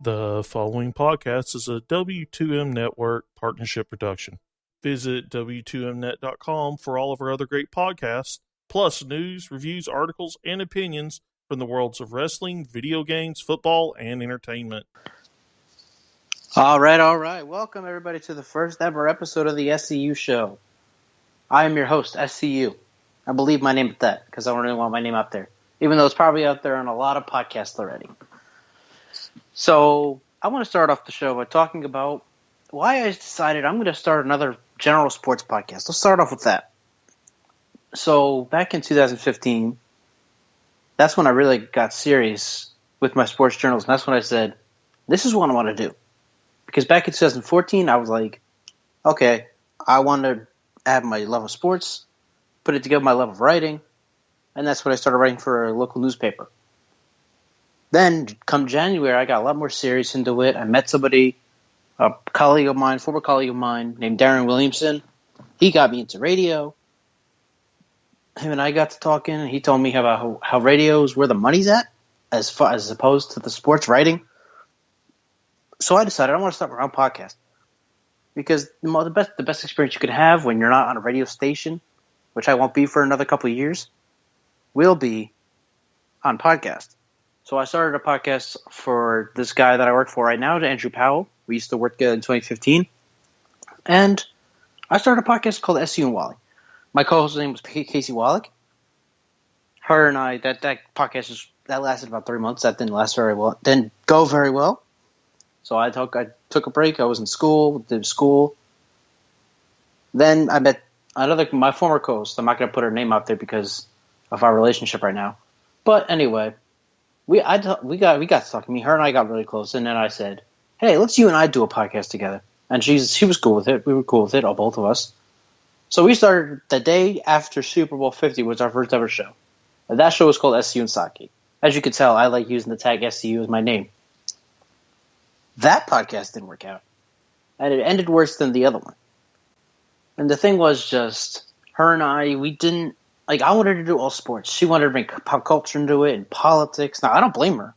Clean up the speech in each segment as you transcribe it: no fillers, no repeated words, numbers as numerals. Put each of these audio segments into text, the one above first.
The following podcast is a W2M Network partnership production. Visit W2Mnet.com for all of our other great podcasts, plus news, reviews, articles, and opinions from the worlds of wrestling, video games, football, and entertainment. All right. Welcome, everybody, to the first ever episode of the SCU Show. I am your host, SCU. I believe my name at that, because I don't really want my name out there, even though it's probably out there on a lot of podcasts already. So I want to start off the show by talking about why I decided I'm going to start another general sports podcast. Let's start off with that. So back in 2015, that's when I really got serious with my sports journalism. That's when I said, this is what I want to do. Because back in 2014, I was like, okay, I want to add my love of sports, put it together with my love of writing, and that's when I started writing for a local newspaper. Then, come January, I got a lot more serious into it. I met somebody, a colleague of mine, former colleague of mine, named Darren Williamson. He got me into radio. Him and I got to talking, and he told me about how radio is where the money's at, as opposed to the sports writing. So I decided I want to start my own podcast. Because the best experience you could have when you're not on a radio station, which I won't be for another couple of years, will be on podcast. So I started a podcast for this guy that I work for right now, Andrew Powell. We used to work together in 2015. And I started a podcast called SCU and Wally. My co-host's name was Casey Wallach. Her and I, that podcast that lasted about 3 months. That didn't last very well. Didn't go very well. So I took a break. I was in school, did school. Then I met my former co-host. I'm not going to put her name out there because of our relationship right now. But anyway, we got to talking. Her and I got really close, and then I said, "Hey, let's you and I do a podcast together." And she was cool with it. We were cool with it, both of us. So we started the day after Super Bowl 50 was our first ever show. And that show was called SCU and Saki. As you can tell, I like using the tag SCU as my name. That podcast didn't work out, and it ended worse than the other one. And the thing was just her and I. We didn't. Like, I wanted to do all sports. She wanted to bring pop culture into it and politics. Now, I don't blame her.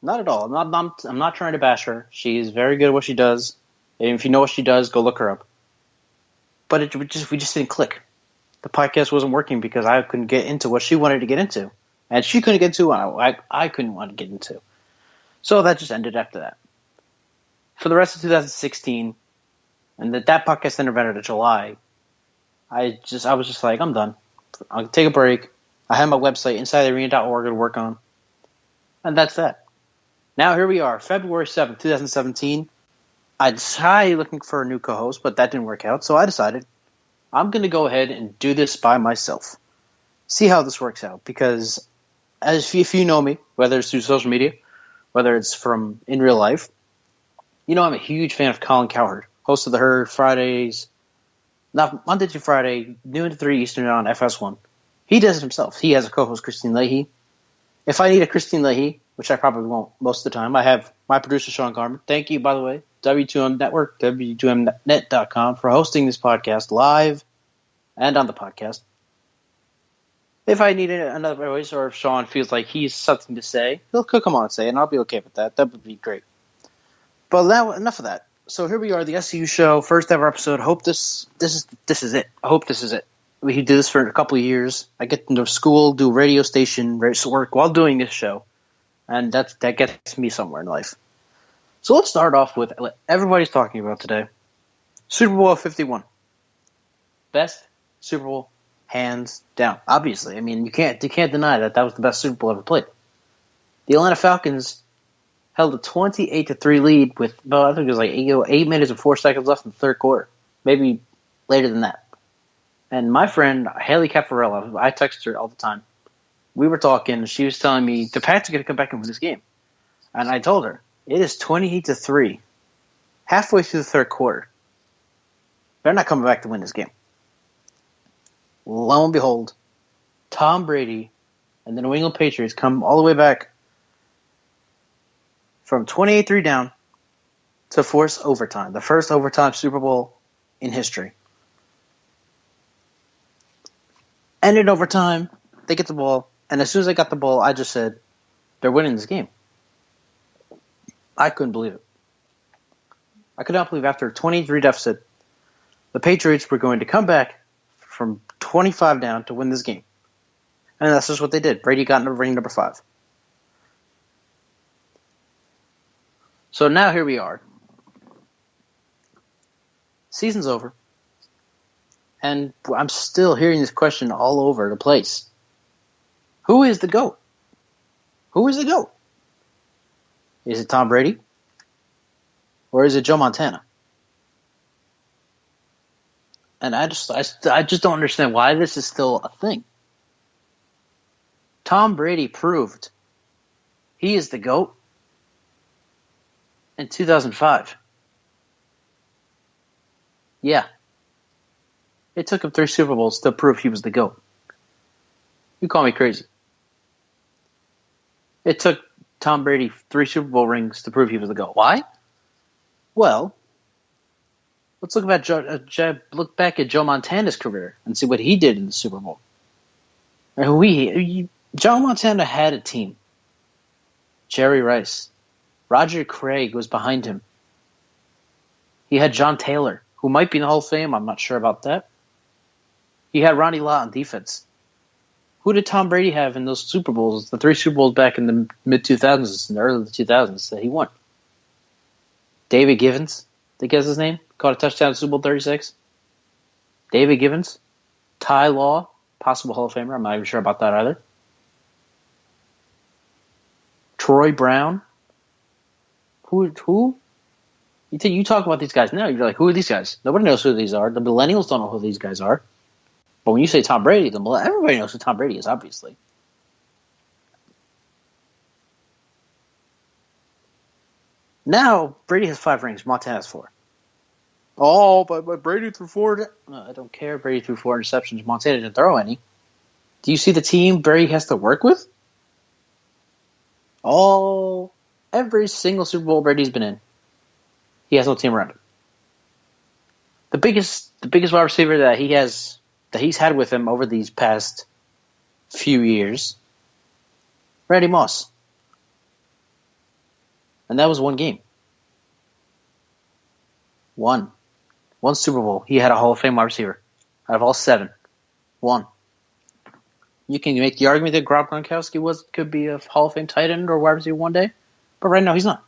Not at all. I'm not trying to bash her. She's very good at what she does. And if you know what she does, go look her up. But we just didn't click. The podcast wasn't working because I couldn't get into what she wanted to get into. And she couldn't get into what I couldn't want to get into. So that just ended after that. For the rest of 2016, and that podcast ended in July, I was just like, I'm done. I'll take a break. I have my website, InsideTheArena.org, to work on. And that's that. Now here we are, February 7th, 2017. I decided looking for a new co-host, but that didn't work out. So I decided I'm going to go ahead and do this by myself. See how this works out. Because if you know me, whether it's through social media, whether it's from in real life, you know I'm a huge fan of Colin Cowherd, host of The Herd Fridays. Not Monday through Friday, noon to 3 Eastern on FS1. He does it himself. He has a co-host, Christine Leahy. If I need a Christine Leahy, which I probably won't most of the time, I have my producer, Sean Carmen. Thank you, by the way, W2M Network, W2Mnet.com, for hosting this podcast live and on the podcast. If I need another voice, or if Sean feels like he's something to say, he'll come on and say it, and I'll be okay with that. That would be great. But now, enough of that. So here we are, the SCU Show, first ever episode. Hope this is it. I hope this is it. We do this for a couple of years. I get into school, do radio station work while doing this show, and that gets me somewhere in life. So let's start off with what everybody's talking about today. Super Bowl 51. Best Super Bowl, hands down. Obviously, I mean you can't deny that was the best Super Bowl ever played. The Atlanta Falcons held a 28-3 lead with, I think it was like 8 minutes and 4 seconds left in the third quarter. Maybe later than that. And my friend, Haley Caparella, I text her all the time. We were talking, she was telling me, the Pats are going to come back and win this game. And I told her, it is 28-3. Halfway through the third quarter. They're not coming back to win this game. Lo and behold, Tom Brady and the New England Patriots come all the way back from 28-3 down to force overtime. The first overtime Super Bowl in history. Ended overtime. They get the ball. And as soon as they got the ball, I just said, they're winning this game. I couldn't believe it. I could not believe after a 23 deficit, the Patriots were going to come back from 25 down to win this game. And that's just what they did. Brady got into ring number 5. So now here we are. Season's over. And I'm still hearing this question all over the place. Who is the GOAT? Who is the GOAT? Is it Tom Brady? Or is it Joe Montana? And I just don't understand why this is still a thing. Tom Brady proved he is the GOAT in 2005. Yeah. It took him 3 Super Bowls to prove he was the GOAT. You call me crazy. It took Tom Brady 3 Super Bowl rings to prove he was the GOAT. Why? Well, let's look back at Joe Montana's career and see what he did in the Super Bowl. Joe Montana had a team. Jerry Rice. Roger Craig was behind him. He had John Taylor, who might be in the Hall of Fame. I'm not sure about that. He had Ronnie Lott on defense. Who did Tom Brady have in those Super Bowls, the 3 Super Bowls back in the mid-2000s and the early 2000s that he won? David Givens, I think that's his name, caught a touchdown in Super Bowl 36. David Givens. Ty Law, possible Hall of Famer. I'm not even sure about that either. Troy Brown. Who? You talk about these guys now, you're like, who are these guys? Nobody knows who these are. The millennials don't know who these guys are. But when you say Tom Brady, everybody knows who Tom Brady is, obviously. Now, Brady has 5 rings. Montana has 4. Oh, but Brady threw 4. No, I don't care. Brady threw 4 interceptions. Montana didn't throw any. Do you see the team Brady has to work with? Every single Super Bowl Brady's been in, he has no team around him. The biggest wide receiver that he's had with him over these past few years, Randy Moss. And that was 1 game. One Super Bowl. He had a Hall of Fame wide receiver. Out of all 7. 1. You can make the argument that Rob Gronkowski could be a Hall of Fame tight end or wide receiver one day. But right now, he's not.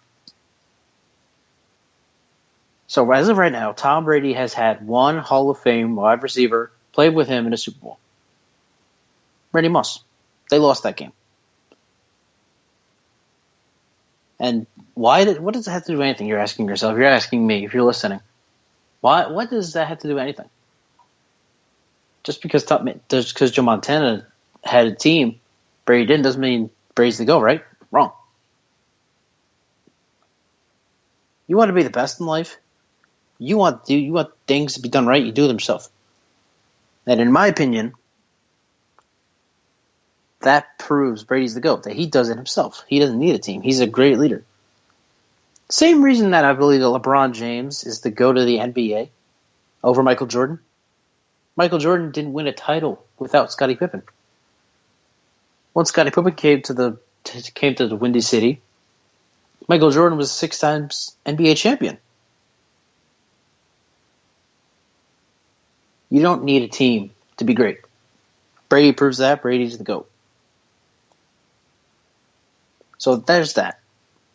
So as of right now, Tom Brady has had 1 Hall of Fame wide receiver played with him in a Super Bowl. Randy Moss. They lost that game. And what does it have to do with anything? You're asking yourself. You're asking me if you're listening. What does that have to do with anything? Just because Joe Montana had a team, Brady didn't, doesn't mean Brady's the GOAT, right? Wrong. You want to be the best in life? You want things to be done right, you do them yourself. And in my opinion, that proves Brady's the GOAT, that he does it himself. He doesn't need a team. He's a great leader. Same reason that I believe that LeBron James is the GOAT of the NBA over Michael Jordan. Michael Jordan didn't win a title without Scottie Pippen. Once Scottie Pippen came to the Windy City, Michael Jordan was 6 times NBA champion. You don't need a team to be great. Brady proves that. Brady's the GOAT. So there's that.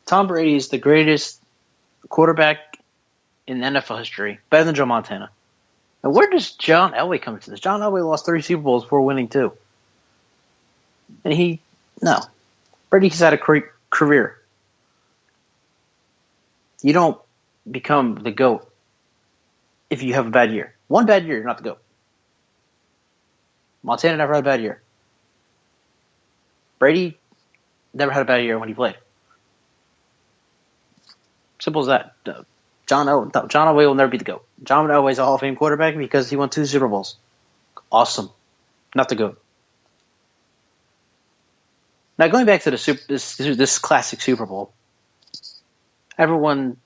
Tom Brady is the greatest quarterback in NFL history, better than Joe Montana. Now, where does John Elway come into this? John Elway lost 3 Super Bowls before winning 2. And Brady's had a great career. You don't become the GOAT if you have a bad year. 1 bad year, you're not the GOAT. Montana never had a bad year. Brady never had a bad year when he played. Simple as that. John Elway will never be the GOAT. John Elway's a Hall of Fame quarterback because he won 2 Super Bowls. Awesome. Not the GOAT. Now, going back to this classic Super Bowl, everyone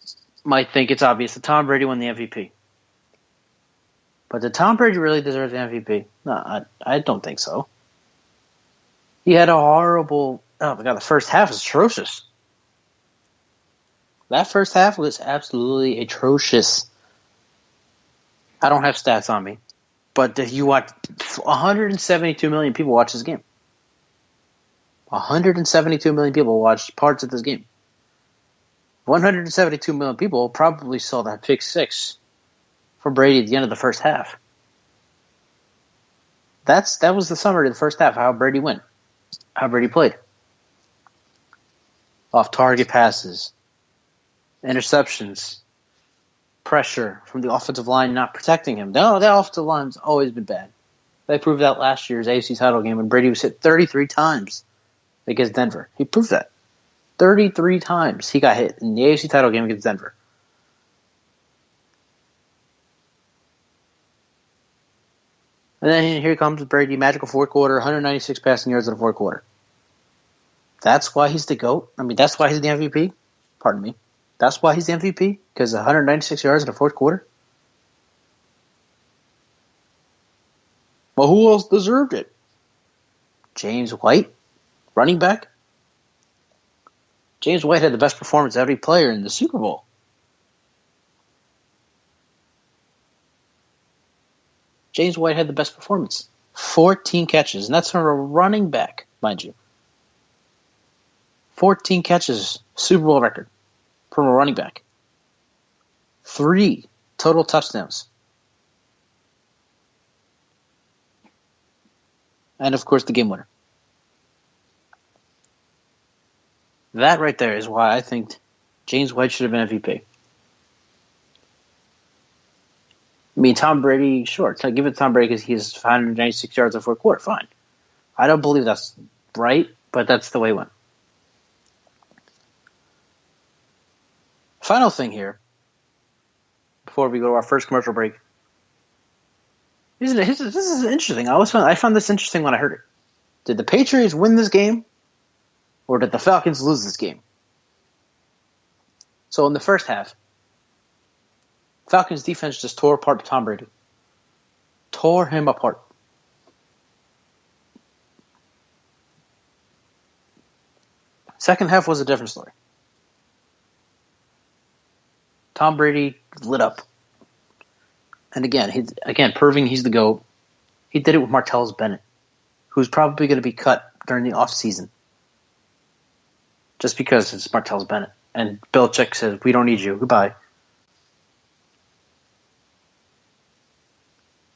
might think it's obvious that Tom Brady won the MVP. But did Tom Brady really deserve the MVP? No, I don't think so. He had a horrible... Oh, my God, the first half is atrocious. That first half was absolutely atrocious. I don't have stats on me, but if you watch 172 million people watch this game. 172 million people watched parts of this game. 172 million people probably saw that pick six from Brady at the end of the first half. That was the summary of the first half, how Brady went, how Brady played. Off-target passes, interceptions, pressure from the offensive line not protecting him. No, that offensive line's always been bad. They proved that last year's AFC title game when Brady was hit 33 times against Denver. He proved that. 33 times he got hit in the AFC title game against Denver. And then here comes Brady, magical fourth quarter, 196 passing yards in the fourth quarter. That's why he's the GOAT. I mean, that's why he's the MVP. Pardon me. That's why he's the MVP? Because 196 yards in the fourth quarter? Well, who else deserved it? James White, running back. James White had the best performance of every player in the Super Bowl. James White had the best performance. 14 catches, and that's from a running back, mind you. 14 catches, Super Bowl record from a running back. 3 total touchdowns. And, of course, the game winner. That right there is why I think James White should have been MVP. I mean, Tom Brady, sure, give it to Tom Brady because he has 596 yards in the fourth quarter. Fine. I don't believe that's right, but that's the way it went. Final thing here, before we go to our first commercial break. This is interesting. I found this interesting when I heard it. Did the Patriots win this game, or did the Falcons lose this game? So in the first half, Falcons defense just tore apart Tom Brady. Tore him apart. Second half was a different story. Tom Brady lit up. And again, proving he's the GOAT. He did it with Martellus Bennett, who's probably going to be cut during the offseason. Just because it's Martellus Bennett. And Belichick says, we don't need you. Goodbye.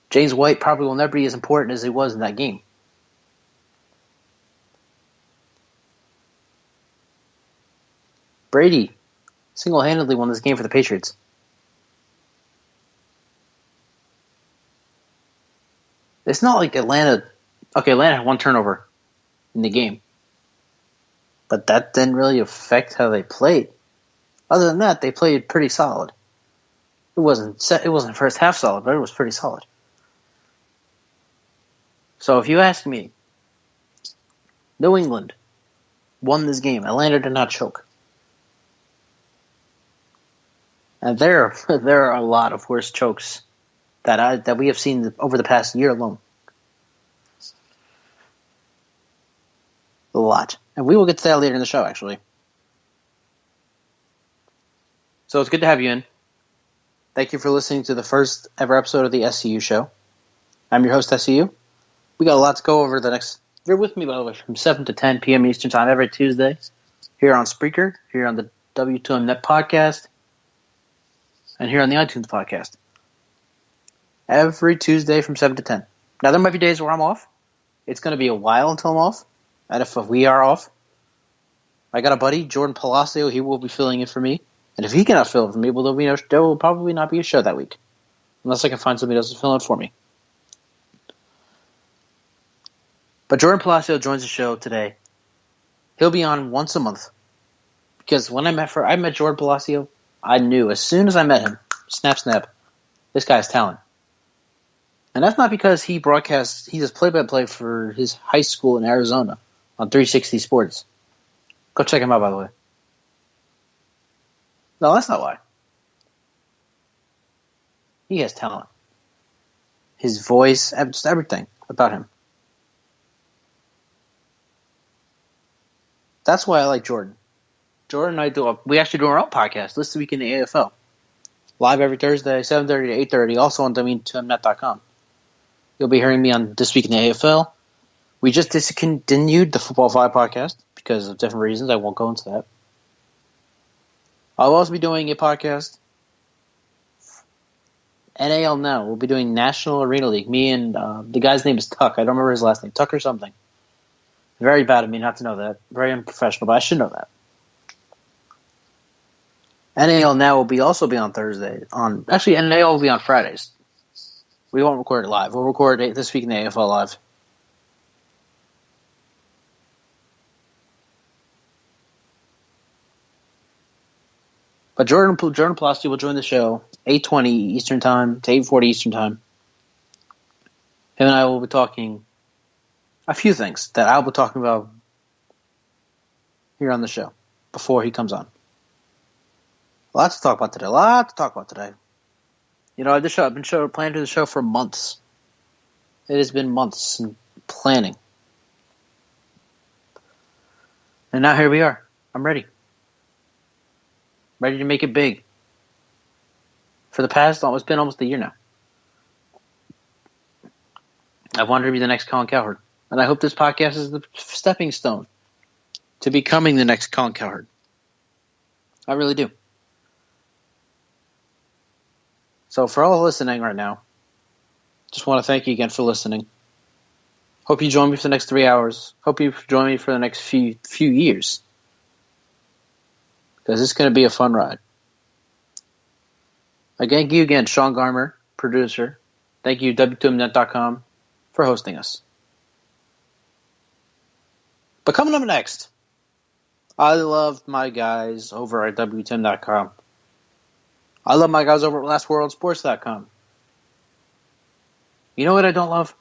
James White probably will never be as important as he was in that game. Brady single-handedly won this game for the Patriots. It's not like Atlanta had one turnover in the game. But that didn't really affect how they played. Other than that, they played pretty solid. It wasn't first half solid, but it was pretty solid. So if you ask me, New England won this game. Atlanta did not choke. And there are a lot of worse chokes that we have seen over the past year alone. A lot. And we will get to that later in the show, actually. So it's good to have you in. Thank you for listening to the first ever episode of the SCU Show. I'm your host, SCU. We got a lot to go over the next... You're with me, by the way, from 7 to 10 p.m. Eastern Time every Tuesday. Here on Spreaker, here on the W2M Net Podcast, and here on the iTunes Podcast. Every Tuesday from 7 to 10. Now, there might be days where I'm off. It's going to be a while until I'm off. And if we are off, I got a buddy, Joran Palacio. He will be filling in for me. And if he cannot fill in for me, well, there will probably not be a show that week. Unless I can find somebody else to fill in for me. But Joran Palacio joins the show today. He'll be on once a month. Because when I met Joran Palacio, I knew as soon as I met him, snap, this guy has talent. And that's not because he does play-by-play for his high school in Arizona on 360 Sports. Go check him out, by the way. No, that's not why. He has talent. His voice, just everything about him. That's why I like Jordan. Jordan and I we actually do our own podcast, This Week in the AFL. Live every Thursday, 7:30 to 8:30, also on W2Mnet.com. You'll be hearing me on This Week in the AFL. We just discontinued the Football 5 podcast because of different reasons. I won't go into that. I'll also be doing a podcast. NAL Now. We'll be doing National Arena League. Me and the guy's name is Tuck. I don't remember his last name. Tuck or something. Very bad of me not to know that. Very unprofessional, but I should know that. NAL Now will also be on Thursday. Actually, NAL will be on Fridays. We won't record it live. We'll record it This Week in the AFL live. But Joran Palacio will join the show 8:20 Eastern Time to 8:40 Eastern Time. Him and I will be talking a few things that I'll be talking about here on the show before he comes on. Lots to talk about today. You know, I've been planning to the show for months. It has been months in planning. And now here we are. I'm ready. Ready to make it big. For the past, it's been almost a year now. I wanted to be the next Colin Cowherd. And I hope this podcast is the stepping stone to becoming the next Colin Cowherd. I really do. So for all listening right now, just want to thank you again for listening. Hope you join me for the next 3 hours. Hope you join me for the next few years. Because it's going to be a fun ride. Thank you again, Sean Garmer, producer. Thank you, W2Mnet.com, for hosting us. But coming up next, I love my guys over at W2M.com. I love my guys over at LastWorldSports.com. You know what I don't love?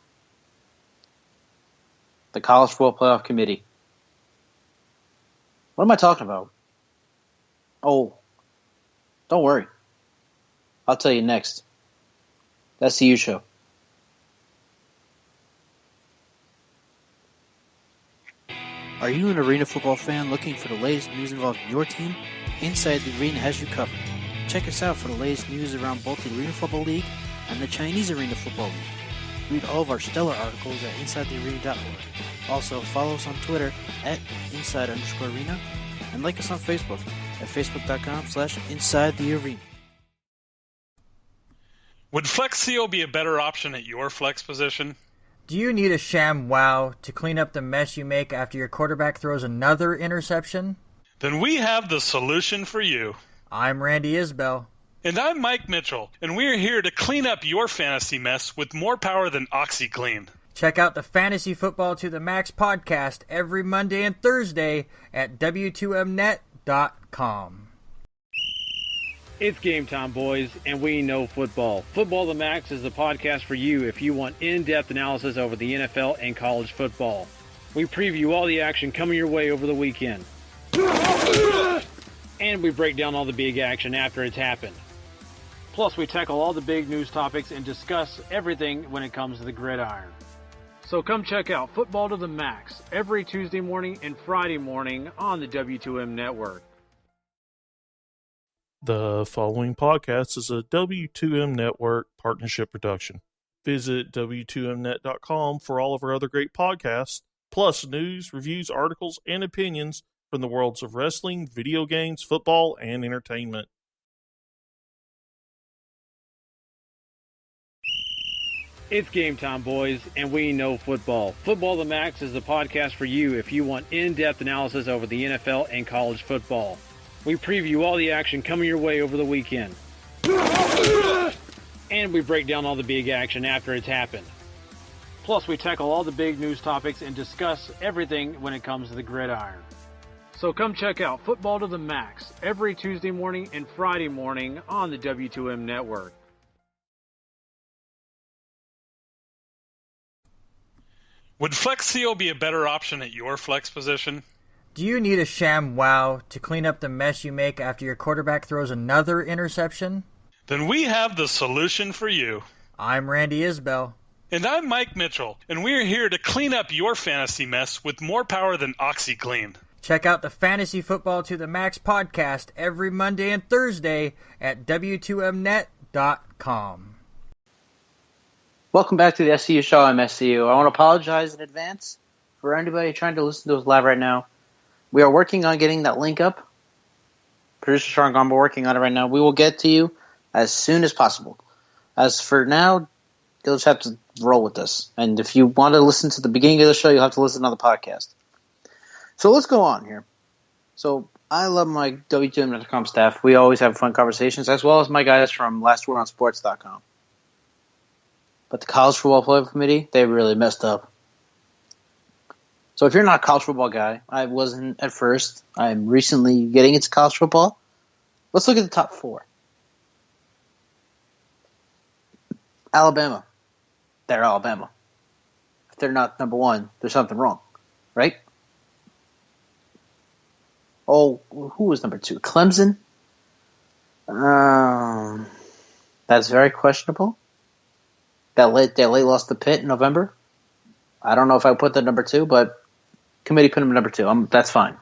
The College Football Playoff Committee. What am I talking about? Oh, don't worry. I'll tell you next. That's the SCU Show. Are you an arena football fan looking for the latest news involving your team? Inside the Arena has you covered. Check us out for the latest news around both the Arena Football League and the Chinese Arena Football League. Read all of our stellar articles at InsideTheArena.org. Also, follow us on Twitter at Inside_Arena and like us on Facebook at Facebook.com/InsideTheArena. Would Flex Seal be a better option at your flex position? Do you need a sham wow to clean up the mess you make after your quarterback throws another interception? Then we have the solution for you. I'm Randy Isbell. And I'm Mike Mitchell, and we're here to clean up your fantasy mess with more power than OxyClean. Check out the Fantasy Football to the Max podcast every Monday and Thursday at W2Mnet.com. It's game time, boys, and we know football. Football to the Max is the podcast for you if you want in-depth analysis over the NFL and college football. We preview all the action coming your way over the weekend. And we break down all the big action after it's happened. Plus, we tackle all the big news topics and discuss everything when it comes to the gridiron. So come check out Football to the Max every Tuesday morning and Friday morning on the W2M Network. The following podcast is a W2M Network partnership production. Visit W2Mnet.com for all of our other great podcasts, plus news, reviews, articles, and opinions from the worlds of wrestling, video games, football, and entertainment. It's game time, boys, and we know football. Football to the Max is the podcast for you if you want in-depth analysis over the NFL and college football. We preview all the action coming your way over the weekend. And we break down all the big action after it's happened. Plus, we tackle all the big news topics and discuss everything when it comes to the gridiron. So come check out Football to the Max every Tuesday morning and Friday morning on the W2M Network. Would Flex Seal be a better option at your flex position? Do you need a sham wow to clean up the mess you make after your quarterback throws another interception? Then we have the solution for you. I'm Randy Isbell. And I'm Mike Mitchell, and we're here to clean up your fantasy mess with more power than OxyClean. Check out the Fantasy Football to the Max podcast every Monday and Thursday at W2Mnet.com. Welcome back to the SCU Show. I'm SCU. I want to apologize in advance for anybody trying to listen to us live right now. We are working on getting that link up. Producer Sean Gomba working on it right now. We will get to you as soon as possible. As for now, you'll just have to roll with this. And if you want to listen to the beginning of the show, you'll have to listen on the podcast. So let's go on here. So I love my W2M.com staff. We always have fun conversations, as well as my guys from LastWordOnSports.com. But the College Football Playoff Committee, they really messed up. So if you're not a college football guy, I wasn't at first. I'm recently getting into college football. Let's look at the top 4. Alabama. They're Alabama. If they're not number 1, there's something wrong, right? Oh, who was number 2? Clemson? That's very questionable. They late lost to Pitt in November. I don't know if I would put that number 2, but committee put him at number 2. That's fine.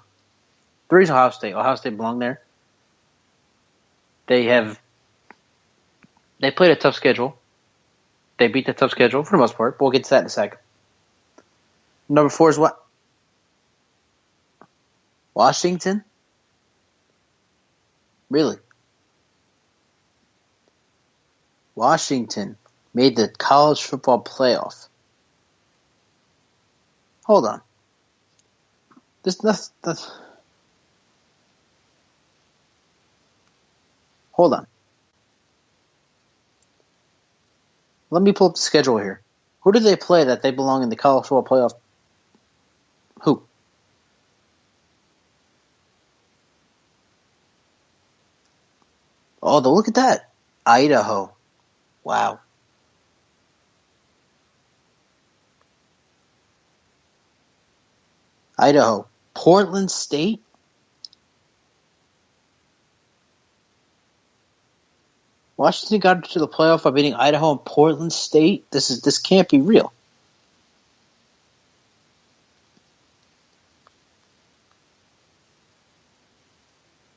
3 is Ohio State. Ohio State belong there. They played a tough schedule. They beat the tough schedule for the most part, but we'll get to that in a second. Number 4 is what? Washington? Really? Washington made the college football playoff. Hold on. Hold on. Let me pull up the schedule here. Who did they play that they belong in the college football playoff? Who? Oh, look at that. Idaho. Wow. Idaho. Portland State? Washington got to the playoff by beating Idaho and Portland State? This can't be real.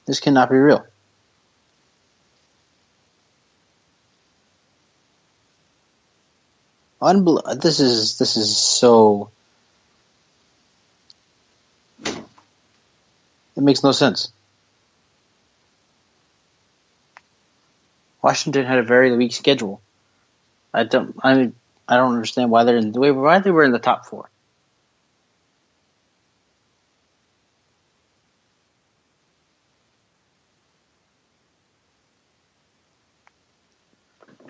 This cannot be real. This is so. It makes no sense. Washington had a very weak schedule. I don't understand why they were in the top 4.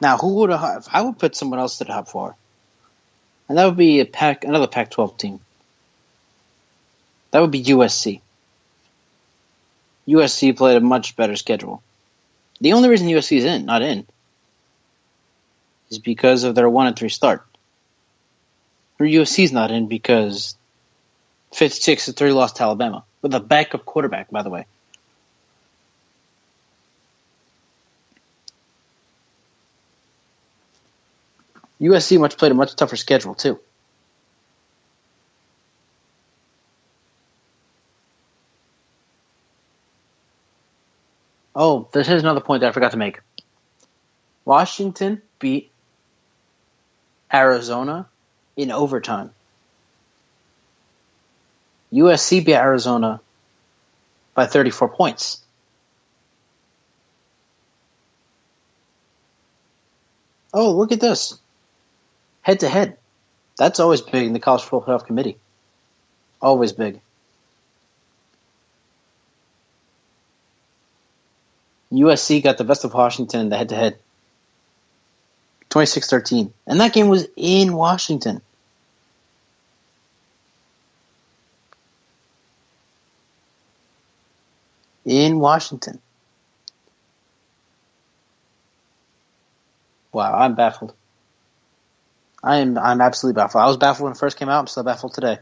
Now, who would have? I would put someone else to the top 4, and that would be another Pac-12 team. That would be USC. USC played a much better schedule. The only reason USC is not in, is because of their 1-3 start. Or USC's not in because 56-3 lost to Alabama with a backup quarterback, by the way. USC played a much tougher schedule too. Oh, this is another point that I forgot to make. Washington beat Arizona in overtime. USC beat Arizona by 34 points. Oh, look at this. Head-to-head. That's always big in the College Football Playoff Committee. Always big. USC got the best of Washington in the head-to-head. 26-13. And that game was in Washington. In Washington. Wow, I'm baffled. I'm absolutely baffled. I was baffled when it first came out. I'm still baffled today.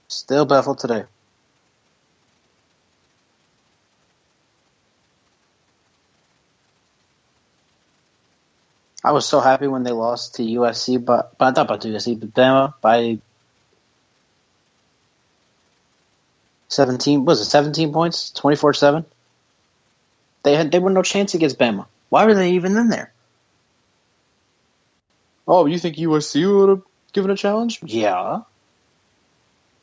Still baffled today. I was so happy when they lost to USC, but not about USC, but Bama by 17. Was it 17 points? 24-7. They were no chance against Bama. Why were they even in there? Oh, you think USC would have given a challenge? Yeah.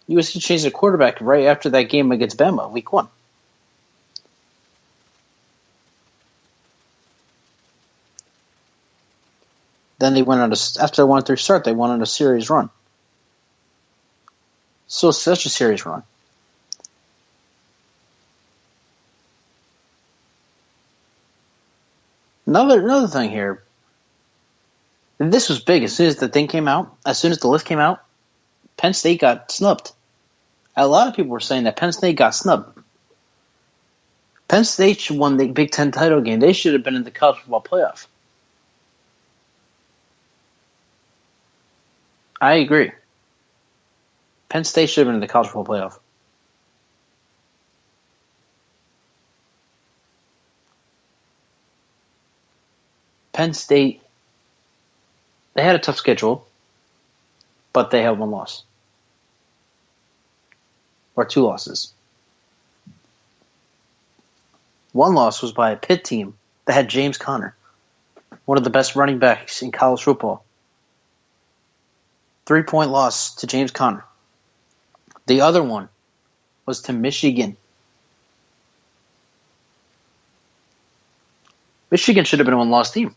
USC changed the quarterback right after that game against Bama, week 1. Then they went on after a 1-3 start, they went on a series run. So such a series run. Another thing here. This was big. As soon as the thing came out, as soon as the list came out, Penn State got snubbed. A lot of people were saying that Penn State got snubbed. Penn State should won the Big Ten title game. They should have been in the college football playoff. I agree. Penn State should have been in the college football playoff. Penn State, they had a tough schedule, but they had one loss. Or 2 losses. One loss was by a Pitt team that had James Conner, one of the best running backs in college football. 3-point loss to James Conner. The other one was to Michigan. Michigan should have been a one-loss team.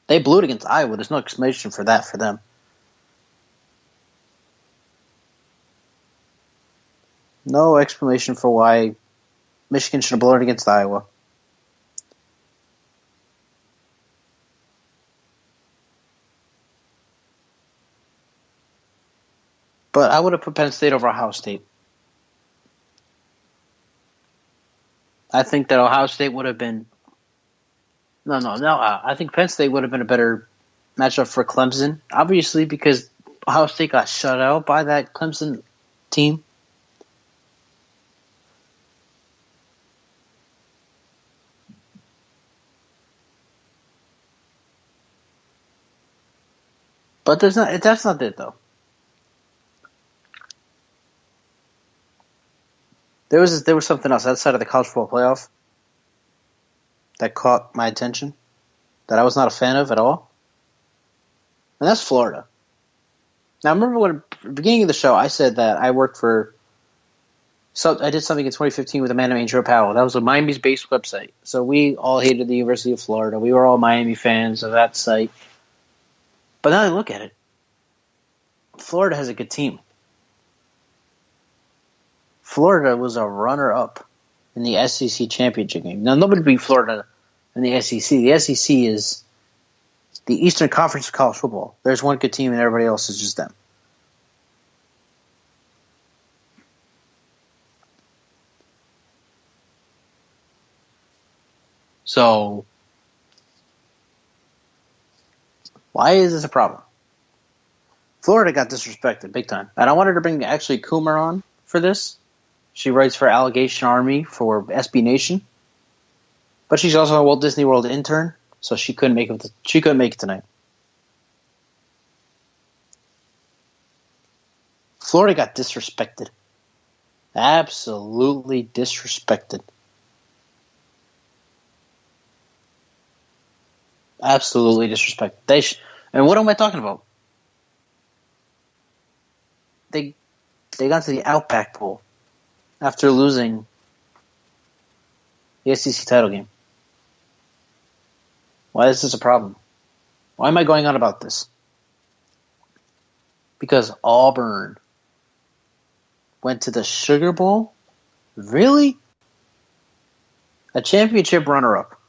They blew it against Iowa. There's no explanation for that for them. No explanation for why Michigan should have blown it against Iowa. But I would have put Penn State over Ohio State. I think that Ohio State would have been... No. I think Penn State would have been a better matchup for Clemson. Obviously, because Ohio State got shut out by that Clemson team. But that's not it, though. There was something else outside of the college football playoff that caught my attention that I was not a fan of at all. And that's Florida. Now, I remember when at the beginning of the show, I said that I worked for... I did something in 2015 with a man named Joran Palacio. That was a Miami-based website. So we all hated the University of Florida. We were all Miami fans of that site. But now I look at it. Florida has a good team. Florida was a runner-up in the SEC championship game. Now, nobody beat Florida in the SEC. The SEC is the Eastern Conference of college football. There's one good team and everybody else is just them. So, why is this a problem? Florida got disrespected big time. And I wanted to bring actually Coomer on for this. She writes for Allegation Army for SB Nation. But she's also a Walt Disney World intern, so she couldn't make it tonight. Florida got disrespected. Absolutely disrespected. Absolutely disrespected. And what am I talking about? They got to the Outback Bowl after losing the SEC title game. Why is this a problem? Why am I going on about this? Because Auburn went to the Sugar Bowl? Really? A championship runner-up.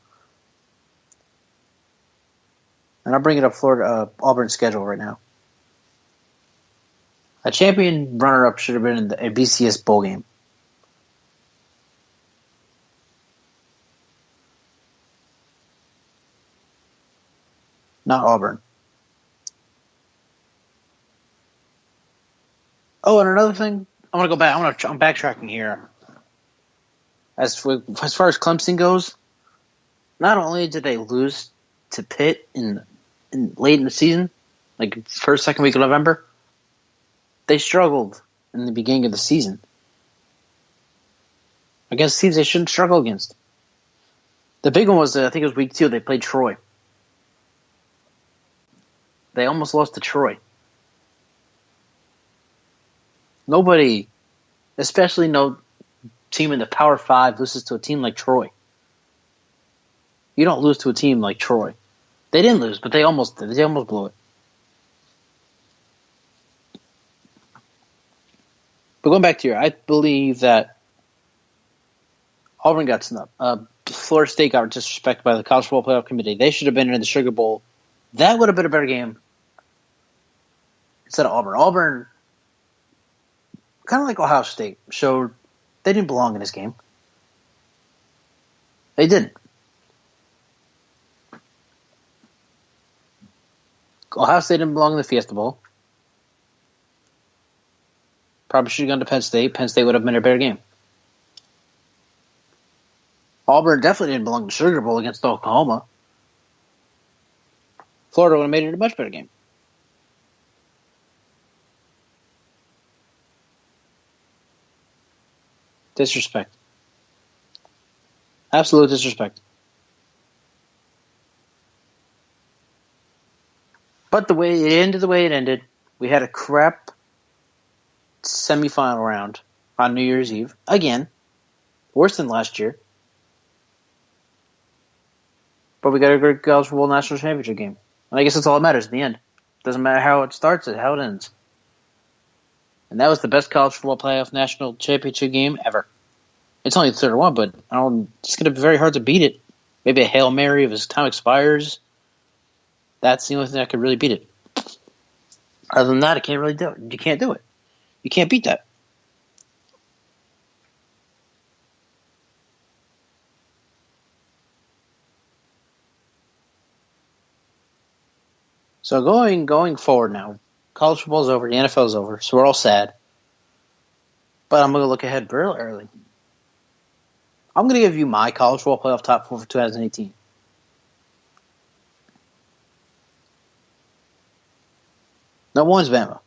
And I'm bringing up Auburn's schedule right now. A champion runner-up should have been in a BCS bowl game. Not Auburn. Oh, and another thing, I'm gonna go back. I'm backtracking here. As far as Clemson goes, not only did they lose to Pitt in late in the season, like first, second week of November, they struggled in the beginning of the season against teams they shouldn't struggle against. The big one was, I think it was week 2, they played Troy. They almost lost to Troy. Nobody, especially no team in the Power 5, loses to a team like Troy. You don't lose to a team like Troy. They didn't lose, but they almost did. They almost blew it. But going back to I believe that Auburn got snubbed. Florida State got disrespected by the College Football Playoff Committee. They should have been in the Sugar Bowl. That would have been a better game instead of Auburn. Auburn, kind of like Ohio State, showed they didn't belong in this game. They didn't. Ohio State didn't belong in the Fiesta Bowl. Probably should have gone to Penn State. Penn State would have been a better game. Auburn definitely didn't belong in the Sugar Bowl against Oklahoma. Florida would have made it a much better game. Disrespect. Absolute disrespect. But the way it ended, we had a crap semifinal round on New Year's Eve. Again, worse than last year. But we got a great College Football National Championship game. And I guess that's all that matters in the end. Doesn't matter how it starts or how it ends. And that was the best College Football Playoff National Championship game ever. It's only the third one, but it's going to be very hard to beat it. Maybe a Hail Mary if his time expires. That's the only thing that could really beat it. Other than that, it can't really do it. You can't do it. You can't beat that. So going forward now, college football's over, the NFL's over, so we're all sad. But I'm going to look ahead real early. I'm going to give you my college football playoff top 4 for 2018. Number 1 is Bama.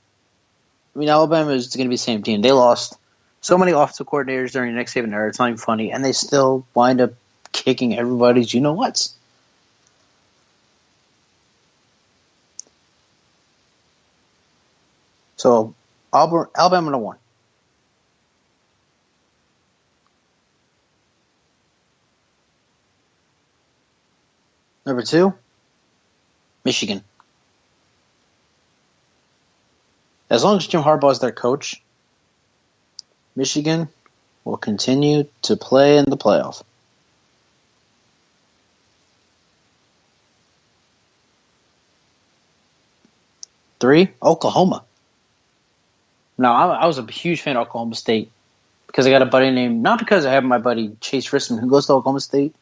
I mean, Alabama is going to be the same team. They lost so many offensive coordinators during the Nick Saban era. It's not even funny. And they still wind up kicking everybody's you-know-whats. So, Alabama number 1. Number 2, Michigan. As long as Jim Harbaugh is their coach, Michigan will continue to play in the playoff. Three, Oklahoma. Now, I was a huge fan of Oklahoma State because I got a buddy named, not because I have my buddy Chase Risman who goes to Oklahoma State,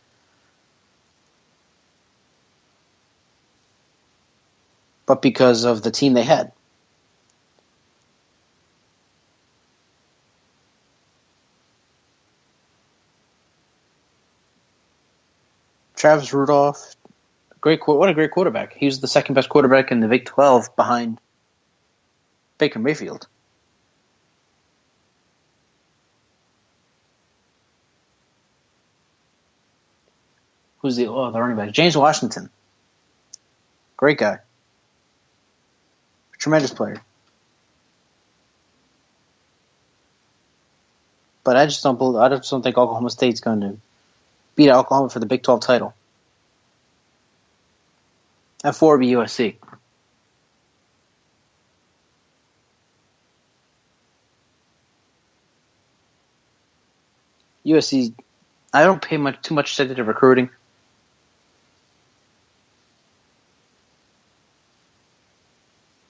but because of the team they had. Travis Rudolph, what a great quarterback. He was the second best quarterback in the Big 12 behind Baker Mayfield. Who's the running back? James Washington. Great guy. Tremendous player. But I just don't think Oklahoma State's going to beat Oklahoma for the Big 12 title. At 4 would be USC. USC, I don't pay too much attention to recruiting.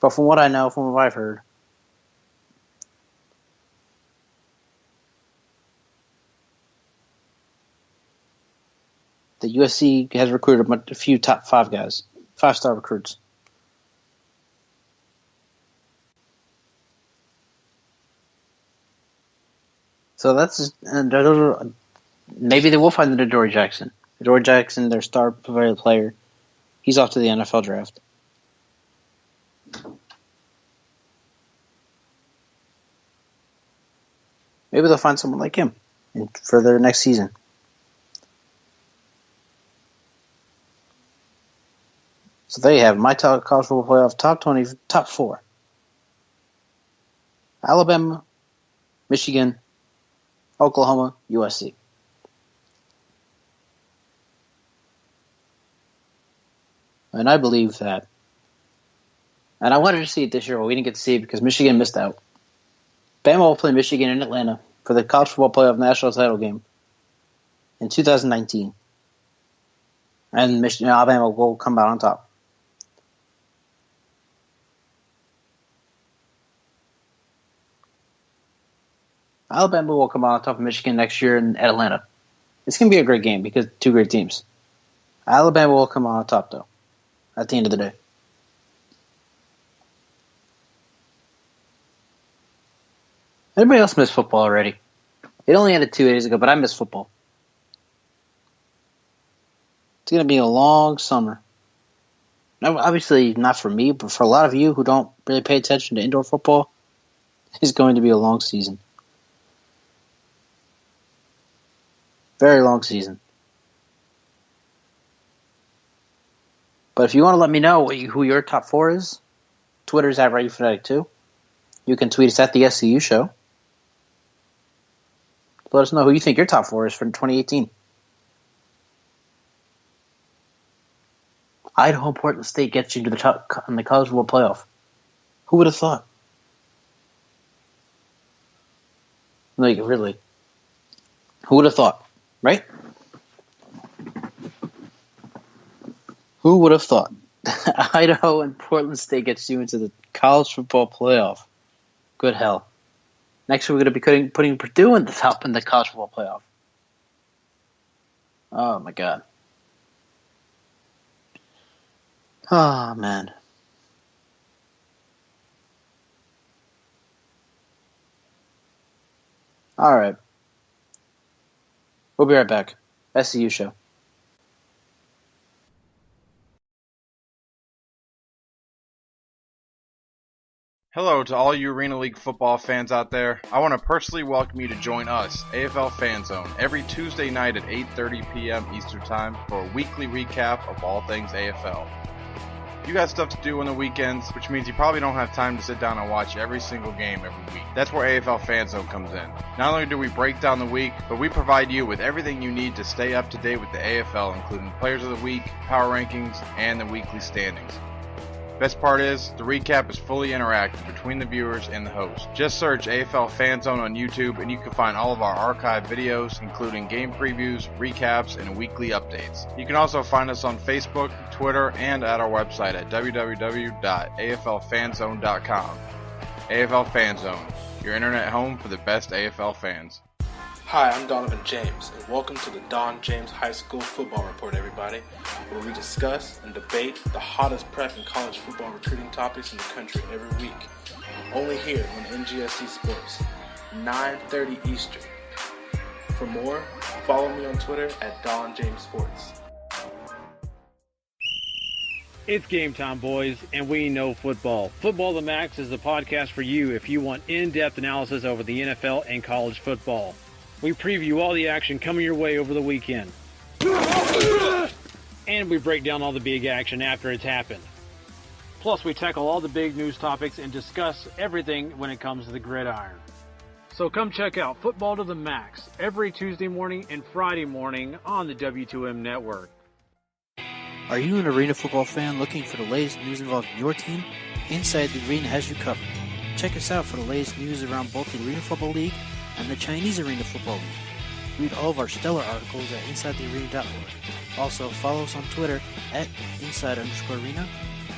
But from what I know, from what I've heard, the USC has recruited a few top 5 guys, 5-star recruits. So that's maybe they will find the Adoree Jackson. Adoree Jackson, their star player. He's off to the NFL draft. Maybe they'll find someone like him for their next season. So there you have my college football playoff top 4. Alabama, Michigan, Oklahoma, USC. And I believe that. And I wanted to see it this year, but we didn't get to see it because Michigan missed out. Bama will play Michigan in Atlanta for the college football playoff national title game in 2019. And Alabama will come out on top. Alabama will come out on top of Michigan next year in Atlanta. It's going to be a great game because 2 great teams. Alabama will come out on top, though, at the end of the day. Anybody else miss football already? It only ended 2 days ago, but I miss football. It's going to be a long summer. Now, obviously, not for me, but for a lot of you who don't really pay attention to indoor football, it's going to be a long season. Very long season. But if you want to let me know who your top 4 is, Twitter's at ReadyFanatic2. You can tweet us at the SCU Show. Let us know who you think your top 4 is for 2018. Idaho and Portland State gets you to the top in the college football playoff. Who would have thought? Like, really. Who would have thought? Right? Who would have thought? Idaho and Portland State gets you into the college football playoff. Good hell. Next we're going to be putting Purdue in the college football playoff. Oh, my God. Oh, man. All right. We'll be right back. SCU Show. Hello to all you Arena League football fans out there. I want to personally welcome you to join us, AFL Fan Zone, every Tuesday night at 8:30 p.m. Eastern Time for a weekly recap of all things AFL. You got stuff to do on the weekends, which means you probably don't have time to sit down and watch every single game every week. That's where AFL Fan Zone comes in. Not only do we break down the week, but we provide you with everything you need to stay up to date with the AFL, including Players of the Week, Power Rankings, and the weekly standings. Best part is, the recap is fully interactive between the viewers and the host. Just search AFL Fan Zone on YouTube and you can find all of our archived videos, including game previews, recaps, and weekly updates. You can also find us on Facebook, Twitter, and at our website at www.aflfanzone.com. AFL Fan Zone, your internet home for the best AFL fans. Hi, I'm Donovan James, and welcome to the Don James High School Football Report, everybody, where we discuss and debate the hottest prep and college football recruiting topics in the country every week. Only here on NGSC Sports, 9:30 Eastern. For more, follow me on Twitter at Don James Sports. It's game time, boys, and we know football. Football the Max is the podcast for you if you want in-depth analysis over the NFL and college football. We preview all the action coming your way over the weekend. And we break down all the big action after it's happened. Plus, we tackle all the big news topics and discuss everything when it comes to the gridiron. So come check out Football to the Max every Tuesday morning and Friday morning on the W2M network. Are you an arena football fan looking for the latest news involving your team? Inside the Arena has you covered. Check us out for the latest news around both the Arena Football League and the Chinese Arena Football League. Read all of our stellar articles at InsideTheArena.org. Also, follow us on Twitter at Inside_Arena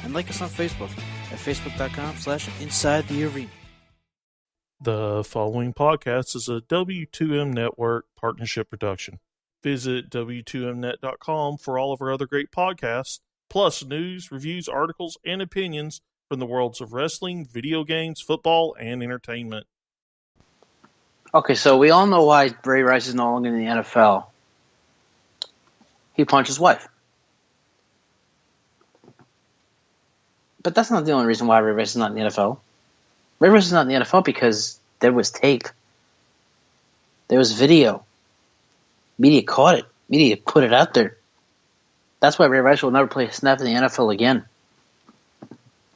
and like us on Facebook at Facebook.com/InsideTheArena. The following podcast is a W2M Network partnership production. Visit W2Mnet.com for all of our other great podcasts, plus news, reviews, articles, and opinions from the worlds of wrestling, video games, football, and entertainment. Okay, so we all know why Ray Rice is no longer in the NFL. He punched his wife. But that's not the only reason why Ray Rice is not in the NFL. Ray Rice is not in the NFL because there was tape. There was video. Media caught it. Media put it out there. That's why Ray Rice will never play a snap in the NFL again.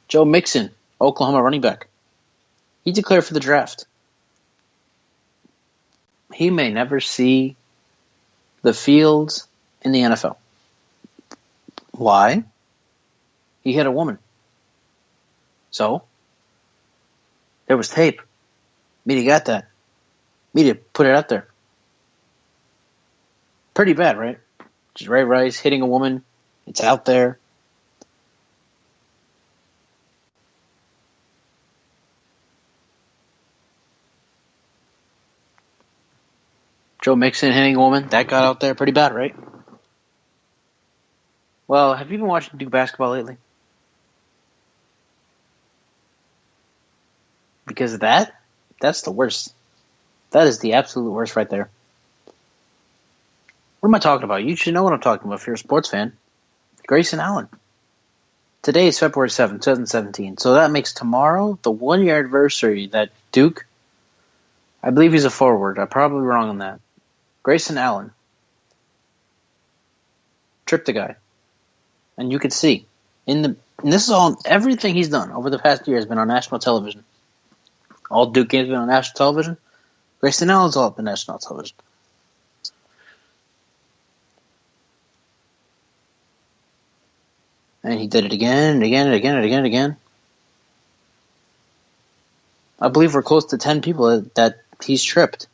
Joe Mixon, Oklahoma running back. He declared for the draft. He may never see the fields in the NFL. Why? He hit a woman. So, there was tape. Media got that. Media put it out there. Pretty bad, right? Just Ray Rice hitting a woman. It's out there. Joe Mixon hitting a woman. That got out there. Pretty bad, right? Well, have you been watching Duke basketball lately? Because of that, that's the worst. That is the absolute worst right there. What am I talking about? You should know what I'm talking about if you're a sports fan. Grayson Allen. Today is February 7th, 2017. So that makes tomorrow the 1-year anniversary that Duke, I believe he's a forward. I'm probably wrong on that. Grayson Allen tripped the guy. And you could see. And this is all, everything he's done over the past year has been on national television. All Duke games have been on national television. Grayson Allen's all up on national television. And he did it again and again and again and again and again. I believe we're close to 10 people that he's tripped.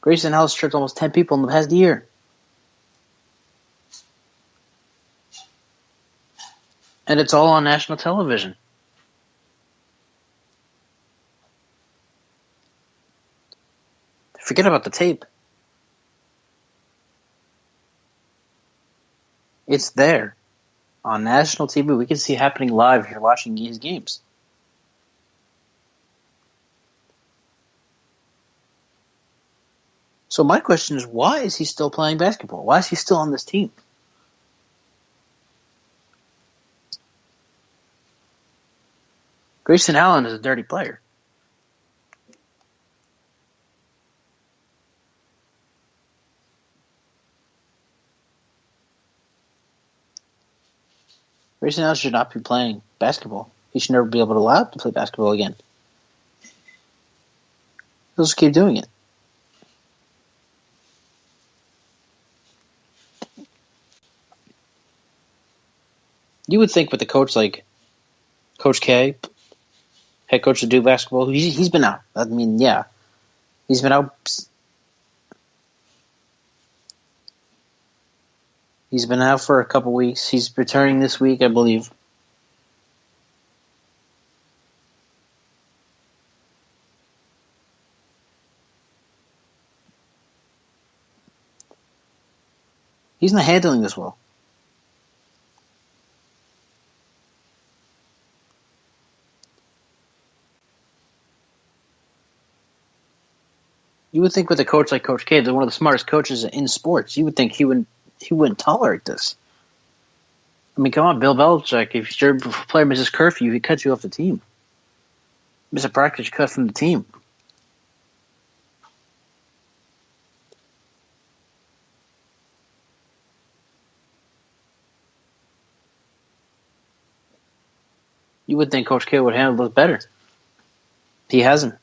Grayson Allen's tripped almost 10 people in the past year. And it's all on national television. Forget about the tape. It's there on national TV. We can see it happening live here watching his games. So my question is, why is he still playing basketball? Why is he still on this team? Grayson Allen is a dirty player. Grayson Allen should not be playing basketball. He should never be able to allow to play basketball again. He'll just keep doing it. You would think with a coach like Coach K, head coach of Duke basketball, he's been out. I mean, yeah. He's been out. He's been out for a couple weeks. He's returning this week, I believe. He's not handling this well. You would think with a coach like Coach K, they're one of the smartest coaches in sports. You would think he wouldn't tolerate this. I mean, come on, Bill Belichick. If your player misses curfew, he cuts you off the team. Miss a practice, you cut from the team. You would think Coach K would handle this better. He hasn't.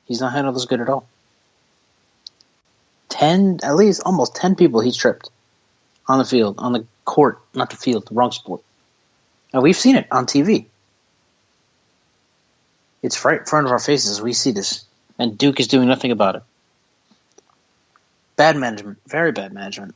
He's not handled this good at all. At least almost 10 people he's tripped on the field, on the court, not the field, the wrong sport. Now we've seen it on TV. It's right in front of our faces. We see this. And Duke is doing nothing about it. Bad management. Very bad management.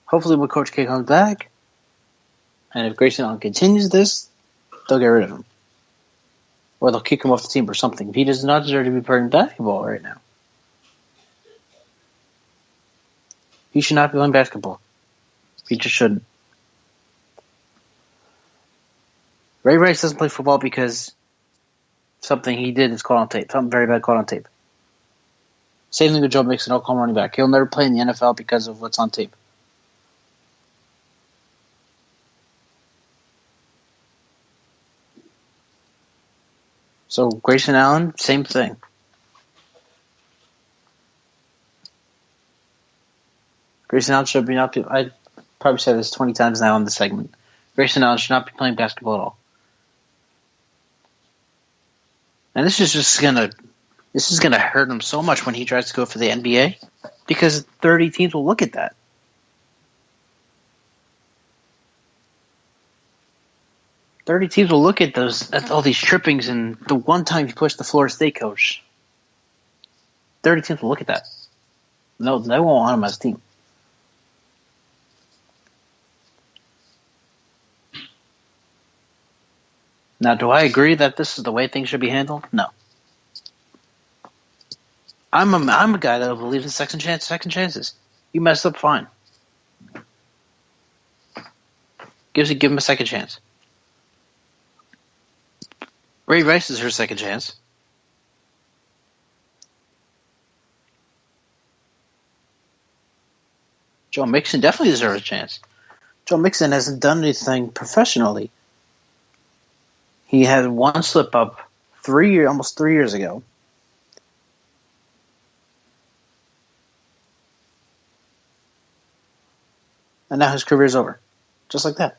Hopefully when Coach K comes back, and if Grayson Allen continues this, they'll get rid of him. Or they'll kick him off the team or something. He does not deserve to be playing basketball right now. He should not be playing basketball. He just shouldn't. Ray Rice doesn't play football because something he did is caught on tape. Something very bad caught on tape. Same thing with Joe Mixon, Oklahoma running back. He'll never play in the NFL because of what's on tape. So Grayson Allen, same thing. Grayson Allen should be not. I probably said this 20 times now in the segment. Grayson Allen should not be playing basketball at all. And this is gonna hurt him so much when he tries to go for the NBA, because 30 teams will look at that. Teams will look at all these trippings and the one time he pushed the Florida State coach. 30 teams will look at that. No, they won't want him as a team. Now, do I agree that this is the way things should be handled? No. I'm a guy that believes in second chances. You messed up, fine. Give him a second chance. Ray Rice is her second chance. Joe Mixon definitely deserves a chance. Joe Mixon hasn't done anything professionally. He had one slip up almost 3 years ago. And now his career's over. Just like that.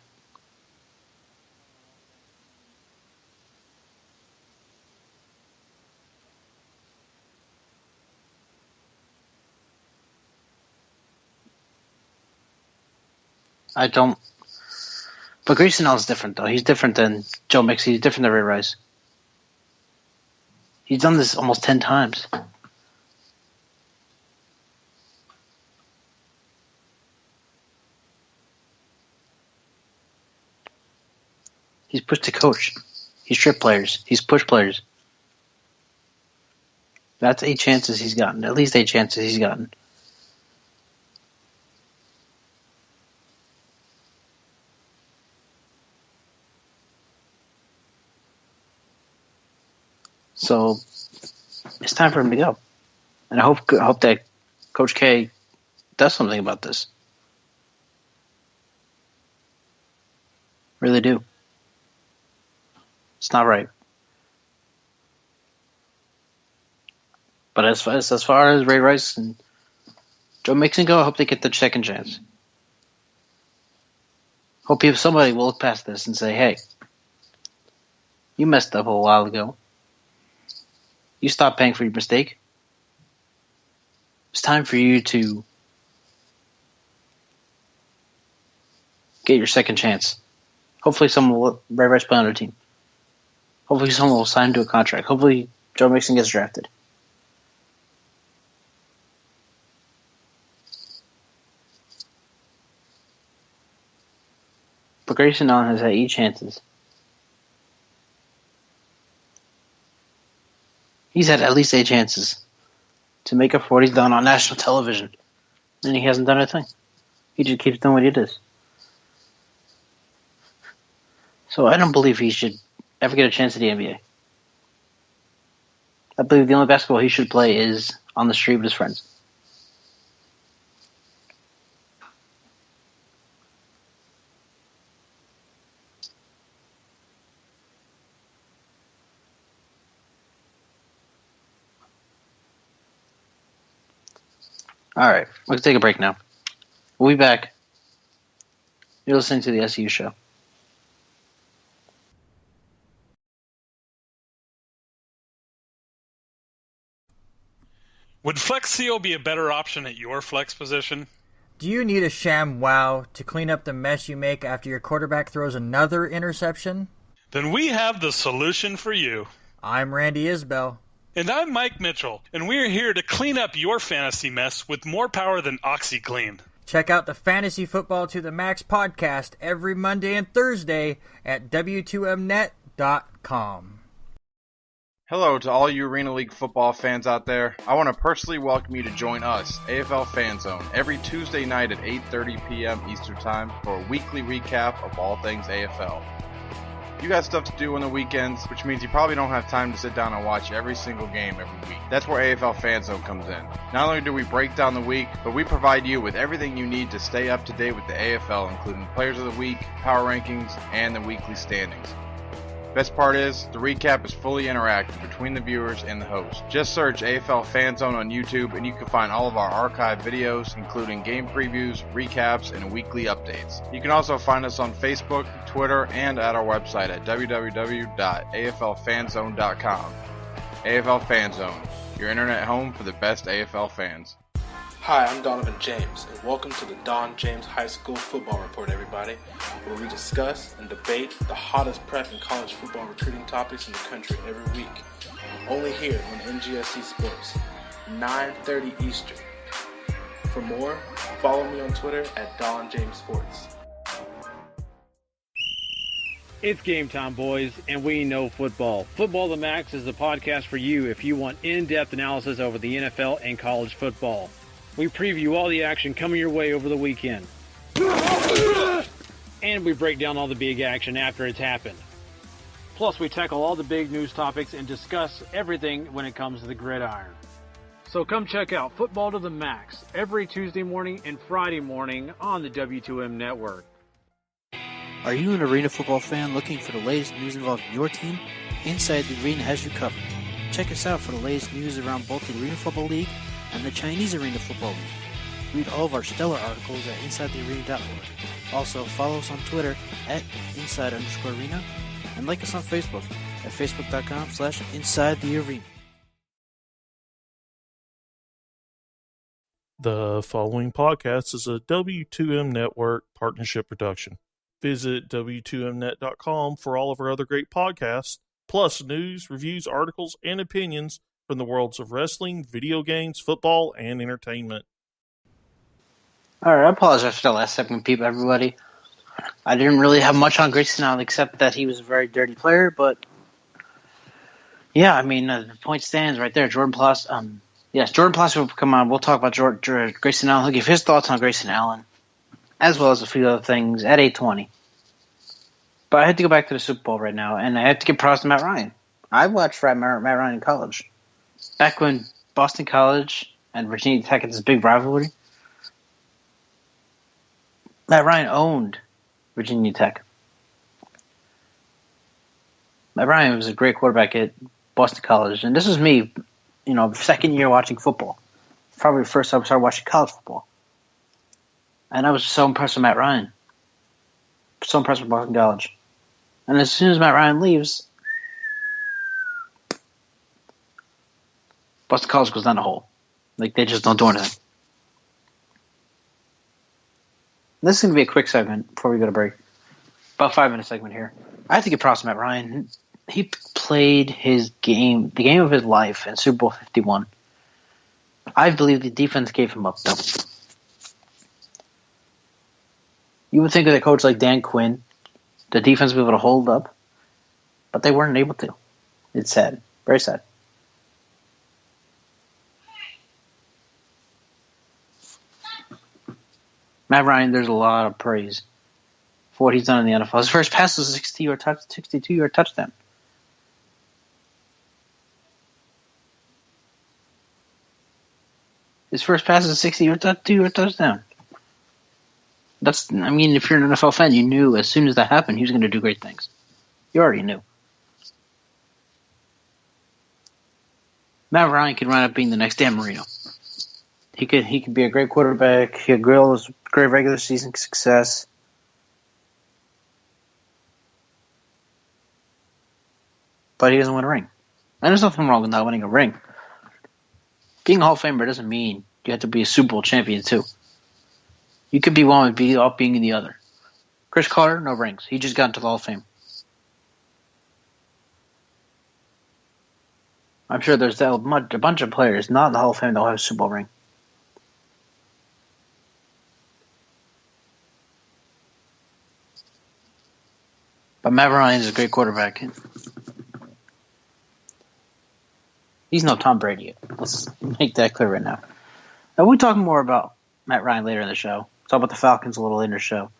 I don't. But Grayson Allen's different, though. He's different than Joe Mixon. He's different than Ray Rice. He's done this almost 10 times. He's pushed to coach. He's stripped players. He's pushed players. That's 8 chances he's gotten. At least 8 chances he's gotten. So it's time for him to go. And I hope that Coach K does something about this. Really do. It's not right. But as far as Ray Rice and Joe Mixon go, I hope they get the second chance. Hope somebody will look past this and say, hey, you messed up a while ago. You stopped paying for your mistake. It's time for you to get your second chance. Hopefully someone will Ray Rice play on their team. Hopefully someone will sign to a contract. Hopefully Joe Mixon gets drafted. But Grayson Allen has had 8 chances. He's had at least 8 chances to make up for what he's done on national television. And he hasn't done a thing. He just keeps doing what he does. So I don't believe he should ever get a chance at the NBA. I believe the only basketball he should play is on the street with his friends. All right, let's take a break now. We'll be back. You're listening to the SCU Show. Would Flex Seal be a better option at your flex position? Do you need a sham wow to clean up the mess you make after your quarterback throws another interception? Then we have the solution for you. I'm Randy Isbell. And I'm Mike Mitchell, and we're here to clean up your fantasy mess with more power than OxyClean. Check out the Fantasy Football to the Max podcast every Monday and Thursday at W2Mnet.com. Hello to all you Arena League football fans out there. I want to personally welcome you to join us, AFL Fan Zone, every Tuesday night at 8:30 p.m. Eastern Time for a weekly recap of all things AFL. You got stuff to do on the weekends, which means you probably don't have time to sit down and watch every single game every week. That's where AFL Fan Zone comes in. Not only do we break down the week, but we provide you with everything you need to stay up to date with the AFL, including Players of the Week, Power Rankings, and the weekly standings. Best part is, the recap is fully interactive between the viewers and the host. Just search AFL Fan Zone on YouTube and you can find all of our archived videos, including game previews, recaps, and weekly updates. You can also find us on Facebook, Twitter, and at our website at www.aflfanzone.com. AFL Fan Zone, your internet home for the best AFL fans. Hi, I'm Donovan James, and welcome to the Don James High School Football Report, everybody, where we discuss and debate the hottest prep and college football recruiting topics in the country every week. Only here on NGSC Sports, 9:30 Eastern. For more, follow me on Twitter at Don James Sports. It's game time, boys, and we know football. Football the Max is the podcast for you if you want in-depth analysis over the NFL and college football. We preview all the action coming your way over the weekend. And we break down all the big action after it's happened. Plus, we tackle all the big news topics and discuss everything when it comes to the gridiron. So come check out Football to the Max every Tuesday morning and Friday morning on the W2M network. Are you an arena football fan looking for the latest news involving your team? Inside the Arena has you covered. Check us out for the latest news around both the Arena Football League and the Chinese Arena Football League. Read all of our stellar articles at InsideTheArena.org. Also, follow us on Twitter at Inside_Arena and like us on Facebook at Facebook.com/InsideTheArena. The following podcast is a W2M Network partnership production. Visit W2Mnet.com for all of our other great podcasts, plus news, reviews, articles, and opinions from the worlds of wrestling, video games, football, and entertainment. All right, I apologize for the last segment, people, everybody. I didn't really have much on Grayson Allen except that he was a very dirty player, but yeah, I mean, the point stands right there. Joran Palacio, Joran Palacio will come on. We'll talk about Grayson Allen. He'll give his thoughts on Grayson Allen, as well as a few other things at 8:20. But I had to go back to the Super Bowl right now, and I have to give props to Matt Ryan. I watched Matt Ryan in college. Back when Boston College and Virginia Tech had this big rivalry, Matt Ryan owned Virginia Tech. Matt Ryan was a great quarterback at Boston College, and this was me, second year watching football. Probably the first time I started watching college football. And I was so impressed with Matt Ryan. So impressed with Boston College. And as soon as Matt Ryan leaves, Boston College goes down the hole. Like, they just don't do anything. This is going to be a quick segment before we go to break. About 5-minute segment here. I have to give props to Matt Ryan. He played his game, the game of his life in Super Bowl 51. I believe the defense gave him up, though. You would think of a coach like Dan Quinn, the defense would be able to hold up, but they weren't able to. It's sad. Very sad. Matt Ryan, there's a lot of praise for what he's done in the NFL. His first pass was a 62-yard touchdown. His first pass is a 62-yard touchdown. If you're an NFL fan, you knew as soon as that happened, he was going to do great things. You already knew. Matt Ryan could wind up being the next Dan Marino. He could be a great quarterback. He had great regular season success. But he doesn't win a ring. And there's nothing wrong with not winning a ring. Being a Hall of Famer doesn't mean you have to be a Super Bowl champion too. You could be one without being in the other. Chris Carter, no rings. He just got into the Hall of Fame. I'm sure there's a bunch of players not in the Hall of Fame that will have a Super Bowl ring. But Matt Ryan is a great quarterback. He's no Tom Brady. Let's make that clear right now. And we'll talk more about Matt Ryan later in the show. Talk about the Falcons a little later in the show.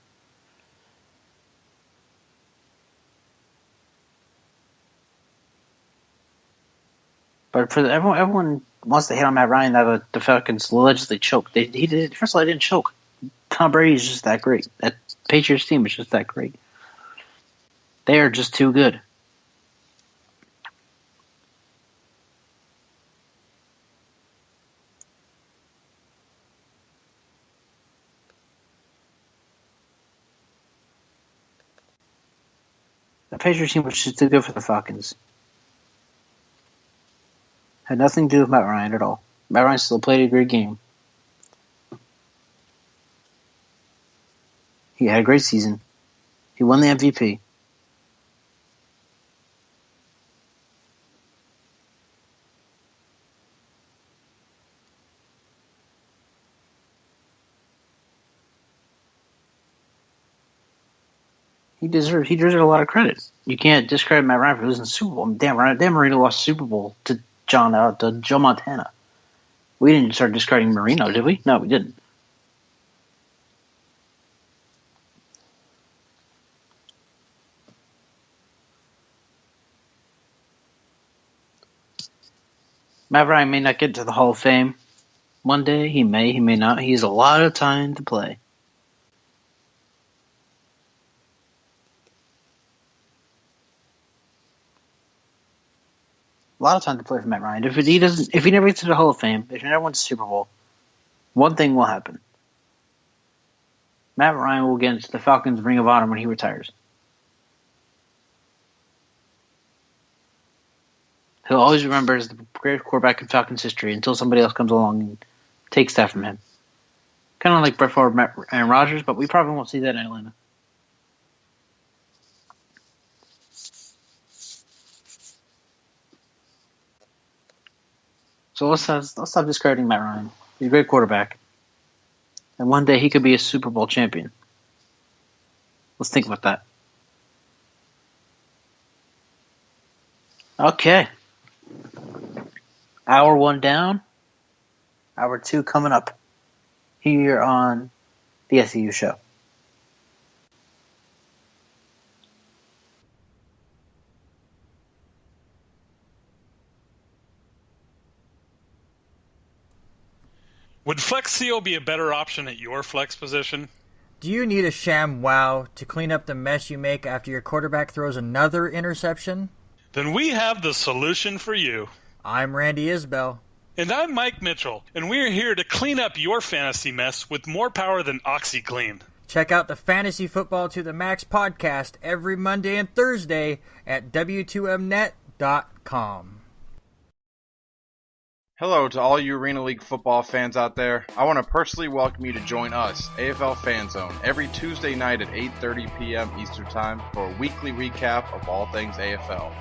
But for everyone wants to hit on Matt Ryan that the Falcons allegedly choked. He did. First of all, they didn't choke. Tom Brady is just that great. That Patriots team is just that great. They are just too good. The Patriots team was just too good for the Falcons. Had nothing to do with Matt Ryan at all. Matt Ryan still played a great game. He had a great season. He won the MVP. He deserves a lot of credit. You can't discredit Matt Ryan for losing the Super Bowl. Dan Marino lost the Super Bowl to Joe Montana. We didn't start discarding Marino, did we? No, we didn't. Matt Ryan may not get to the Hall of Fame. One day, he may not. He has a lot of time to play. A lot of time to play for Matt Ryan. If he never gets to the Hall of Fame, if he never wins the Super Bowl, one thing will happen. Matt Ryan will get into the Falcons Ring of Honor when he retires. He'll always remember as the greatest quarterback in Falcons history until somebody else comes along and takes that from him. Kind of like Brett Favre and Rodgers, but we probably won't see that in Atlanta. So let's stop discrediting Matt Ryan. He's a great quarterback. And one day he could be a Super Bowl champion. Let's think about that. Okay. Hour 1 down. Hour 2 coming up. Here on the SCU Show. Would Flex Seal be a better option at your flex position? Do you need a sham wow to clean up the mess you make after your quarterback throws another interception? Then we have the solution for you. I'm Randy Isbell. And I'm Mike Mitchell, and we're here to clean up your fantasy mess with more power than OxyClean. Check out the Fantasy Football to the Max podcast every Monday and Thursday at W2Mnet.com. Hello to all you Arena League football fans out there. I want to personally welcome you to join us, AFL Fan Zone, every Tuesday night at 8:30 p.m. Eastern Time for a weekly recap of all things AFL.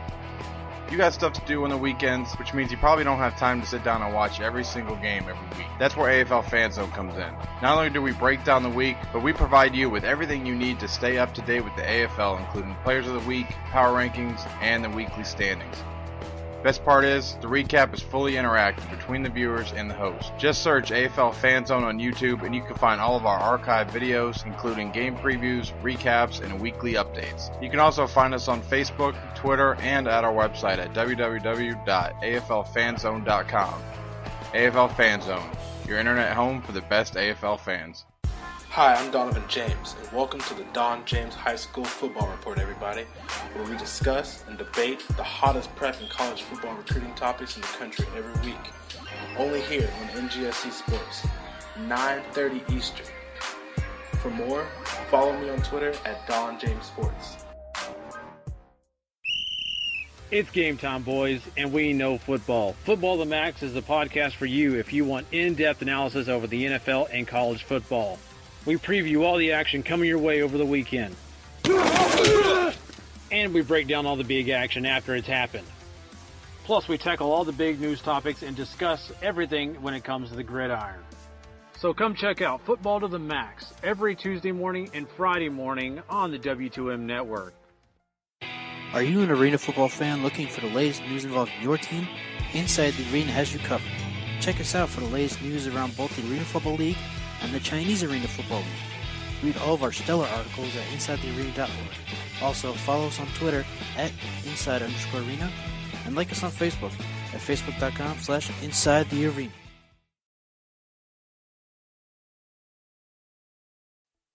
You got stuff to do on the weekends, which means you probably don't have time to sit down and watch every single game every week. That's where AFL Fan Zone comes in. Not only do we break down the week, but we provide you with everything you need to stay up to date with the AFL, including Players of the Week, Power Rankings, and the weekly standings. Best part is, the recap is fully interactive between the viewers and the host. Just search AFL Fan Zone on YouTube and you can find all of our archived videos, including game previews, recaps, and weekly updates. You can also find us on Facebook, Twitter, and at our website at www.aflfanzone.com. AFL Fan Zone, your internet home for the best AFL fans. Hi, I'm Donovan James, and welcome to the Don James High School Football Report, everybody, where we discuss and debate the hottest prep and college football recruiting topics in the country every week. Only here on NGSC Sports, 9:30 Eastern. For more, follow me on Twitter at Don James Sports. It's game time, boys, and we know football. Football the Max is the podcast for you if you want in-depth analysis over the NFL and college football. We preview all the action coming your way over the weekend. And we break down all the big action after it's happened. Plus, we tackle all the big news topics and discuss everything when it comes to the gridiron. So come check out Football to the Max every Tuesday morning and Friday morning on the W2M Network. Are you an arena football fan looking for the latest news involving your team? Inside the Arena has you covered. Check us out for the latest news around both the Arena Football League and the Chinese Arena Football League. Read all of our stellar articles at InsideTheArena.org. Also, follow us on Twitter at Inside_Arena and like us on Facebook at Facebook.com/InsideTheArena.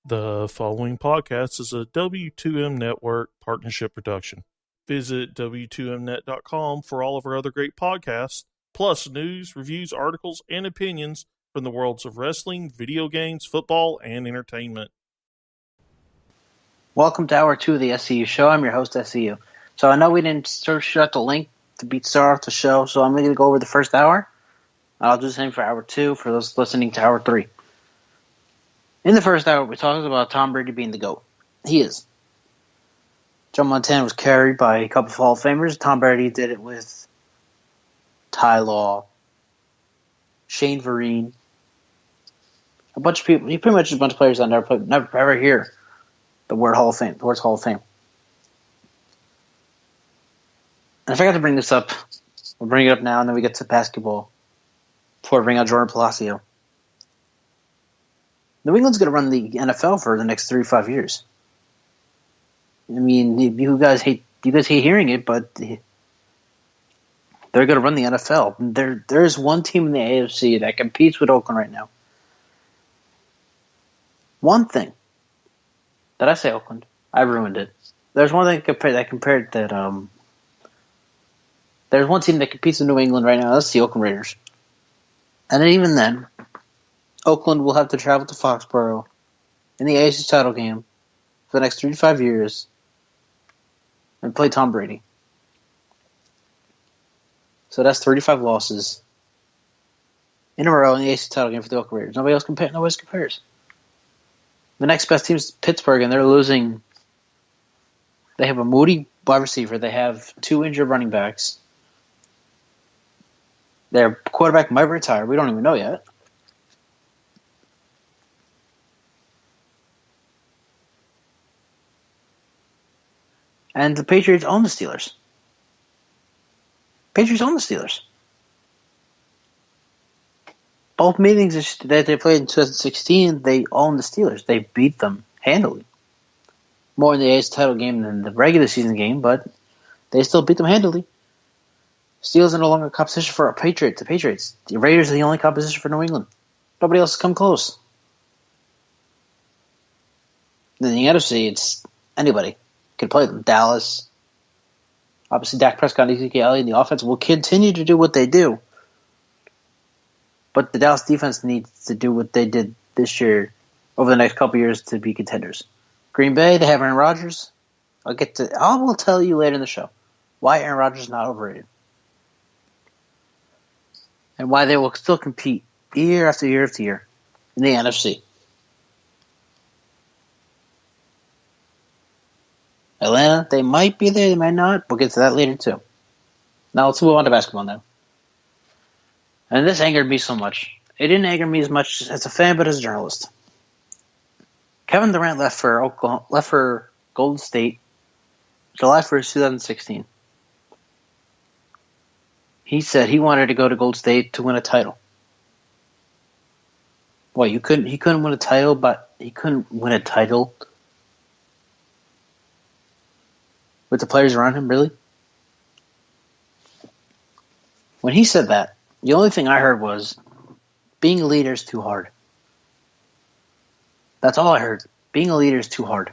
The following podcast is a W2M Network partnership production. Visit W2Mnet.com for all of our other great podcasts, plus news, reviews, articles, and opinions from the worlds of wrestling, video games, football, and entertainment. Welcome to Hour 2 of the SCU Show. I'm your host, SCU. So I know we didn't start out the link to start off the show, so I'm going to go over the first hour. I'll do the same for Hour 2 for those listening to Hour 3. In the first hour, we talked about Tom Brady being the GOAT. He is. Joe Montana was carried by a couple of Hall of Famers. Tom Brady did it with Ty Law, Shane Vereen, a bunch of people. He pretty much a bunch of players that never ever hear the word Hall of Fame. The words Hall of Fame. And I forgot to bring this up. We'll bring it up now, and then we get to basketball before I bring out Joran Palacio. New England's going to run the NFL for the next 3 to 5 years. I mean, you guys hate hearing it, but they're going to run the NFL. There's one team in the AFC that competes with Oakland right now. One thing. Did I say Oakland? I ruined it. There's one thing there's one team that competes in New England right now. That's the Oakland Raiders. And even then, Oakland will have to travel to Foxborough in the AFC title game for the next 3 to 5 years and play Tom Brady. So that's 35 losses in a row in the AFC title game for the Oakland Raiders. Nobody else compares. The next best team is Pittsburgh, and they're losing. They have a moody wide receiver. They have 2 injured running backs. Their quarterback might retire. We don't even know yet. And the Patriots own the Steelers. Both meetings that they played in 2016, they own the Steelers. They beat them handily. More in the AFC title game than the regular season game, but they still beat them handily. Steelers are no longer competition for our Patriots. The Raiders are the only competition for New England. Nobody else has come close. In the NFC, it's anybody can play them. Dallas, obviously Dak Prescott and Ezekiel Elliott, the offense will continue to do what they do. But the Dallas defense needs to do what they did this year over the next couple years to be contenders. Green Bay, they have Aaron Rodgers. I will tell you later in the show why Aaron Rodgers is not overrated. And why they will still compete year after year after year in the NFC. Atlanta, they might be there, they might not. We'll get to that later too. Now let's move on to basketball now. And this angered me so much. It didn't anger me as much as a fan, but as a journalist. Kevin Durant left for Golden State July 1st, 2016. He said he wanted to go to Golden State to win a title. Boy, he couldn't win a title, but he couldn't win a title with the players around him, really? When he said that, the only thing I heard was, being a leader is too hard. That's all I heard. Being a leader is too hard.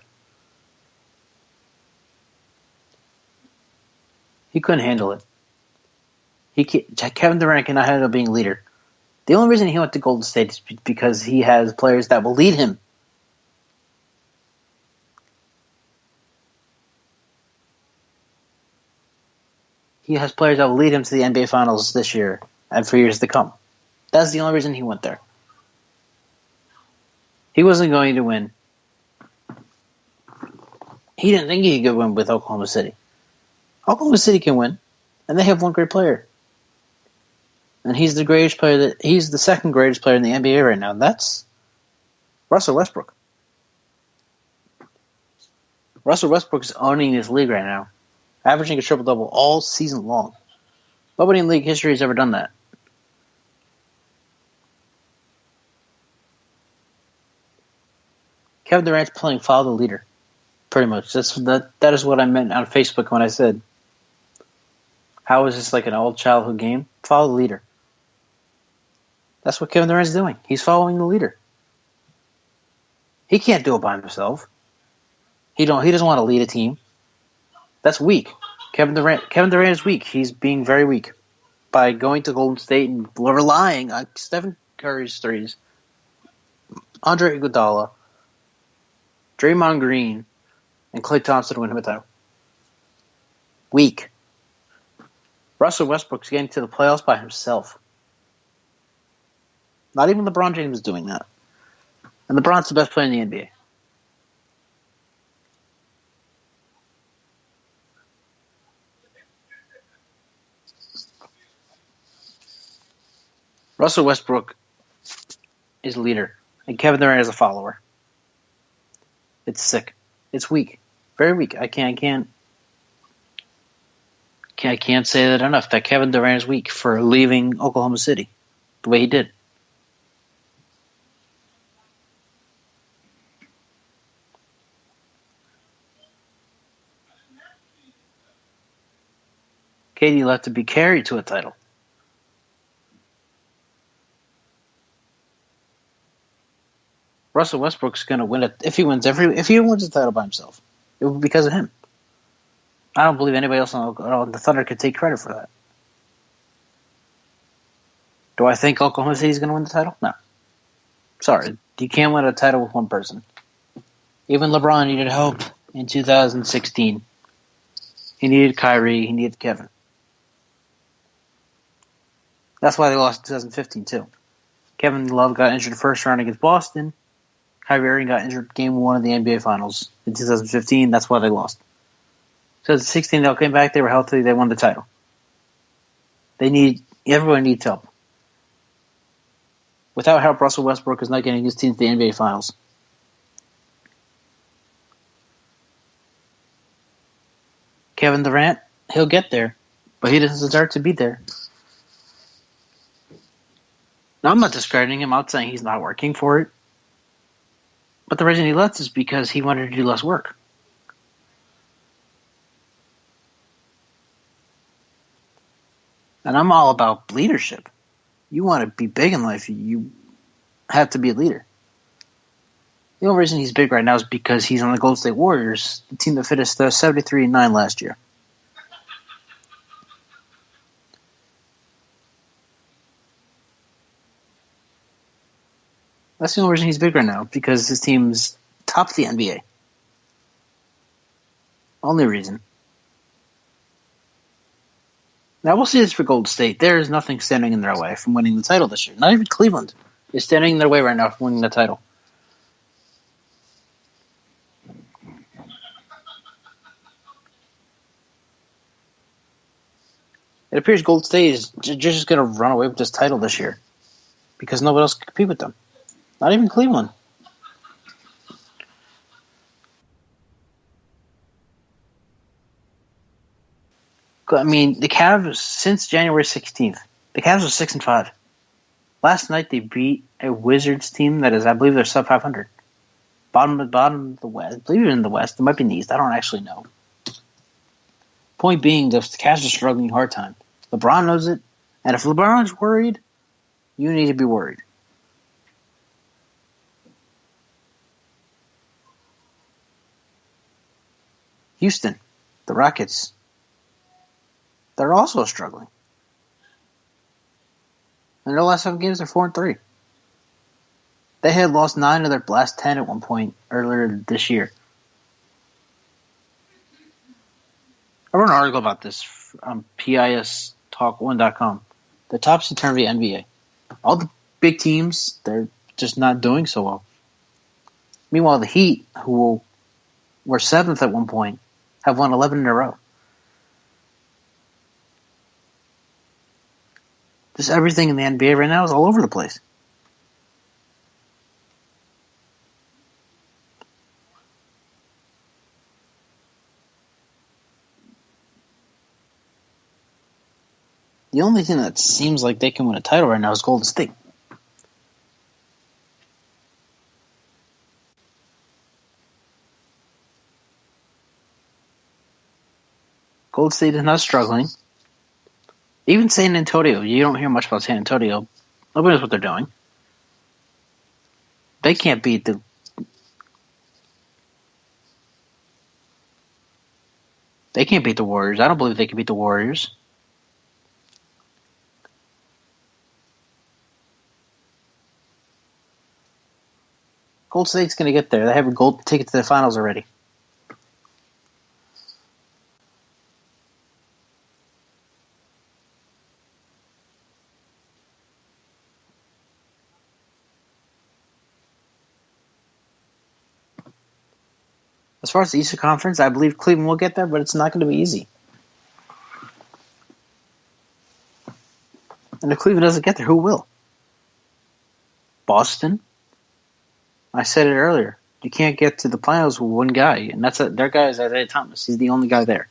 He couldn't handle it. Kevin Durant cannot handle being a leader. The only reason he went to Golden State is because he has players that will lead him. He has players that will lead him to the NBA Finals this year and for years to come. That's the only reason he went there. He wasn't going to win. He didn't think he could win with Oklahoma City. Oklahoma City can win, and they have one great player. And he's the greatest player. He's the second greatest player in the NBA right now. And that's Russell Westbrook. Russell Westbrook is owning this league right now. averaging a triple-double all season long. Nobody in league history has ever done that. Kevin Durant's playing follow the leader, pretty much. That is what I meant on Facebook when I said, how is this like an old childhood game? Follow the leader. That's what Kevin Durant's doing. He's following the leader. He can't do it by himself. He doesn't want to lead a team. That's weak. Kevin Durant is weak. He's being very weak by going to Golden State and relying on Stephen Curry's threes, Andre Iguodala, Draymond Green, and Klay Thompson to win him a title. Weak. Russell Westbrook's getting to the playoffs by himself. Not even LeBron James is doing that. And LeBron's the best player in the NBA. Russell Westbrook is a leader, and Kevin Durant is a follower. It's sick. It's weak. Very weak. I can't say that enough, that Kevin Durant is weak for leaving Oklahoma City the way he did. KD left to be carried to a title. Russell Westbrook's going to win it if he wins the title by himself. It will be because of him. I don't believe anybody else on the Thunder could take credit for that. Do I think Oklahoma City's going to win the title? No. Sorry, you can't win a title with one person. Even LeBron needed help in 2016. He needed Kyrie. He needed Kevin. That's why they lost in 2015 too. Kevin Love got injured the first round against Boston. Kyrie Irving got injured game 1 of the NBA Finals in 2015. That's why they lost. 2016, they all came back. They were healthy. They won the title. Everyone needs help. Without help, Russell Westbrook is not getting his team to the NBA Finals. Kevin Durant, he'll get there, but he doesn't deserve to be there. Now, I'm not discrediting him. I'm not saying he's not working for it. But the reason he left is because he wanted to do less work. And I'm all about leadership. You want to be big in life, you have to be a leader. The only reason he's big right now is because he's on the Golden State Warriors, the team that finished 73-9 last year. That's the only reason he's big right now, because his team's top of the NBA. Only reason. Now, we'll see this for Golden State. There is nothing standing in their way from winning the title this year. Not even Cleveland is standing in their way right now from winning the title. It appears Golden State is just going to run away with this title this year because nobody else can compete with them. Not even Cleveland. I mean, the Cavs, since January 16th, the Cavs are 6-5. Last night they beat a Wizards team that is, I believe, they're sub 500. Bottom of the West. I believe even in the West. It might be in the East. I don't actually know. Point being, the Cavs are struggling hard time. LeBron knows it. And if LeBron's worried, you need to be worried. Houston, the Rockets, they're also struggling. In their last 7 games, they're 4-3. They had lost 9 of their last 10 at one point earlier this year. I wrote an article about this on PISTalk1.com. The tops in terms of the NBA. All the big teams, they're just not doing so well. Meanwhile, the Heat, who were 7th at one point, have won 11 in a row. Just everything in the NBA right now is all over the place. The only thing that seems like they can win a title right now is Golden State. Golden State is not struggling. Even San Antonio, you don't hear much about San Antonio. Nobody knows what they're doing. They can't beat the... They can't beat the Warriors. I don't believe they can beat the Warriors. Golden State's going to get there. They have a gold ticket to the finals already. As far as the Eastern Conference, I believe Cleveland will get there, but it's not going to be easy. And if Cleveland doesn't get there, who will? Boston? I said it earlier. You can't get to the finals with one guy, and their guy is Isaiah Thomas. He's the only guy there.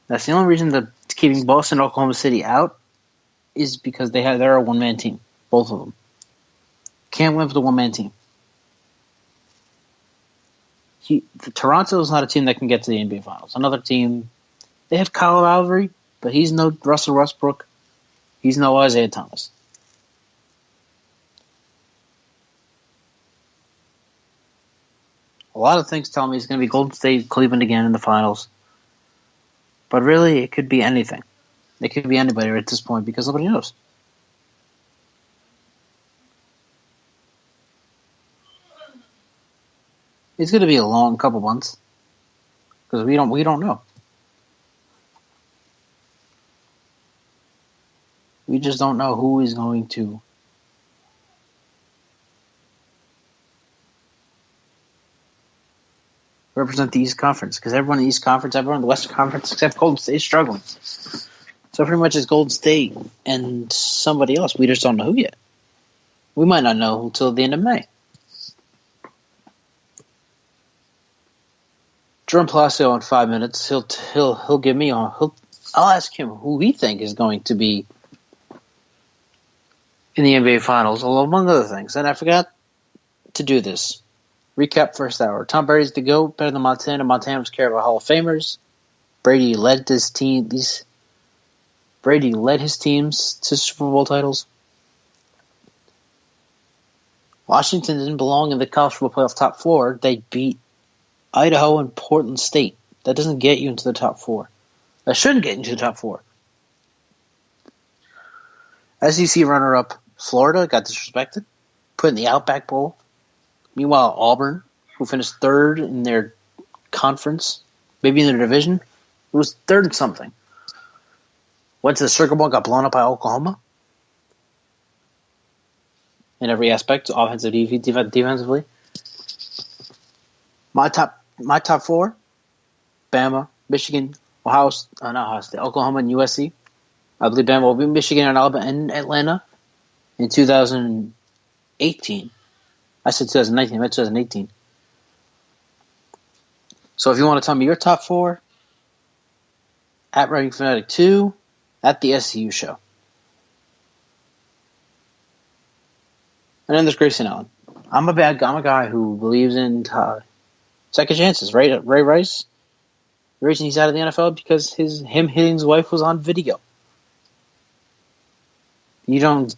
That's the only reason that keeping Boston and Oklahoma City out is because they're a one-man team, both of them. Can't win with a one-man team. Toronto is not a team that can get to the NBA Finals. Another team, they have Kyle Lowry, but he's no Russell Westbrook. He's no Isaiah Thomas. A lot of things tell me it's going to be Golden State, Cleveland again in the finals. But really, it could be anything. It could be anybody at this point because nobody knows. It's going to be a long couple months because we don't know. We just don't know who is going to represent the East Conference because everyone in the East Conference, everyone in the Western Conference except Golden State is struggling. So pretty much it's Golden State and somebody else. We just don't know who yet. We might not know until the end of May. Joran Palacio in 5 minutes. He'll give me I'll ask him who he think is going to be in the NBA Finals, among other things. And I forgot to do this. Recap first hour. Tom Brady's the GOAT, better than Montana. Montana was care about Hall of Famers. Brady led his teams to Super Bowl titles. Washington didn't belong in the college football playoff top four. They beat Idaho and Portland State. That doesn't get you into the top four. That shouldn't get you into the top four. SEC runner-up Florida got disrespected, put in the Outback Bowl. Meanwhile, Auburn, who finished third in their conference, maybe in their division, it was third in something. Went to the Sugar Bowl, got blown up by Oklahoma. In every aspect, offensive, defensively. My top four: Bama, Michigan, Oklahoma, and USC. I believe Bama will beat Michigan and Alabama and Atlanta in 2018. I said 2019. I meant 2018. So if you want to tell me your top four, at Writing Fanatic 2, at the SCU Show. And then there's Grayson Allen. I'm a guy who believes in second chances. Ray Rice, the reason he's out of the NFL because him hitting his wife was on video. If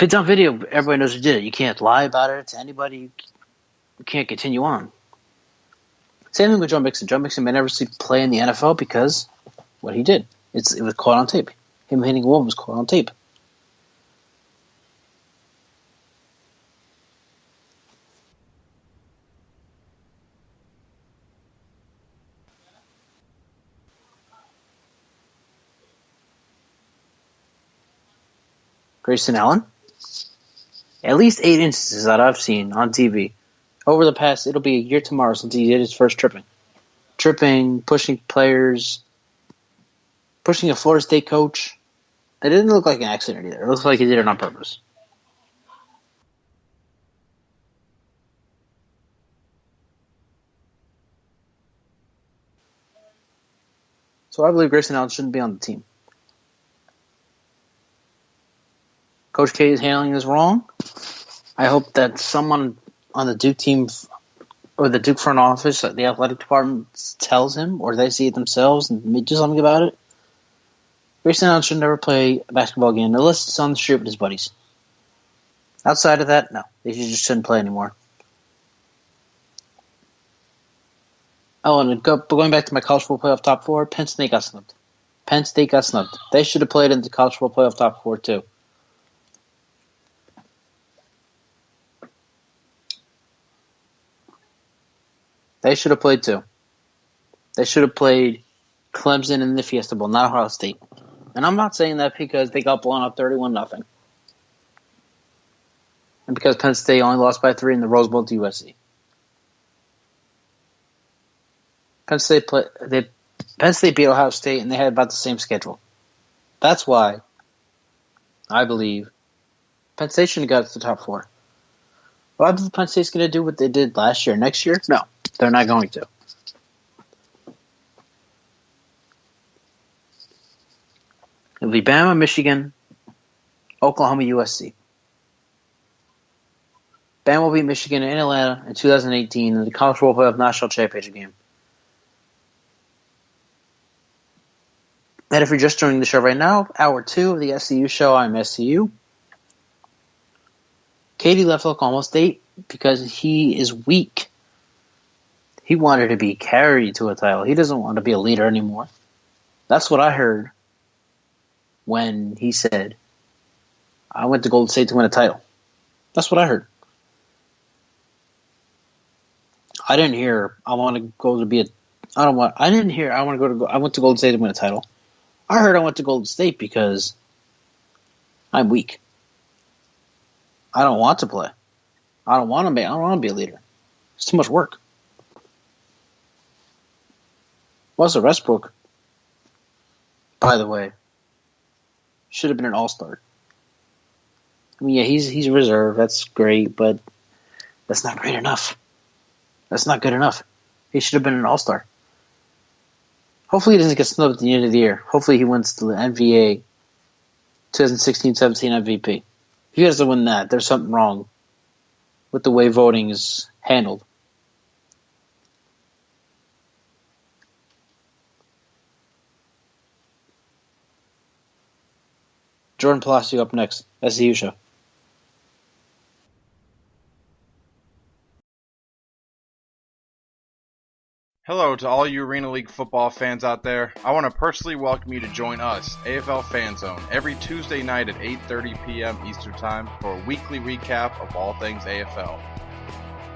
it's on video, everybody knows who did it. You can't lie about it to anybody. You can't continue on. Same thing with Joe Mixon. Joe Mixon may never play in the NFL because what he did. It was caught on tape. Him hitting a woman was caught on tape. Grayson Allen? At least 8 instances that I've seen on TV. Over the past, it'll be a year tomorrow since he did his first tripping. Tripping, pushing players, pushing a Florida State coach. It didn't look like an accident either. It looks like he did it on purpose. So I believe Grayson Allen shouldn't be on the team. Coach K is handling this wrong. I hope that someone on the Duke team or the Duke front office at the athletic department tells him, or they see it themselves and do something about it. Grayson Allen should never play a basketball game unless it's on the street with his buddies. Outside of that, no. They just shouldn't play anymore. Oh, and going back to my college football playoff top 4, Penn State got snubbed. They should have played in the college football playoff top 4 too. They should have played too. They should have played Clemson in the Fiesta Bowl, not Ohio State. And I'm not saying that because they got blown up 31-0. And because Penn State only lost by 3 in the Rose Bowl to USC. Penn State beat Ohio State, and they had about the same schedule. That's why I believe Penn State shouldn't have got to the top 4. Well, I believe Penn State's going to do what they did last year. Next year? No, they're not going to. It'll be Bama, Michigan, Oklahoma, USC. Bama will beat Michigan in Atlanta in 2018 in the College Football Playoff National Championship game. And if you're just joining the show right now, Hour 2 of the SCU Show, I'm SCU. Katie left Oklahoma State because he is weak. He wanted to be carried to a title. He doesn't want to be a leader anymore. That's what I heard when he said, I went to Golden State to win a title. That's what I heard. I didn't hear I went to Golden State to win a title. I heard I went to Golden State because I'm weak. I don't want to play. I don't want to be a leader. It's too much work. Russell Westbrook, by the way, should have been an all-star. I mean, yeah, he's a reserve. That's great, but that's not great enough. That's not good enough. He should have been an all-star. Hopefully he doesn't get snubbed at the end of the year. Hopefully he wins the NBA 2016-17 MVP. If he doesn't win that, there's something wrong with the way voting is handled. Joran Palacio up next. SCU Show. Hello to all you Arena League football fans out there. I want to personally welcome you to join us, AFL Fan Zone, every Tuesday night at 8:30 p.m. Eastern Time for a weekly recap of all things AFL.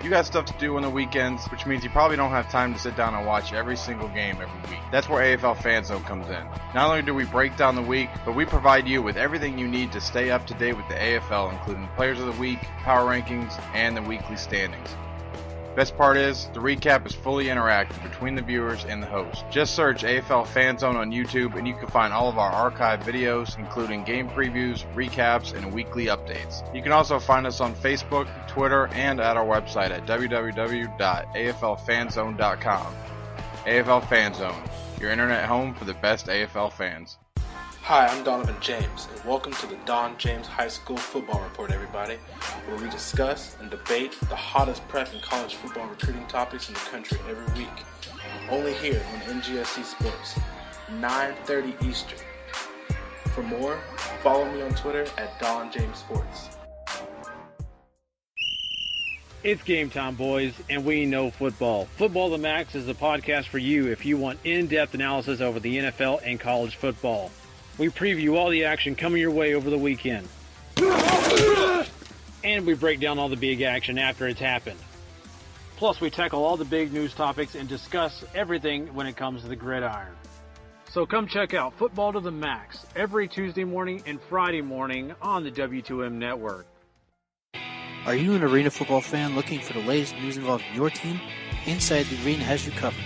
You got stuff to do on the weekends, which means you probably don't have time to sit down and watch every single game every week. That's where AFL Fan Zone comes in. Not only do we break down the week, but we provide you with everything you need to stay up to date with the AFL, including Players of the Week, Power Rankings, and the weekly standings. Best part is, the recap is fully interactive between the viewers and the host. Just search AFL Fan Zone on YouTube and you can find all of our archived videos, including game previews, recaps, and weekly updates. You can also find us on Facebook, Twitter, and at our website at www.aflfanzone.com. AFL Fan Zone, your internet home for the best AFL fans. Hi, I'm Donovan James, and welcome to the Don James High School Football Report, everybody, where we discuss and debate the hottest prep and college football recruiting topics in the country every week. Only here on NGSC Sports, 9:30 Eastern. For more, follow me on Twitter at Don James Sports. It's game time, boys, and we know football. Football the Max is the podcast for you if you want in-depth analysis over the NFL and college football. We preview all the action coming your way over the weekend. And we break down all the big action after it's happened. Plus, we tackle all the big news topics and discuss everything when it comes to the gridiron. So come check out Football to the Max every Tuesday morning and Friday morning on the W2M network. Are you an arena football fan looking for the latest news involving your team? Inside the Arena has you covered.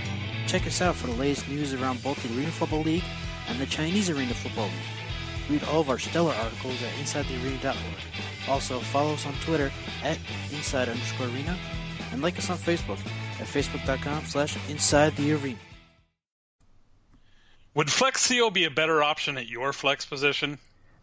Check us out for the latest news around both the Arena Football League and the Chinese Arena Football League. Read all of our stellar articles at InsideTheArena.org. Also, follow us on Twitter at Inside_Arena and like us on Facebook at Facebook.com/InsideTheArena. Would Flex Seal be a better option at your flex position?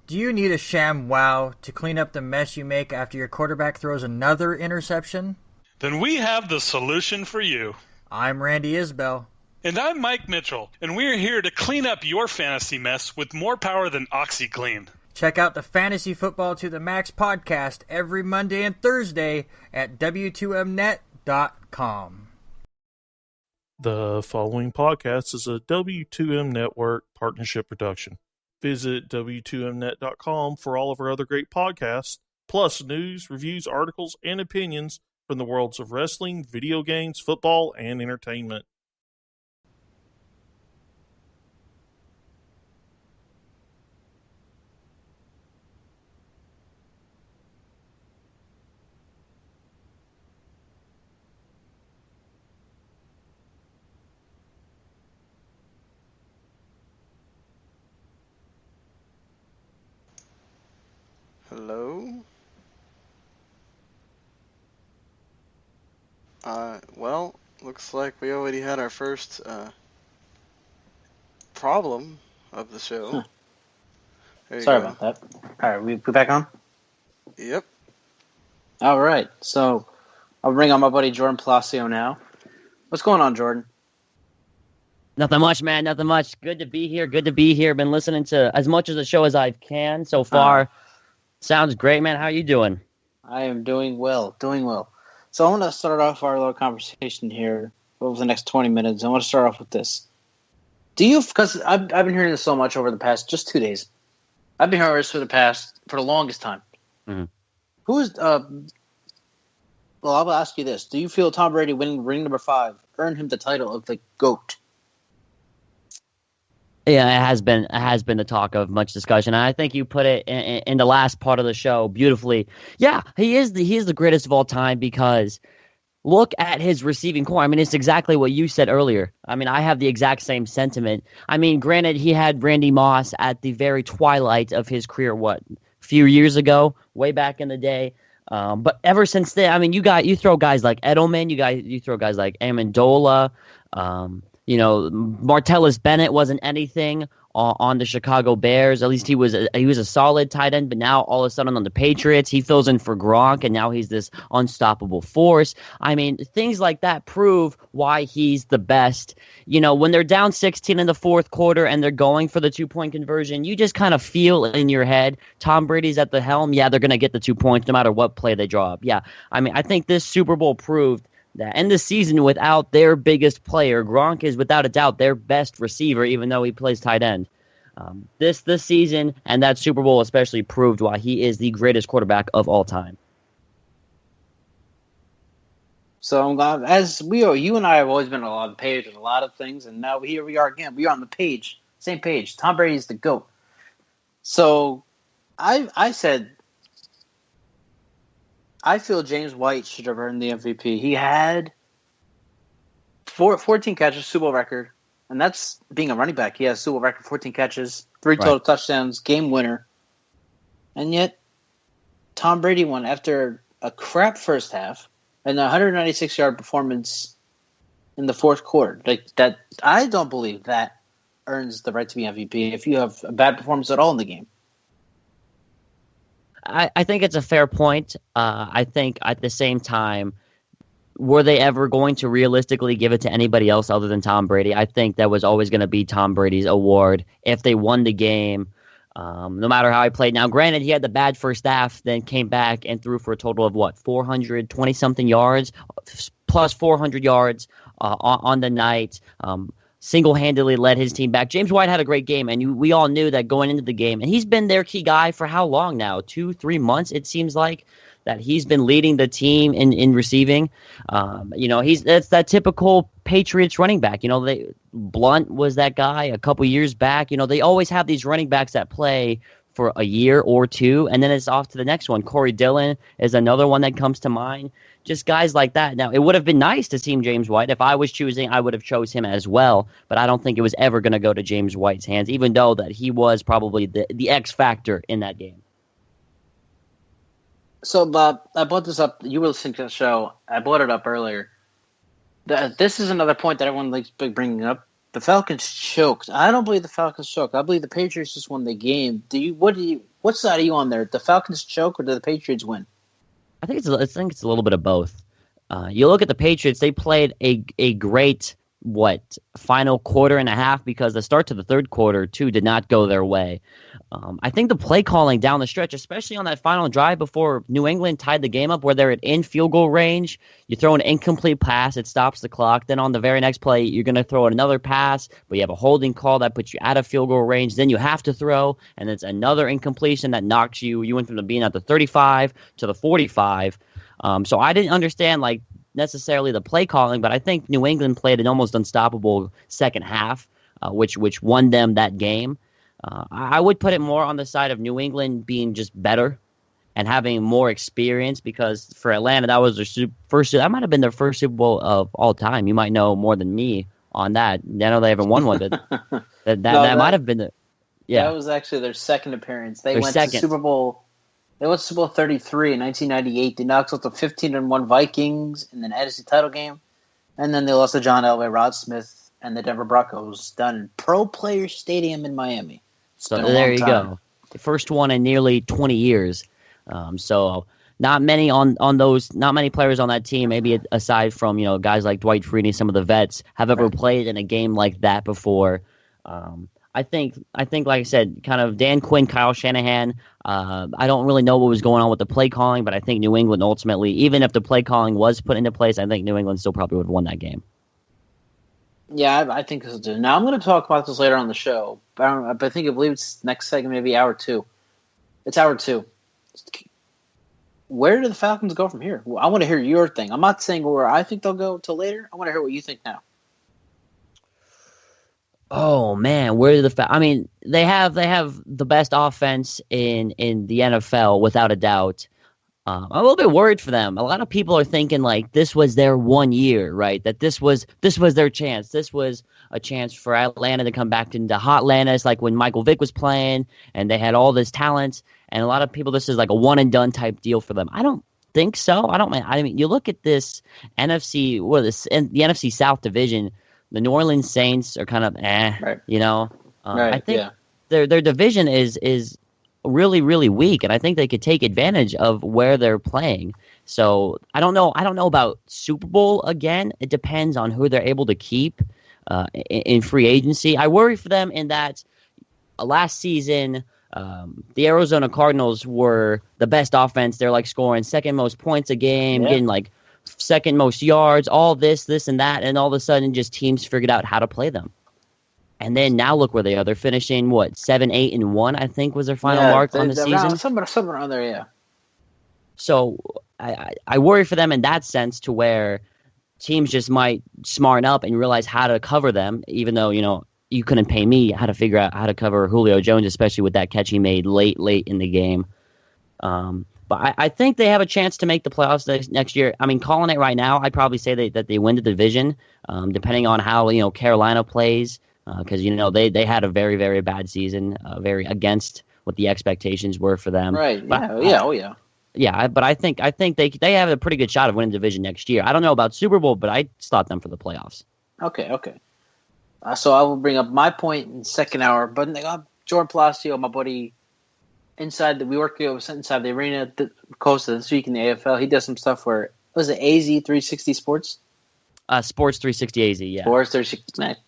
Do you need a sham wow to clean up the mess you make after your quarterback throws another interception? Then we have the solution for you. I'm Randy Isbell. And I'm Mike Mitchell, and we're here to clean up your fantasy mess with more power than OxyClean. Check out the Fantasy Football to the Max podcast every Monday and Thursday at W2Mnet.com. The following podcast is a W2M Network partnership production. Visit W2Mnet.com for all of our other great podcasts, plus news, reviews, articles, and opinions from the worlds of wrestling, video games, football, and entertainment. Hello? Well, looks like we already had our first problem of the show. Sorry about that. All right, we back on? Yep. All right, so I'll bring on my buddy Joran Palacio now. What's going on, Jordan? Nothing much, man. Nothing much. Good to be here. Been listening to as much of the show as I can so far. Sounds great, man. How are you doing? I am doing well. So I want to start off our little conversation here over the next 20 minutes. I want to start off with this. Because I've been hearing this so much over the past just 2 days. I've been hearing this for the longest time. Mm-hmm. Well, I'll ask you this. Do you feel Tom Brady winning ring number 5 earned him the title of the GOAT? Yeah, it has been the talk of much discussion. And I think you put it in the last part of the show beautifully. Yeah, he is the greatest of all time because look at his receiving core. I mean, it's exactly what you said earlier. I mean, I have the exact same sentiment. I mean, granted, he had Randy Moss at the very twilight of his career, a few years ago, way back in the day. But ever since then, I mean, you throw guys like Edelman, you throw guys like Amendola, Martellus Bennett wasn't anything on the Chicago Bears. At least he was a solid tight end, but now all of a sudden on the Patriots, he fills in for Gronk, and now he's this unstoppable force. I mean, things like that prove why he's the best. When they're down 16 in the fourth quarter and they're going for the 2-point conversion, you just kind of feel in your head, Tom Brady's at the helm. Yeah, they're going to get the 2 points no matter what play they draw up. Yeah, I mean, I think this Super Bowl proved that end the season without their biggest player. Gronk is without a doubt their best receiver, even though he plays tight end. This season and that Super Bowl especially proved why he is the greatest quarterback of all time. So I'm glad, you and I have always been on the page with a lot of things, and now here we are again. We are on the page, same page. Tom Brady is the GOAT. So I said, I feel James White should have earned the MVP. He had 14 catches, Super Bowl record, and that's being a running back. He has Super Bowl record, 14 catches, 3 total touchdowns, game winner. And yet, Tom Brady won after a crap first half and a 196-yard performance in the fourth quarter. That I don't believe that earns the right to be MVP if you have a bad performance at all in the game. I think it's a fair point. I think at the same time, were they ever going to realistically give it to anybody else other than Tom Brady? I think that was always going to be Tom Brady's award if they won the game, no matter how he played. Now, granted, he had the bad first half, then came back and threw for a total of 420-something yards, plus 400 yards on the night. Single-handedly led his team back. James White had a great game, and we all knew that going into the game. And he's been their key guy for how long now? 2-3 months, it seems like, that he's been leading the team in receiving. That's that typical Patriots running back. Blunt was that guy a couple years back. They always have these running backs that play for a year or two, and then it's off to the next one. Corey Dillon is another one that comes to mind. Just guys like that. Now, it would have been nice to see James White. If I was choosing, I would have chose him as well, but I don't think it was ever going to go to James White's hands, even though that he was probably the X factor in that game. So, Bob, I brought this up. You were listening to the show. I brought it up earlier. This is another point that everyone likes bringing up. The Falcons choked. I don't believe the Falcons choked. I believe the Patriots just won the game. What side are you on there? The Falcons choke or do the Patriots win? I think it's a little bit of both. You look at the Patriots; they played a great final quarter and a half because the start to the third quarter too did not go their way. I think the play calling down the stretch, especially on that final drive before New England tied the game up, where they're in field goal range, you throw an incomplete pass, it stops the clock. Then on the very next play, you're going to throw another pass, but you have a holding call that puts you out of field goal range. Then you have to throw, and it's another incompletion that knocks you. You went from being at the 35 to the 45. So I didn't understand necessarily the play calling, but I think New England played an almost unstoppable second half, which won them that game. I would put it more on the side of New England being just better and having more experience, because for Atlanta, that was their that might have been their first Super Bowl of all time. You might know more than me on that. I know they haven't won one, but that might have been that was actually their second appearance. They went to Super Bowl. They went to Super Bowl 33 in 1998. They knocked out the 15-1 Vikings in the NFC title game, and then they lost to John Elway, Rod Smith, and the Denver Broncos down in Pro Players Stadium in Miami. So there you go. The first one in nearly 20 years. So not many not many players on that team, maybe aside from guys like Dwight Freeney, some of the vets, have ever played in a game like that before. I think, like I said, kind of Dan Quinn, Kyle Shanahan. I don't really know what was going on with the play calling, but I think New England ultimately, even if the play calling was put into place, I think New England still probably would have won that game. Yeah, I think this will do. Now, I'm going to talk about this later on the show, but I believe it's next segment, maybe hour 2. It's hour 2. Where do the Falcons go from here? I want to hear your thing. I'm not saying where I think they'll go till later. I want to hear what you think now. Oh man, where do they have the best offense in the NFL without a doubt. I'm a little bit worried for them. A lot of people are thinking this was their 1 year, right? That this was their chance. This was a chance for Atlanta to come back into Hotlanta. It's like when Michael Vick was playing and they had all this talent. And a lot of people, this is like a one and done type deal for them. I don't think so. I mean, you look at this NFC, the NFC South division. The New Orleans Saints are kind of right. I think their division is really, really weak, and I think they could take advantage of where they're playing. So I don't know about Super Bowl again. It depends on who they're able to keep in free agency. I worry for them in that last season the Arizona Cardinals were the best offense. They're scoring second most points a game, getting second most yards, all this and that, and all of a sudden just teams figured out how to play them. And then now look where they are. They're finishing 7-8-1, I think was their final mark on the season. Something around there, yeah. So I worry for them in that sense, to where teams just might smarten up and realize how to cover them, even though, you couldn't pay me how to figure out how to cover Julio Jones, especially with that catch he made late in the game. But I think they have a chance to make the playoffs next year. I mean, calling it right now, I'd probably say that they win the division, depending on how Carolina plays, because they had a very, very bad season, very against what the expectations were for them. Right? But, yeah. Yeah, but I think they have a pretty good shot of winning the division next year. I don't know about Super Bowl, but I slot them for the playoffs. Okay. So I will bring up my point in the second hour, but Joran Palacio, my buddy. We work inside the arena, the coast of this week in the AFL. He does some stuff where, was it AZ 360 Sports? Sports 360 AZ, yeah. Sports 360.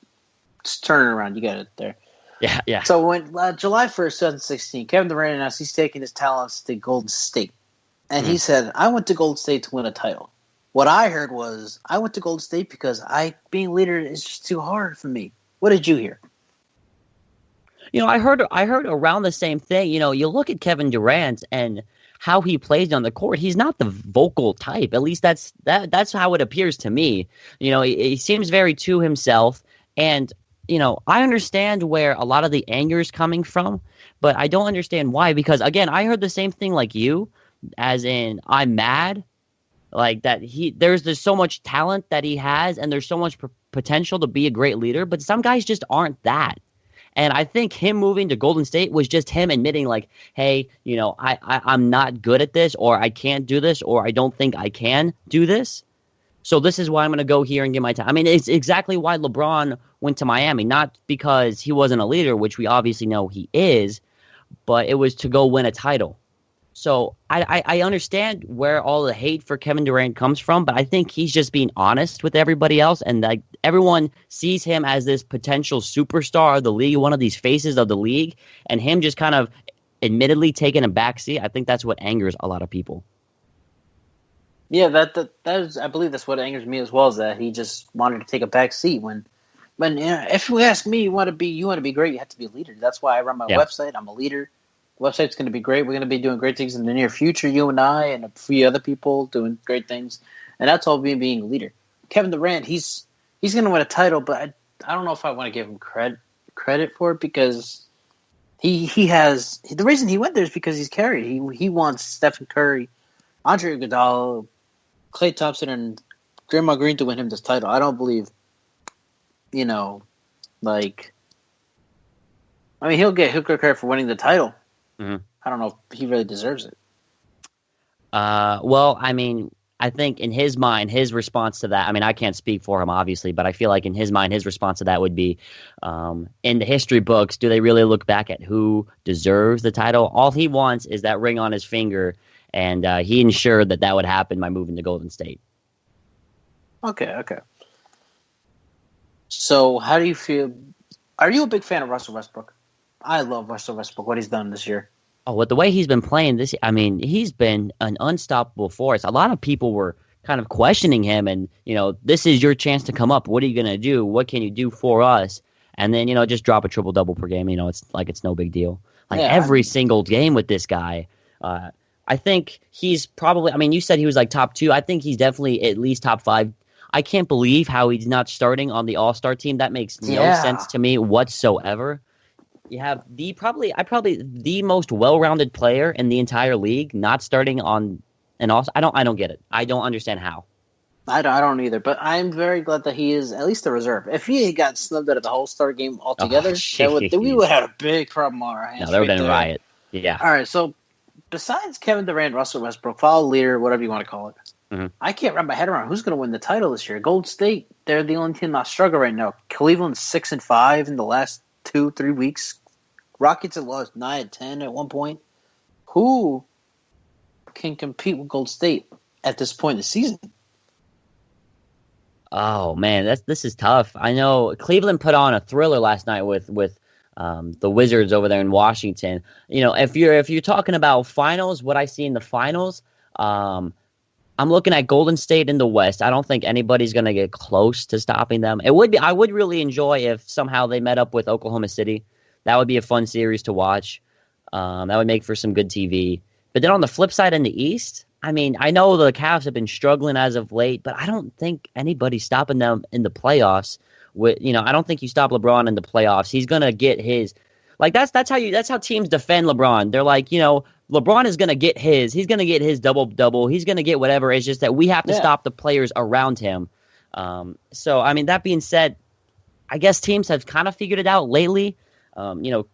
Just turn it around. You got it there. Yeah. So when July 1st, 2016, Kevin Durant announced he's taking his talents to Golden State. And he said, I went to Golden State to win a title. What I heard was, I went to Golden State because being a leader is just too hard for me. What did you hear? I heard around the same thing. You look at Kevin Durant and how he plays on the court. He's not the vocal type. At least that's how it appears to me. He seems very to himself. And, I understand where a lot of the anger is coming from, but I don't understand why. Because, again, I heard the same thing like you, as in I'm mad. That there's so much talent that he has, and there's so much potential to be a great leader, but some guys just aren't that. And I think him moving to Golden State was just him admitting hey, I'm not good at this, or I can't do this, or I don't think I can do this. So this is why I'm going to go here and get my time. I mean, it's exactly why LeBron went to Miami, not because he wasn't a leader, which we obviously know he is, but it was to go win a title. So I understand where all the hate for Kevin Durant comes from, but I think he's just being honest with everybody else, and like everyone sees him as this potential superstar of the league, one of these faces of the league, and him just kind of admittedly taking a backseat. I think that's what angers a lot of people. Yeah, that is. I believe that's what angers me as well. Is that he just wanted to take a back seat when if you ask me, you want to be great, you have to be a leader. That's why I run my website. I'm a leader. The website's going to be great. We're going to be doing great things in the near future. You and I and a few other people doing great things, and that's all being a leader. Kevin Durant, he's going to win a title, but I don't know if I want to give him credit for it because he has the reason he went there is because he's carried. He wants Stephen Curry, Andre Iguodala, Klay Thompson, and Draymond Green to win him this title. I don't believe, he'll get credit for winning the title. Mm-hmm. I don't know if he really deserves it. Well, I mean, I think in his mind, his response to that, I mean, I can't speak for him, obviously, but I feel like in his mind, his response to that would be, in the history books, do they really look back at who deserves the title? All he wants is that ring on his finger, and he ensured that would happen by moving to Golden State. Okay. So how do you feel? Are you a big fan of Russell Westbrook? I love Russell Westbrook, what he's done this year. Oh, with the way he's been playing this, I mean, he's been an unstoppable force. A lot of people were kind of questioning him and, this is your chance to come up. What are you going to do? What can you do for us? And then, just drop a triple-double per game. It's like it's no big deal. Every single game with this guy, I think he's probably, I mean, you said he was like top 2. I think he's definitely at least top 5. I can't believe how he's not starting on the All-Star team. That makes no sense to me whatsoever. You have probably the most well-rounded player in the entire league not starting on an All. I don't get it. I don't understand how. I don't either. But I'm very glad that he is at least a reserve. If he had got snubbed out of the All-Star game altogether, we would have had a big problem on our hands. No, there would have been a riot. Yeah. All right. So besides Kevin Durant, Russell Westbrook, follow leader, whatever you want to call it, I can't wrap my head around who's going to win the title this year. Golden State, they're the only team not struggling right now. Cleveland's 6-5 in the last 2-3 weeks. Rockets have lost 9-10 at one point. Who can compete with Golden State at this point in the season? Oh man, this is tough. I know Cleveland put on a thriller last night with the Wizards over there in Washington. If you're talking about finals, what I see in the finals, I'm looking at Golden State in the West. I don't think anybody's going to get close to stopping them. I would really enjoy if somehow they met up with Oklahoma City. That would be a fun series to watch. That would make for some good TV. But then on the flip side in the East, I mean, I know the Cavs have been struggling as of late, but I don't think anybody's stopping them in the playoffs. I don't think you stop LeBron in the playoffs. He's going to get his. That's how teams defend LeBron. They're like, LeBron is going to get his. He's going to get his double-double. He's going to get whatever. It's just that we have to stop the players around him. So, I mean, that being said, I guess teams have kind of figured it out lately.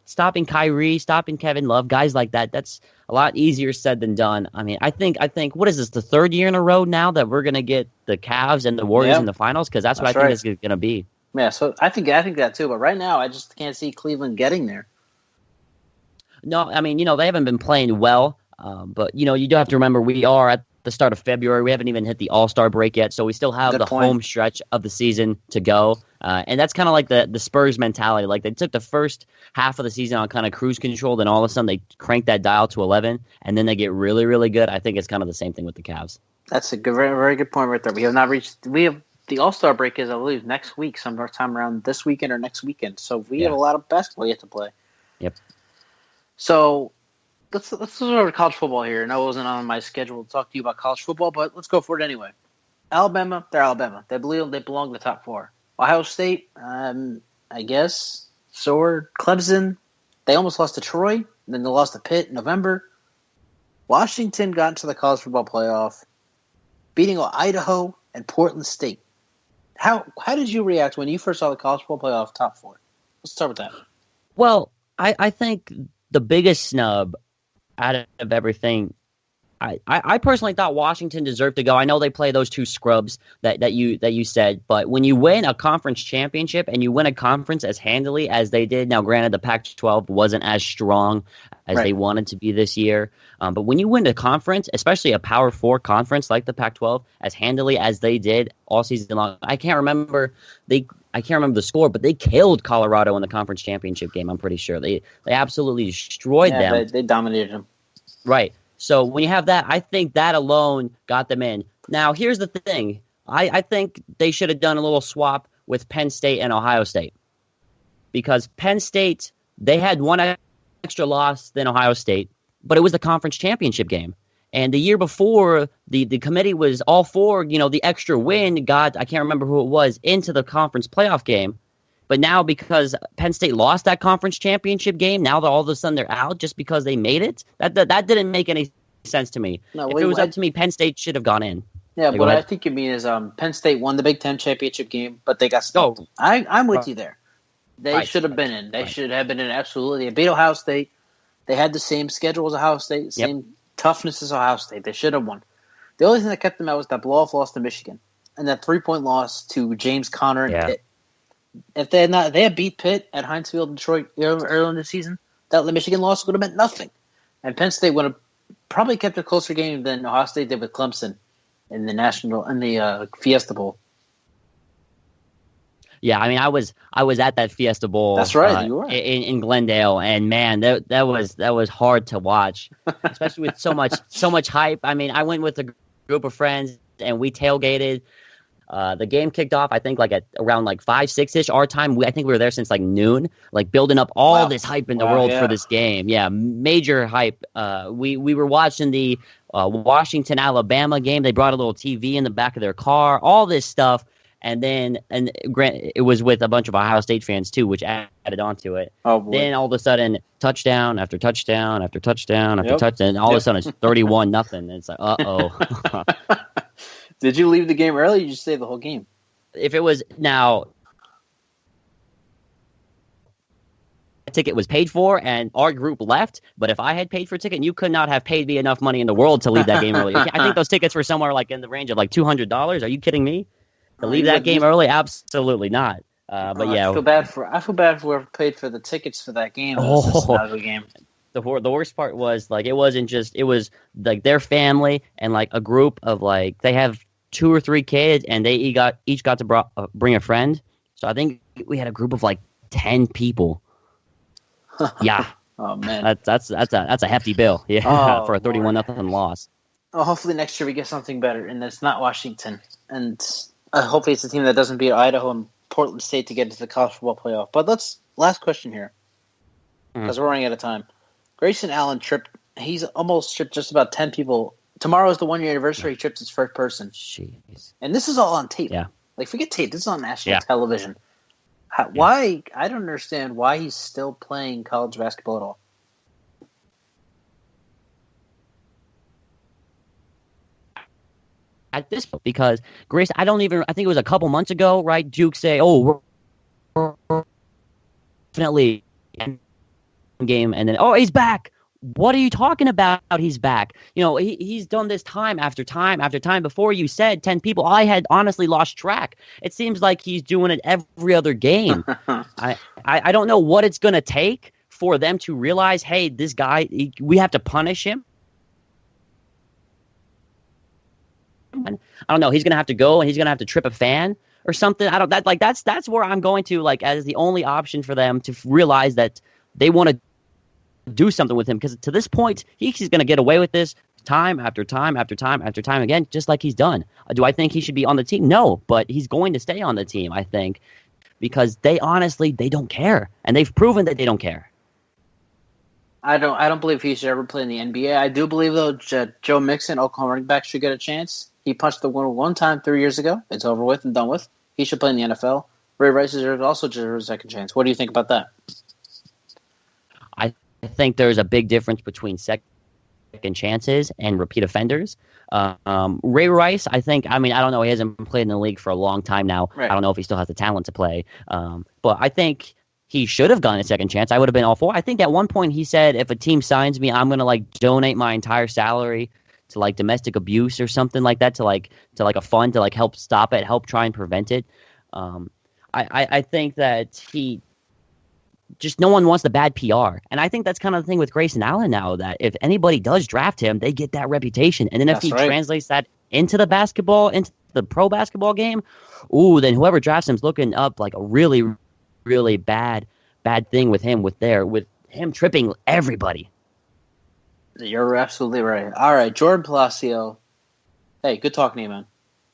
Stopping Kyrie, stopping Kevin Love, guys like that, that's a lot easier said than done. I mean, I think, what is this, the third year in a row now that we're going to get the Cavs and the Warriors in the finals? Because that's what I think it's going to be. Yeah, so I think that too. But right now, I just can't see Cleveland getting there. No, I mean, they haven't been playing well. But, you do have to remember we are at the start of February. We haven't even hit the All-Star break yet. So we still have home stretch of the season to go. And that's kind of like the Spurs mentality. Like they took the first half of the season on kind of cruise control. Then all of a sudden they crank that dial to 11. And then they get really, really good. I think it's kind of the same thing with the Cavs. That's a very, very good point right there. We have the All-Star break is, I believe, next week, sometime around this weekend or next weekend. So we have a lot of basketball yet to play. Yep. So let's go over to college football here. And I wasn't on my schedule to talk to you about college football, but let's go for it anyway. Alabama, they're Alabama. They believe they belong in the top 4. Ohio State, I guess. So are Clemson. They almost lost to Troy. And then they lost to Pitt in November. Washington got into the college football playoff, beating Idaho and Portland State. How did you react when you first saw the college football playoff top 4? Let's start with that. Well, I think the biggest snub out of everything, I personally thought Washington deserved to go. I know they play those two scrubs that you said, but when you win a conference championship and you win a conference as handily as they did, now granted the Pac-12 wasn't as strong as they wanted to be this year, but when you win a conference, especially a Power 4 conference like the Pac-12, as handily as they did all season long, I can't remember the score, but they killed Colorado in the conference championship game. I'm pretty sure they absolutely destroyed them. They dominated them. Right. So when you have that, I think that alone got them in. Now, here's the thing. I think they should have done a little swap with Penn State and Ohio State. Because Penn State, they had one extra loss than Ohio State, but it was the conference championship game. And the year before, the committee was all for, the extra win got, I can't remember who it was, into the conference playoff game. But now because Penn State lost that conference championship game, now that all of a sudden they're out just because they made it, that didn't make any sense to me. No, if it was up to me, Penn State should have gone in. Yeah, what I think you mean is Penn State won the Big Ten championship game, but they got stopped. I'm with you there. They should have been in. They should have been in, absolutely. They beat Ohio State. They had the same schedule as Ohio State, same toughness as Ohio State. They should have won. The only thing that kept them out was that blow-off loss to Michigan and that 3-point loss to James Conner and Pitt. If they had beat Pitt at Heinz Field in Detroit early in the season, that Michigan loss would have meant nothing. And Penn State would have probably kept a closer game than Ohio State did with Clemson in the Fiesta Bowl. Yeah, I mean, I was at that Fiesta Bowl. That's right, you were in Glendale, and man, that was hard to watch, especially with so much hype. I mean, I went with a group of friends, and we tailgated. The game kicked off, I think, at around 5-6-ish our time. I think we were there since noon, building up all this hype in the world for this game. Yeah, major hype. We were watching the Washington-Alabama game. They brought a little TV in the back of their car, all this stuff. And then it was with a bunch of Ohio State fans, too, which added on to it. Oh, boy. Then all of a sudden, touchdown after touchdown after touchdown after touchdown. And all of a sudden, it's 31-0. It's like, uh-oh. Did you leave the game early or did you stay the whole game? If it was now, a ticket was paid for and our group left, but if I had paid for a ticket, you could not have paid me enough money in the world to leave that game early. I think those tickets were somewhere in the range of $200. Are you kidding me? To leave that game early? Absolutely not. But yeah, I feel bad for whoever paid for the tickets for that game. It was not a good game. The worst part was it wasn't just, it was their family and a group of they have 2 or 3 kids and they each got to bring a friend. So I think we had a group of 10 people. Yeah. Oh man, that's a hefty bill. Yeah, for a 31-0 loss. Oh, hopefully next year we get something better, and it's not Washington. And hopefully it's a team that doesn't beat Idaho and Portland State to get into the college football playoff. But last question here, because we're running out of time. Grayson Allen he's almost tripped just about 10 people. Tomorrow is the 1-year anniversary. He tripped his first person. Jeez. And this is all on tape. Yeah. Forget tape. This is on national television. Why? I don't understand why he's still playing college basketball at all. At this point, because Grace, I think it was a couple months ago, right? Duke say, "Oh, we're definitely game," and then, "Oh, he's back." What are you talking about? He's back. He's done this time after time after time. Before you said 10 people, I had honestly lost track. It seems like he's doing it every other game. I don't know what it's going to take for them to realize, hey, this guy, we have to punish him. I don't know. He's going to have to go and he's going to have to trip a fan or something. That's where I'm going to, as the only option for them to realize that they want to do something with him, because to this point he's going to get away with this time after time after time after time again, just like he's done. Do I think he should be on the team? No, but he's going to stay on the team, I think, because they don't care, and they've proven that they don't care. I don't believe he should ever play in the NBA. I do believe though Joe Mixon, Oklahoma running back, should get a chance. He punched the one time 3 years ago. It's over with and done with. He should play in the NFL. Ray Rice also deserves a second chance. What do you think about that? I think there's a big difference between second chances and repeat offenders. Ray Rice, I don't know. He hasn't played in the league for a long time now. Right. I don't know if he still has the talent to play. But I think he should have gotten a second chance. I would have been all for. I think at one point he said, if a team signs me, I'm going to donate my entire salary like domestic abuse or something like that, to a fund to like help stop it, help try and prevent it. I think that no one wants the bad PR. And I think that's kind of the thing with Grayson Allen now, that if anybody does draft him, they get that reputation. And then if he translates that into the pro basketball game, then whoever drafts him is looking up like a really, really bad thing with him, with him tripping everybody. You're absolutely right. All right, Joran Palacio. Hey, good talking to you, man.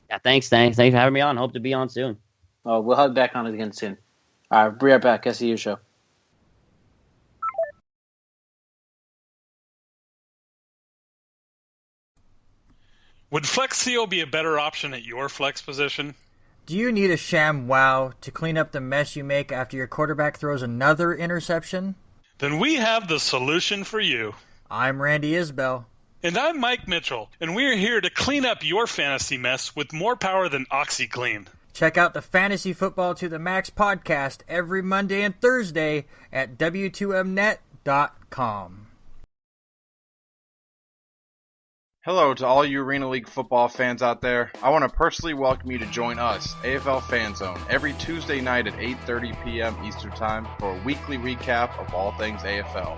Yeah, thanks for having me on. Hope to be on soon. Oh, we'll have you back on it again soon. All right, be right back. SCU Show. Would Flexio be a better option at your flex position? Do you need a sham wow to clean up the mess you make after your quarterback throws another interception? Then we have the solution for you. I'm Randy Isbell. And I'm Mike Mitchell, and we're here to clean up your fantasy mess with more power than OxyClean. Check out the Fantasy Football to the Max podcast every Monday and Thursday at W2Mnet.com. Hello to all you Arena League football fans out there. I want to personally welcome you to join us, AFL Fan Zone, every Tuesday night at 8:30 p.m. Eastern Time for a weekly recap of all things AFL.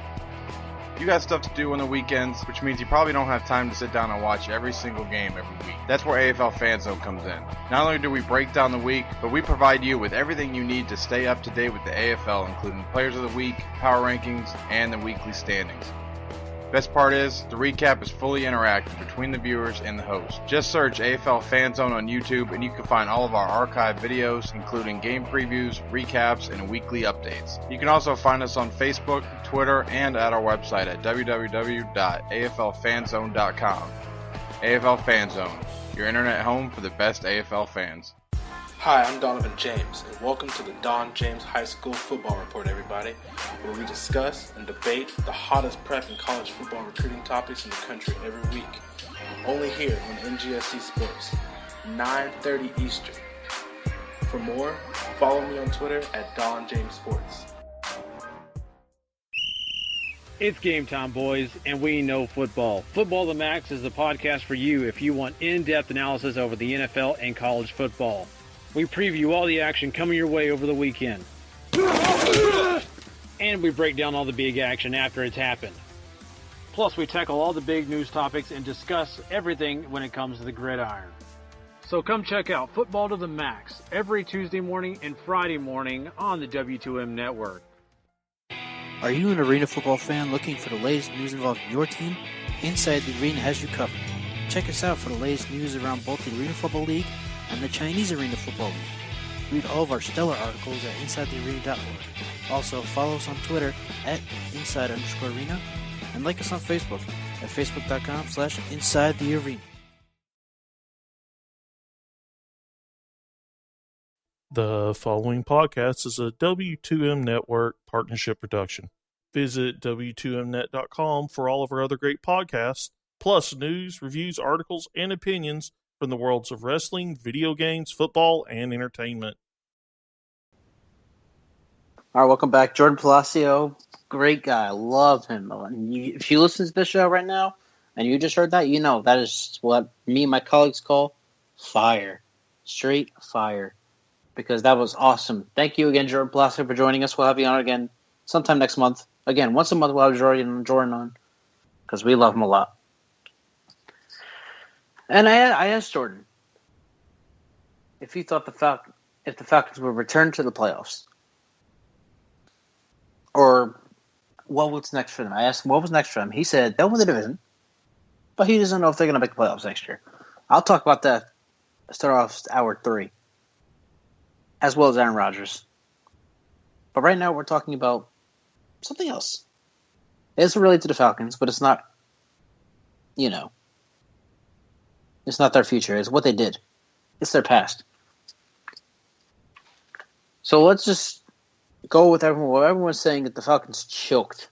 You got stuff to do on the weekends, which means you probably don't have time to sit down and watch every single game every week. That's where AFL Fan Zone comes in. Not only do we break down the week, but we provide you with everything you need to stay up to date with the AFL, including Players of the Week, Power Rankings, and the weekly standings. Best part is, the recap is fully interactive between the viewers and the host. Just search AFL Fan Zone on YouTube and you can find all of our archived videos, including game previews, recaps, and weekly updates. You can also find us on Facebook, Twitter, and at our website at www.aflfanzone.com. AFL Fan Zone, your internet home for the best AFL fans. Hi, I'm Donovan James, and welcome to the Don James High School Football Report, everybody, where we discuss and debate the hottest prep and college football recruiting topics in the country every week. Only here on NGSC Sports, 9:30 Eastern. For more, follow me on Twitter at Don James Sports. It's game time, boys, and we know football. Football the Max is the podcast for you if you want in-depth analysis over the NFL and college football. We preview all the action coming your way over the weekend. And we break down all the big action after it's happened. Plus, we tackle all the big news topics and discuss everything when it comes to the gridiron. So come check out Football to the Max every Tuesday morning and Friday morning on the W2M network. Are you an arena football fan looking for the latest news involving your team? Inside the Arena has you covered. Check us out for the latest news around both the Arena Football League and the Chinese Arena Football League. Read all of our stellar articles at InsideTheArena.org. Also, follow us on Twitter at Inside_Arena and like us on Facebook at Facebook.com/InsideTheArena. The following podcast is a W2M Network partnership production. Visit W2Mnet.com for all of our other great podcasts, plus news, reviews, articles, and opinions from the worlds of wrestling, video games, football, and entertainment. All right, welcome back. Joran Palacio, great guy. Love him. If you listen to this show right now and you just heard that, you know that is what me and my colleagues call fire. Straight fire. Because that was awesome. Thank you again, Joran Palacio, for joining us. We'll have you on again sometime next month. Again, once a month we'll have Joran on because we love him a lot. And I asked Jordan if he thought the Falcons would return to the playoffs, or what was next for them. I asked him what was next for them. He said they'll win the division, but he doesn't know if they're going to make the playoffs next year. I'll talk about that. Start off hour 3, as well as Aaron Rodgers. But right now we're talking about something else. It's related to the Falcons, but it's not. It's not their future. It's what they did. It's their past. So let's just go with everyone. What everyone's saying that the Falcons choked.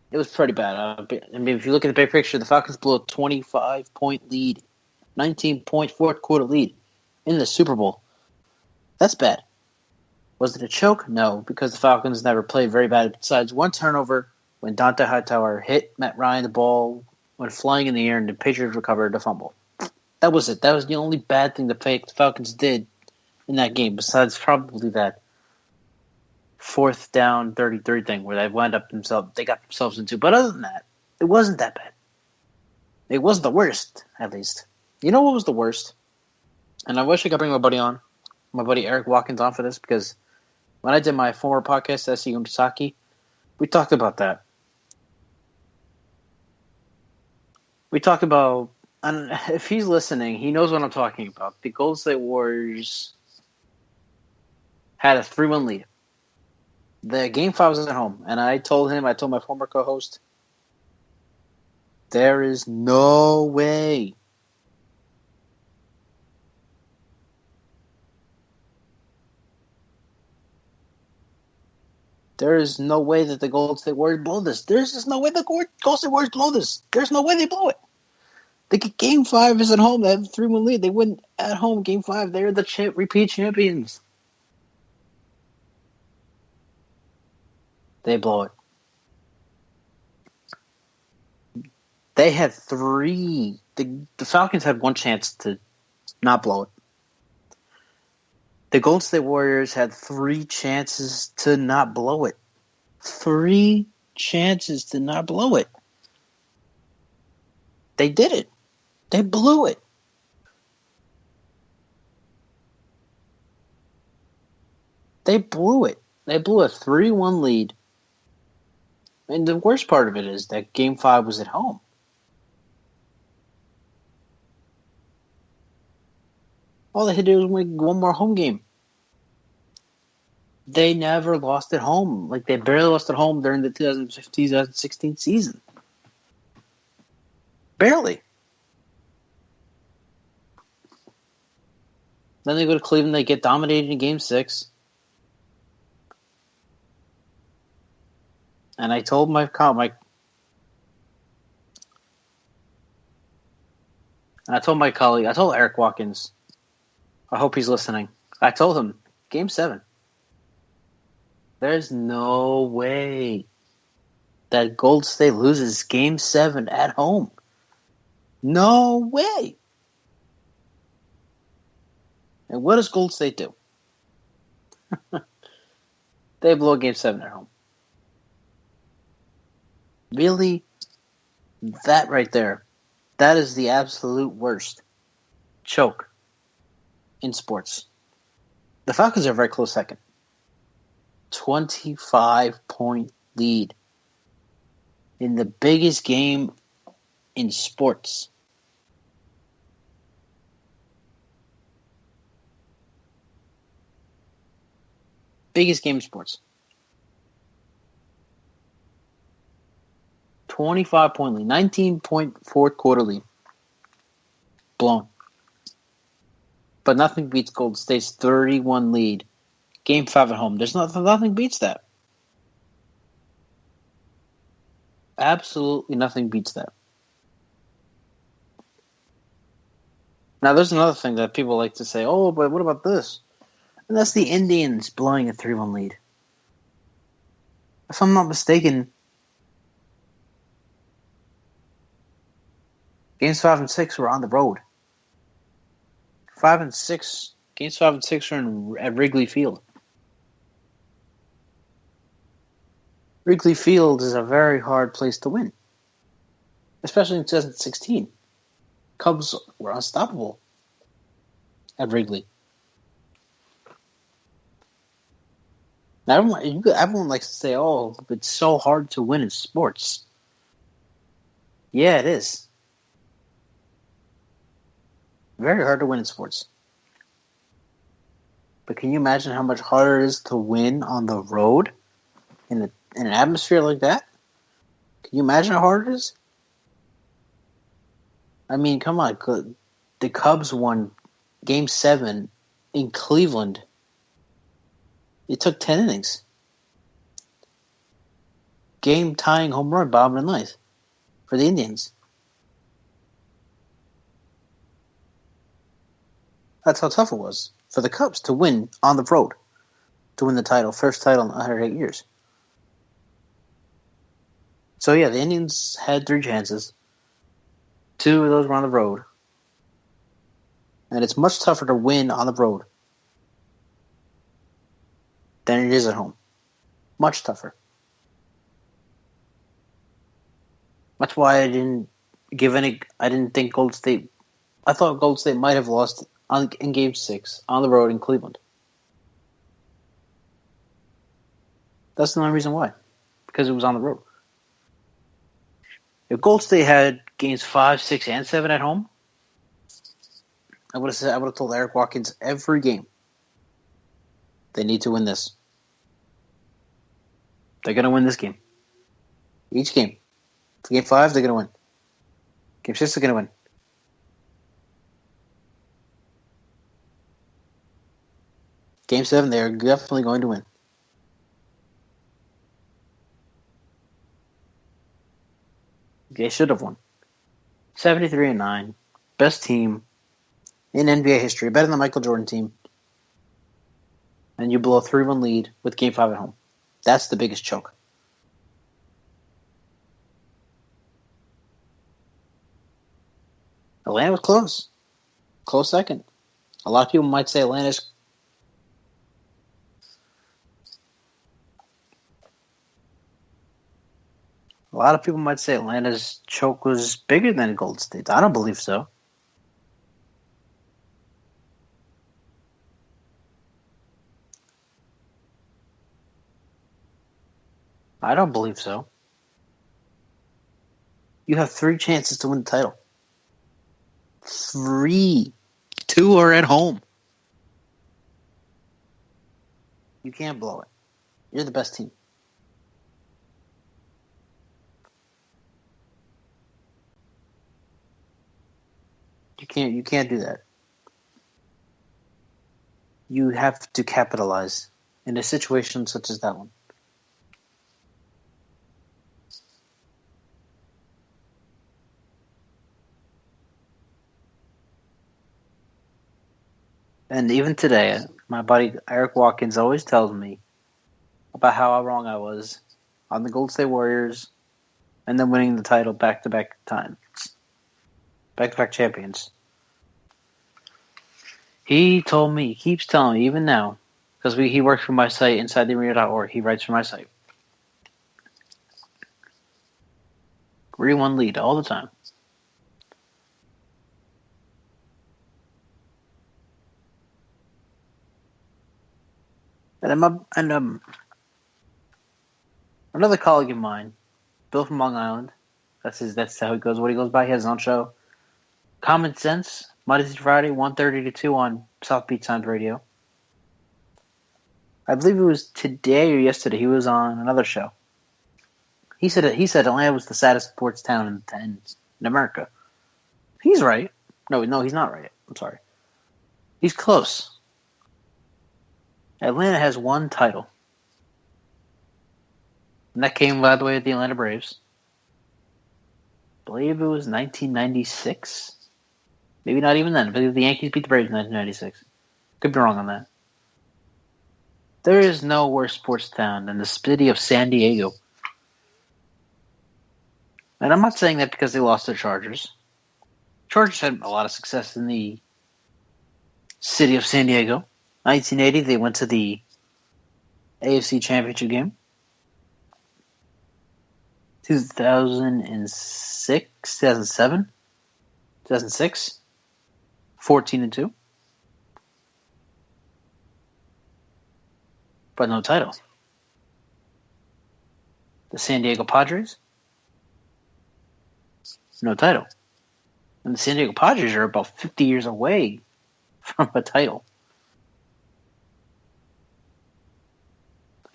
It was pretty bad. I mean, if you look at the big picture, the Falcons blew a 25-point lead, 19-point fourth quarter lead in the Super Bowl. That's bad. Was it a choke? No, because the Falcons never played very bad besides one turnover when Dante Hightower hit Matt Ryan the ball went flying in the air, and the Patriots recovered the fumble. That was it. That was the only bad thing the Falcons did in that game, besides probably that 4th down 33 thing where they got themselves into. But other than that, it wasn't that bad. It wasn't the worst, at least. You know what was the worst? And I wish I could bring my buddy Eric Watkins on for this, because when I did my former podcast, SCU Show, we talked about that. We talked about, and if he's listening, he knows what I'm talking about. The Golden State Warriors had a 3-1 lead. The Game 5 was at home, and I told my former co-host, there is no way that the Golden State Warriors blow this. There's just no way the Golden State Warriors blow this. There's no way they blow it. The Game 5 is at home. They have a 3-1 lead. They win at home Game 5. They're the repeat champions. They blow it. They had 3. The Falcons had 1 chance to not blow it. The Golden State Warriors had 3 chances to not blow it. 3 chances to not blow it. They did it. They blew it. They blew it. They blew a 3-1 lead. And the worst part of it is that Game 5 was at home. All they had to do was win one more home game. They never lost at home. Like, they barely lost at home during the 2015-2016 season. Barely. Then they go to Cleveland. They get dominated in Game 6. And I told my colleague, I told Eric Watkins, I hope he's listening. I told him, Game 7. There's no way that Golden State loses Game 7 at home. No way. And what does Golden State do? They blow Game 7 at home. Really? That right there. That is the absolute worst choke in sports. The Falcons are a very close second. 25-point lead in the biggest game in sports. Biggest game in sports. 25-point lead. 19-point fourth quarter lead. Blown. But nothing beats Golden State's 31 lead. Game 5 at home. Nothing beats that. Absolutely nothing beats that. Now, there's another thing that people like to say, oh, but what about this? And that's the Indians blowing a 3-1 lead. If I'm not mistaken, Games 5 and 6 were on the road. 5 and 6. Games 5 and 6 are at Wrigley Field. Wrigley Field is a very hard place to win. Especially in 2016. Cubs were unstoppable at Wrigley. Now, everyone likes to say, oh, it's so hard to win in sports. Yeah, it is. Very hard to win in sports. But can you imagine how much harder it is to win on the road in an atmosphere like that? Can you imagine how hard it is? I mean, come on. The Cubs won Game 7 in Cleveland. It took 10 innings. Game-tying home run, bottom of the ninth, for the Indians. That's how tough it was for the Cubs to win on the road, to win the title, first title in 108 years. So, yeah, the Indians had 3 chances. 2 of those were on the road. And it's much tougher to win on the road than it is at home. Much tougher. That's why I didn't think Gold State. I thought Gold State might have lost in Game 6 on the road in Cleveland. That's the only reason why. Because it was on the road. If Gold State had games 5, 6, and 7 at home, I would have told Eric Watkins every game, they need to win this. They're going to win this game. Each game. For Game 5, they're going to win. Game 6, they're going to win. Game 7, they're definitely going to win. They should have won. 73-9. Best team in NBA history. Better than the Michael Jordan team. And you blow a 3-1 lead with Game 5 at home. That's the biggest choke. Atlanta was close. Close second. A lot of people might say Atlanta's choke was bigger than Gold State's. I don't believe so. I don't believe so. You have 3 chances to win the title. 3. 2 are at home. You can't blow it. You're the best team. You can't do that. You have to capitalize in a situation such as that one. And even today, my buddy Eric Watkins always tells me about how wrong I was on the Golden State Warriors and then winning the title back-to-back times. Back-to-back champions. He keeps telling me, even now, because he works for my site, InsideTheArena.org. He writes for my site. 3-1 lead all the time. And another colleague of mine, Bill from Long Island, that's how he goes. What he goes by, he has his own show. Common Sense, Monday through Friday, 1:30 to 2 on South Beach Times Radio. I believe it was today or yesterday. He was on another show. He said Atlanta was the saddest sports town in America. He's right. No, he's not right. I'm sorry. He's close. Atlanta has 1 title. And that came, by the way, at the Atlanta Braves. I believe it was 1996. Maybe not even then. I believe the Yankees beat the Braves in 1996. Could be wrong on that. There is no worse sports town than the city of San Diego. And I'm not saying that because they lost their Chargers. Chargers had a lot of success in the city of San Diego. 1980, they went to the AFC Championship game. 2006, 2007, 2006, 14-2. But no title. The San Diego Padres, no title. And the San Diego Padres are about 50 years away from a title.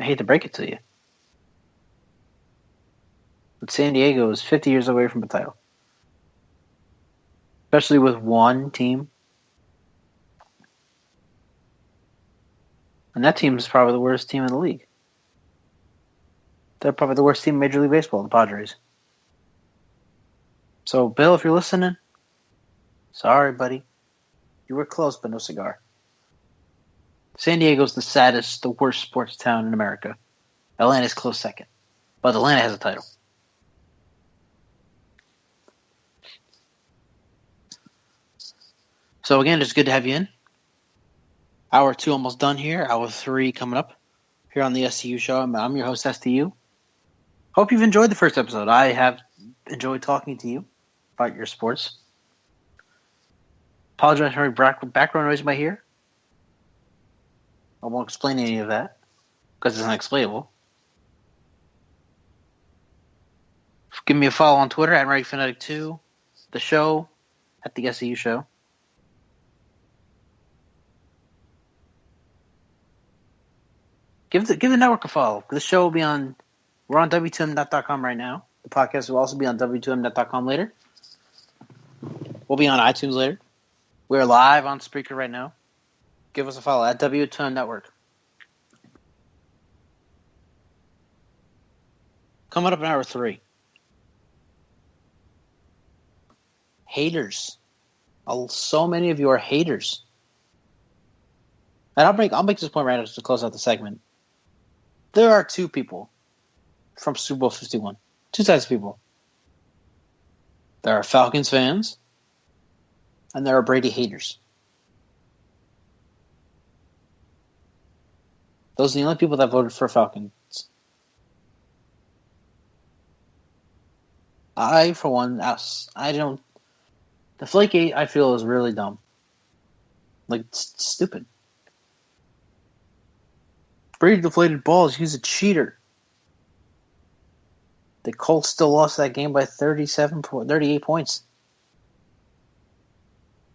I hate to break it to you. But San Diego is 50 years away from a title. Especially with 1 team. And that team is probably the worst team in the league. They're probably the worst team in Major League Baseball, the Padres. So, Bill, if you're listening, sorry, buddy. You were close, but no cigar. San Diego's the saddest, the worst sports town in America. Atlanta's close second. But Atlanta has a title. So again, it's good to have you in. Hour 2 almost done here. Hour 3 coming up here on the SCU Show. I'm your host, SCU. Hope you've enjoyed the first episode. I have enjoyed talking to you about your sports. Apologize for any background noise you might hear. I won't explain any of that because it's unexplainable. Give me a follow on Twitter at RegFanatic2. The show at the SCU Show. Give the network a follow. The show will be on. We're on W2Mnet.com right now. The podcast will also be on W2Mnet.com later. We'll be on iTunes later. We're live on Spreaker right now. Give us a follow at W2M Network. Coming up in hour 3. Haters. So many of you are haters. And I'll make this point right now to close out the segment. There are 2 people from Super Bowl 51. 2 types of people. There are Falcons fans, and there are Brady haters. Those are the only people that voted for Falcons. I, for one, I don't. The Flakegate, I feel, is really dumb. Like, it's stupid. Brady deflated balls. He's a cheater. The Colts still lost that game by 38 points.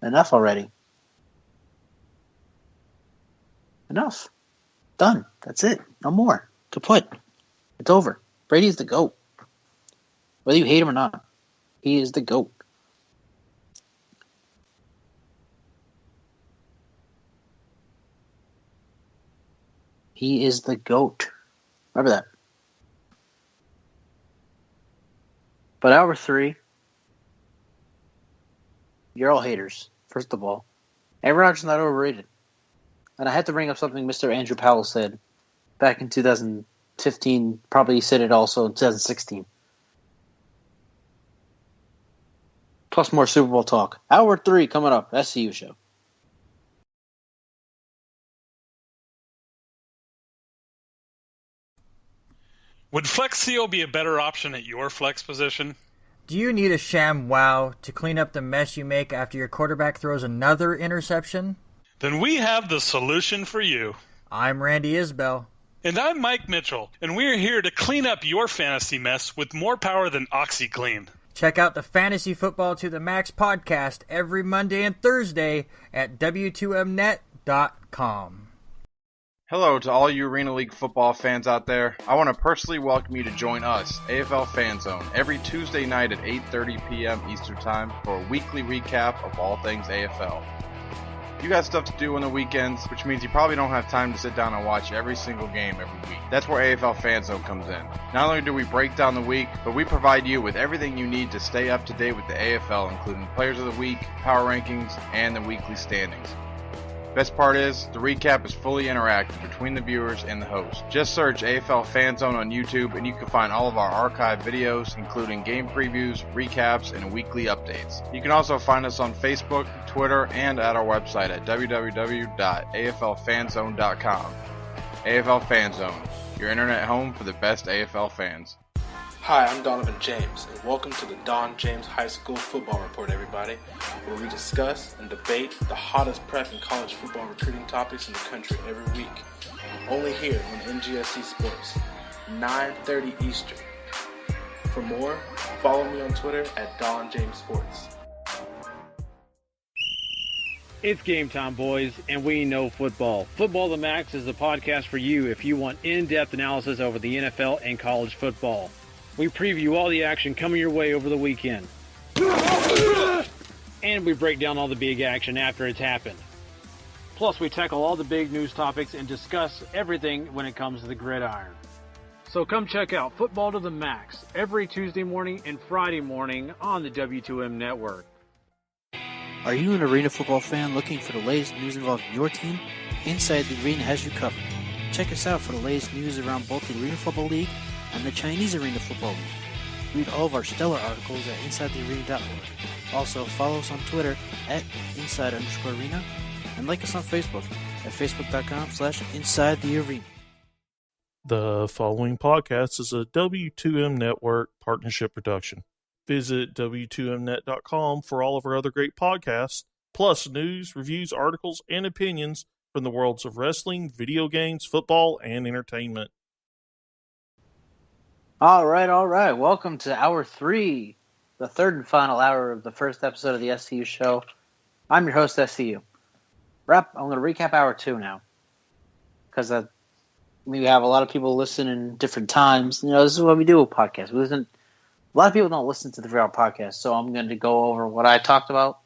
Enough already. Enough. Done. That's it. No more. Kaput. It's over. Brady's the GOAT. Whether you hate him or not, he is the GOAT. He is the GOAT. Remember that. But hour 3, you're all haters, first of all. Aaron Rodgers is not overrated. And I had to bring up something Mr. Andrew Powell said back in 2015. Probably he said it also in 2016. Plus more Super Bowl talk. Hour 3 coming up. SCU Show. Would Flex Seal be a better option at your flex position? Do you need a sham wow to clean up the mess you make after your quarterback throws another interception? Then we have the solution for you. I'm Randy Isbell. And I'm Mike Mitchell, and we're here to clean up your fantasy mess with more power than OxyClean. Check out the Fantasy Football to the Max podcast every Monday and Thursday at W2Mnet.com. Hello to all you Arena League football fans out there. I want to personally welcome you to join us, AFL Fan Zone, every Tuesday night at 8:30 p.m. Eastern Time for a weekly recap of all things AFL. You got stuff to do on the weekends, which means you probably don't have time to sit down and watch every single game every week. That's where AFL Fan Zone comes in. Not only do we break down the week, but we provide you with everything you need to stay up to date with the AFL, including Players of the Week, Power Rankings, and the weekly standings. Best part is, the recap is fully interactive between the viewers and the host. Just search AFL Fan Zone on YouTube and you can find all of our archived videos, including game previews, recaps, and weekly updates. You can also find us on Facebook, Twitter, and at our website at www.aflfanzone.com. AFL Fan Zone, your internet home for the best AFL fans. Hi, I'm Donovan James, and welcome to the Don James High School Football Report, everybody, where we discuss and debate the hottest prep and college football recruiting topics in the country every week. Only here on NGSC Sports, 9:30 Eastern. For more, follow me on Twitter at Don James Sports. It's game time, boys, and we know football. Football to the Max is the podcast for you if you want in-depth analysis over the NFL and college football. We preview all the action coming your way over the weekend. And we break down all the big action after it's happened. Plus, we tackle all the big news topics and discuss everything when it comes to the gridiron. So come check out Football to the Max every Tuesday morning and Friday morning on the W2M Network. Are you an arena football fan looking for the latest news involving your team? Inside the Arena has you covered. Check us out for the latest news around both the Arena Football League and the Chinese Arena Football League. Read all of our stellar articles at InsideTheArena.org. Also, follow us on Twitter at Inside_Arena and like us on Facebook at Facebook.com/InsideTheArena. The following podcast is a W2M Network partnership production. Visit W2Mnet.com for all of our other great podcasts, plus news, reviews, articles, and opinions from the worlds of wrestling, video games, football, and entertainment. All right. Welcome to Hour 3, the third and final hour of the first episode of the SCU Show. I'm your host, SCU. I'm going to recap Hour 2 now, because we have a lot of people listening different times. You know, this is what we do with podcasts. A lot of people don't listen to the 3-hour podcast, so I'm going to go over what I talked about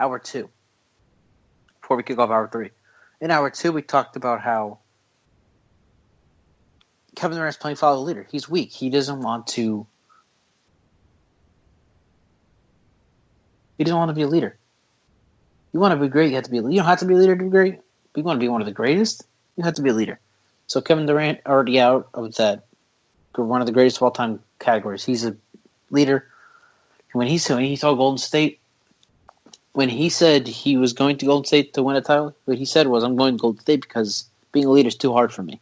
Hour 2 before we kick off Hour 3. In Hour 2, we talked about how Kevin Durant's playing follow the leader. He's weak. He doesn't want to be a leader. You want to be great, you have to be a leader. You don't have to be a leader to be great. But you want to be one of the greatest, you have to be a leader. So Kevin Durant already out of that one of the greatest of all time categories. He's a leader. And when he saw Golden State, when he said he was going to Golden State to win a title, what he said was, I'm going to Golden State because being a leader is too hard for me.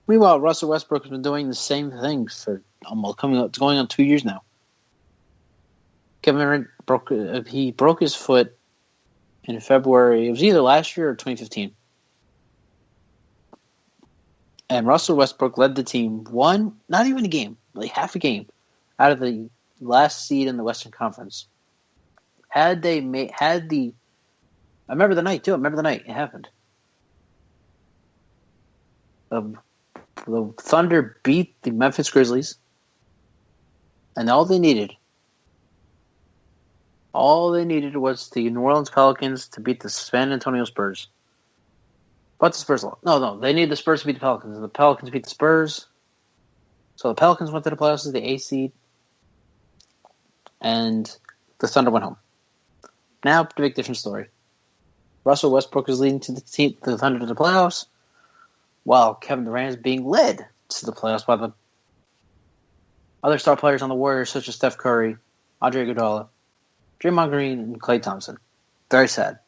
Meanwhile, Russell Westbrook has been doing the same thing for almost going on 2 years now. Kevin Durant broke his foot in February. It was either last year or 2015. And Russell Westbrook led the team not even a game, like half a game, out of the last seed in the Western Conference. I remember the night too. I remember the night it happened. The Thunder beat the Memphis Grizzlies, and all they needed was the New Orleans Pelicans to beat the San Antonio Spurs. But the Spurs lost. No, they needed the Spurs to beat the Pelicans, and the Pelicans beat the Spurs. So the Pelicans went to the playoffs as the 8th seed, and the Thunder went home. Now, the big different story. Russell Westbrook is leading the Thunder to the playoffs, while Kevin Durant is being led to the playoffs by the other star players on the Warriors, such as Steph Curry, Andre Iguodala, Draymond Green, and Klay Thompson. Very sad.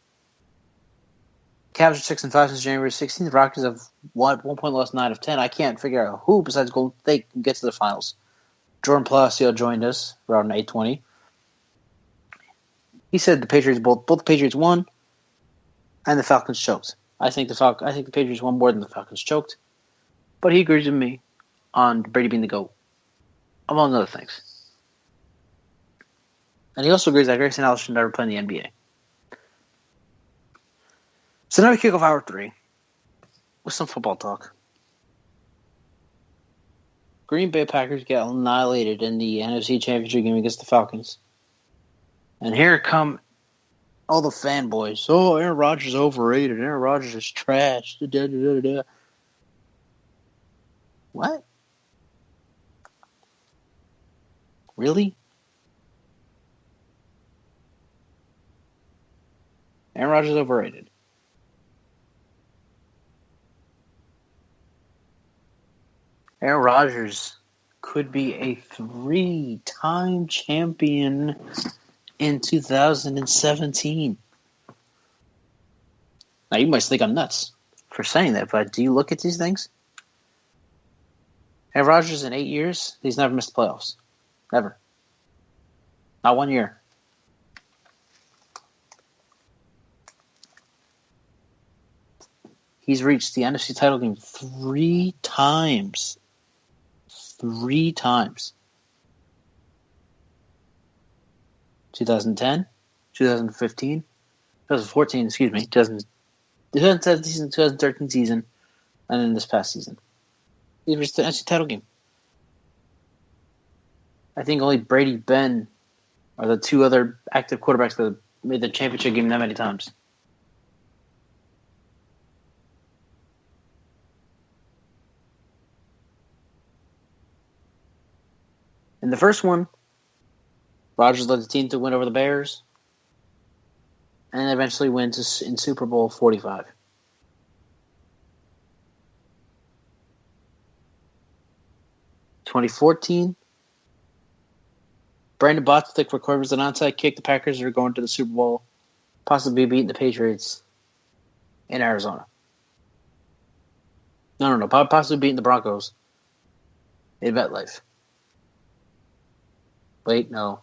Cavs are 6-5 since January 16th. The Rockets have 1 point lost 9 of 10. I can't figure out who besides Golden State can get to the finals. Joran Palacio joined us around 8:20. He said the Patriots both the Patriots won, and the Falcons choked. I think the Patriots won more than the Falcons choked, but he agrees with me on Brady being the GOAT, among other things. And he also agrees that Grayson Allen should never play in the NBA. So now we kick off Hour 3 with some football talk. Green Bay Packers get annihilated in the NFC Championship game against the Falcons. And here come all the fanboys. Oh, Aaron Rodgers is overrated. Aaron Rodgers is trash. What? Really? Aaron Rodgers is overrated. Aaron Rodgers could be a 3-time champion in 2017. Now, you might think I'm nuts for saying that, but do you look at these things? Aaron Rodgers in 8 years, he's never missed the playoffs. Never. Not 1 year. He's reached the NFC title game 3 times. 3 times. 2010, 2015, 2014, 2017 season, 2013 season, and then this past season. He reached the NFC title game. I think only Brady, Ben are the 2 other active quarterbacks that made the championship game that many times. In the first one, Rodgers led the team to win over the Bears and eventually wins in Super Bowl 45. In 2014, Brandon Bostic recovers an onside kick. The Packers are going to the Super Bowl, possibly beating the Patriots in Arizona. No. Possibly beating the Broncos in MetLife. Wait, no.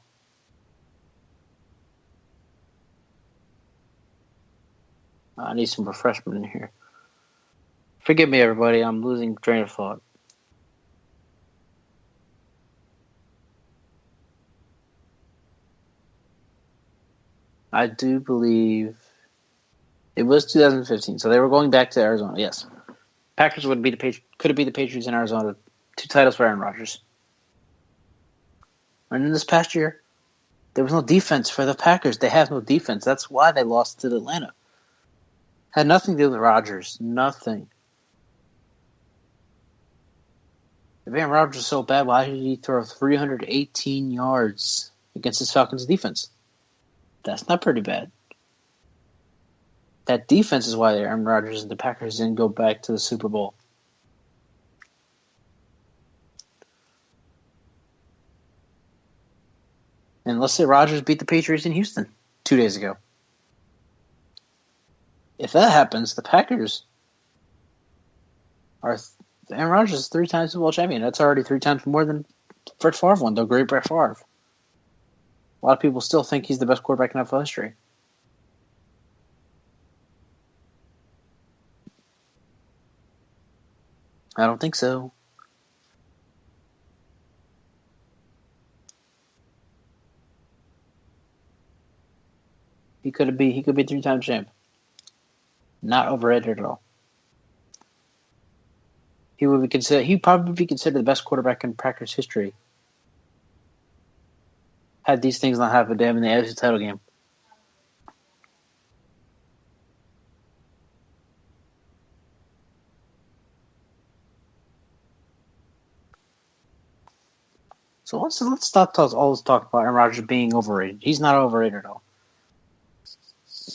I need some refreshment in here. Forgive me, everybody. I'm losing train of thought. I do believe it was 2015, so they were going back to Arizona. Yes, Packers could have beat the Patriots in Arizona. 2 titles for Aaron Rodgers. And in this past year, there was no defense for the Packers. They have no defense. That's why they lost to Atlanta. Had nothing to do with Rodgers. Nothing. If Aaron Rodgers was so bad, why did he throw 318 yards against his Falcons defense? That's not pretty bad. That defense is why Aaron Rodgers and the Packers didn't go back to the Super Bowl. And let's say Rodgers beat the Patriots in Houston 2 days ago. If that happens, the Packers are Aaron Rodgers is 3-time Super Bowl champion. That's already 3 times more than Brett Favre won, the great Brett Favre. A lot of people still think he's the best quarterback in NFL history. I don't think so. He could be 3-time champ. Not overrated at all. He'd probably be considered the best quarterback in Packers history. Had these things not happened to him in the AFC title game. So let's stop all this talk about Aaron Rodgers being overrated. He's not overrated at all.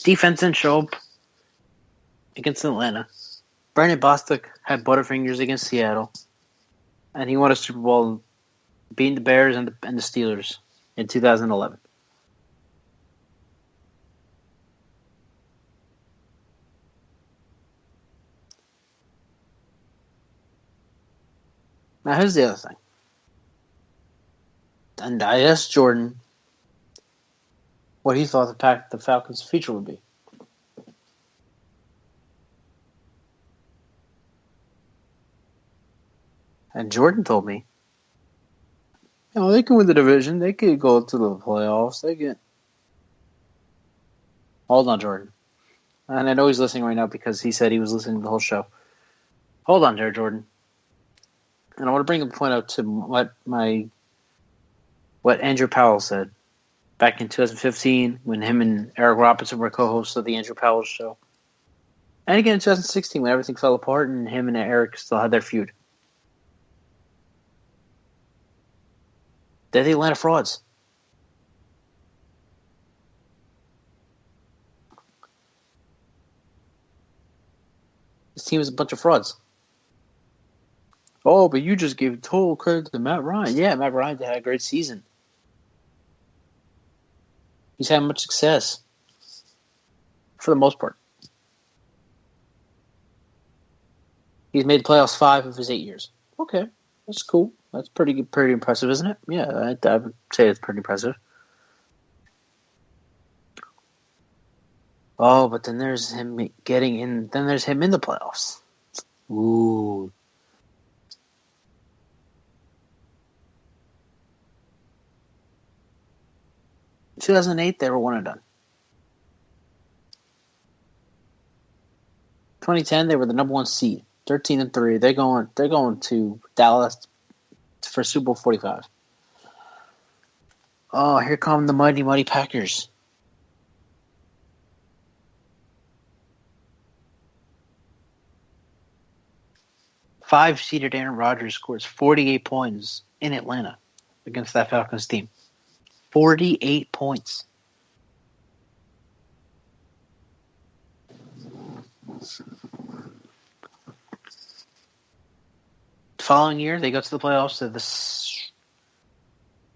Defense didn't show up against Atlanta. Brandon Bostic had Butterfingers against Seattle, and he won a Super Bowl beating the Bears and the Steelers in 2011. Now here's the other thing. And I asked Jordan what he thought the Falcons' future would be. And Jordan told me, they can win the division. They could go to the playoffs. They can. Hold on, Jordan. And I know he's listening right now because he said he was listening to the whole show. Hold on there, Jordan. And I want to bring a point out to what Andrew Powell said back in 2015 when him and Eric Robinson were co-hosts of the Andrew Powell Show. And again in 2016 when everything fell apart and him and Eric still had their feud. They're the Atlanta frauds. This team is a bunch of frauds. Oh, but you just gave total credit to Matt Ryan. Yeah, Matt Ryan had a great season. He's had much success. For the most part. He's made the playoffs 5 of his 8 years. Okay, that's cool. That's pretty impressive, isn't it? Yeah, I would say it's pretty impressive. Oh, but then there's him getting in. Then there's him in the playoffs. Ooh. In 2008, they were 1 and done. 2010, they were the number 1 seed, 13-3. They're going to Dallas for Super Bowl 45. Oh, here come the mighty, mighty Packers. Five-seeded Aaron Rodgers scores 48 points in Atlanta against that Falcons team. 48 points. The following year, they go to the playoffs.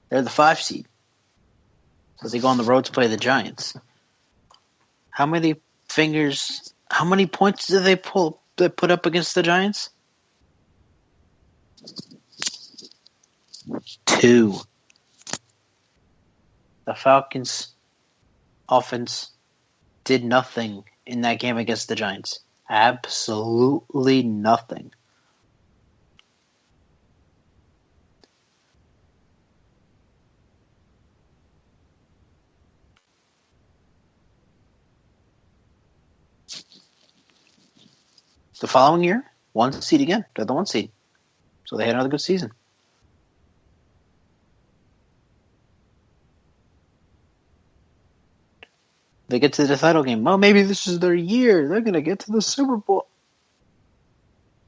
They're the 5 seed. because they go on the road to play the Giants. How many points did they put up against the Giants? 2. The Falcons' offense did nothing in that game against the Giants. Absolutely nothing. The following year, 1 seed again. They're the 1 seed. So they had another good season. They get to the title game. Well, maybe this is their year. They're going to get to the Super Bowl.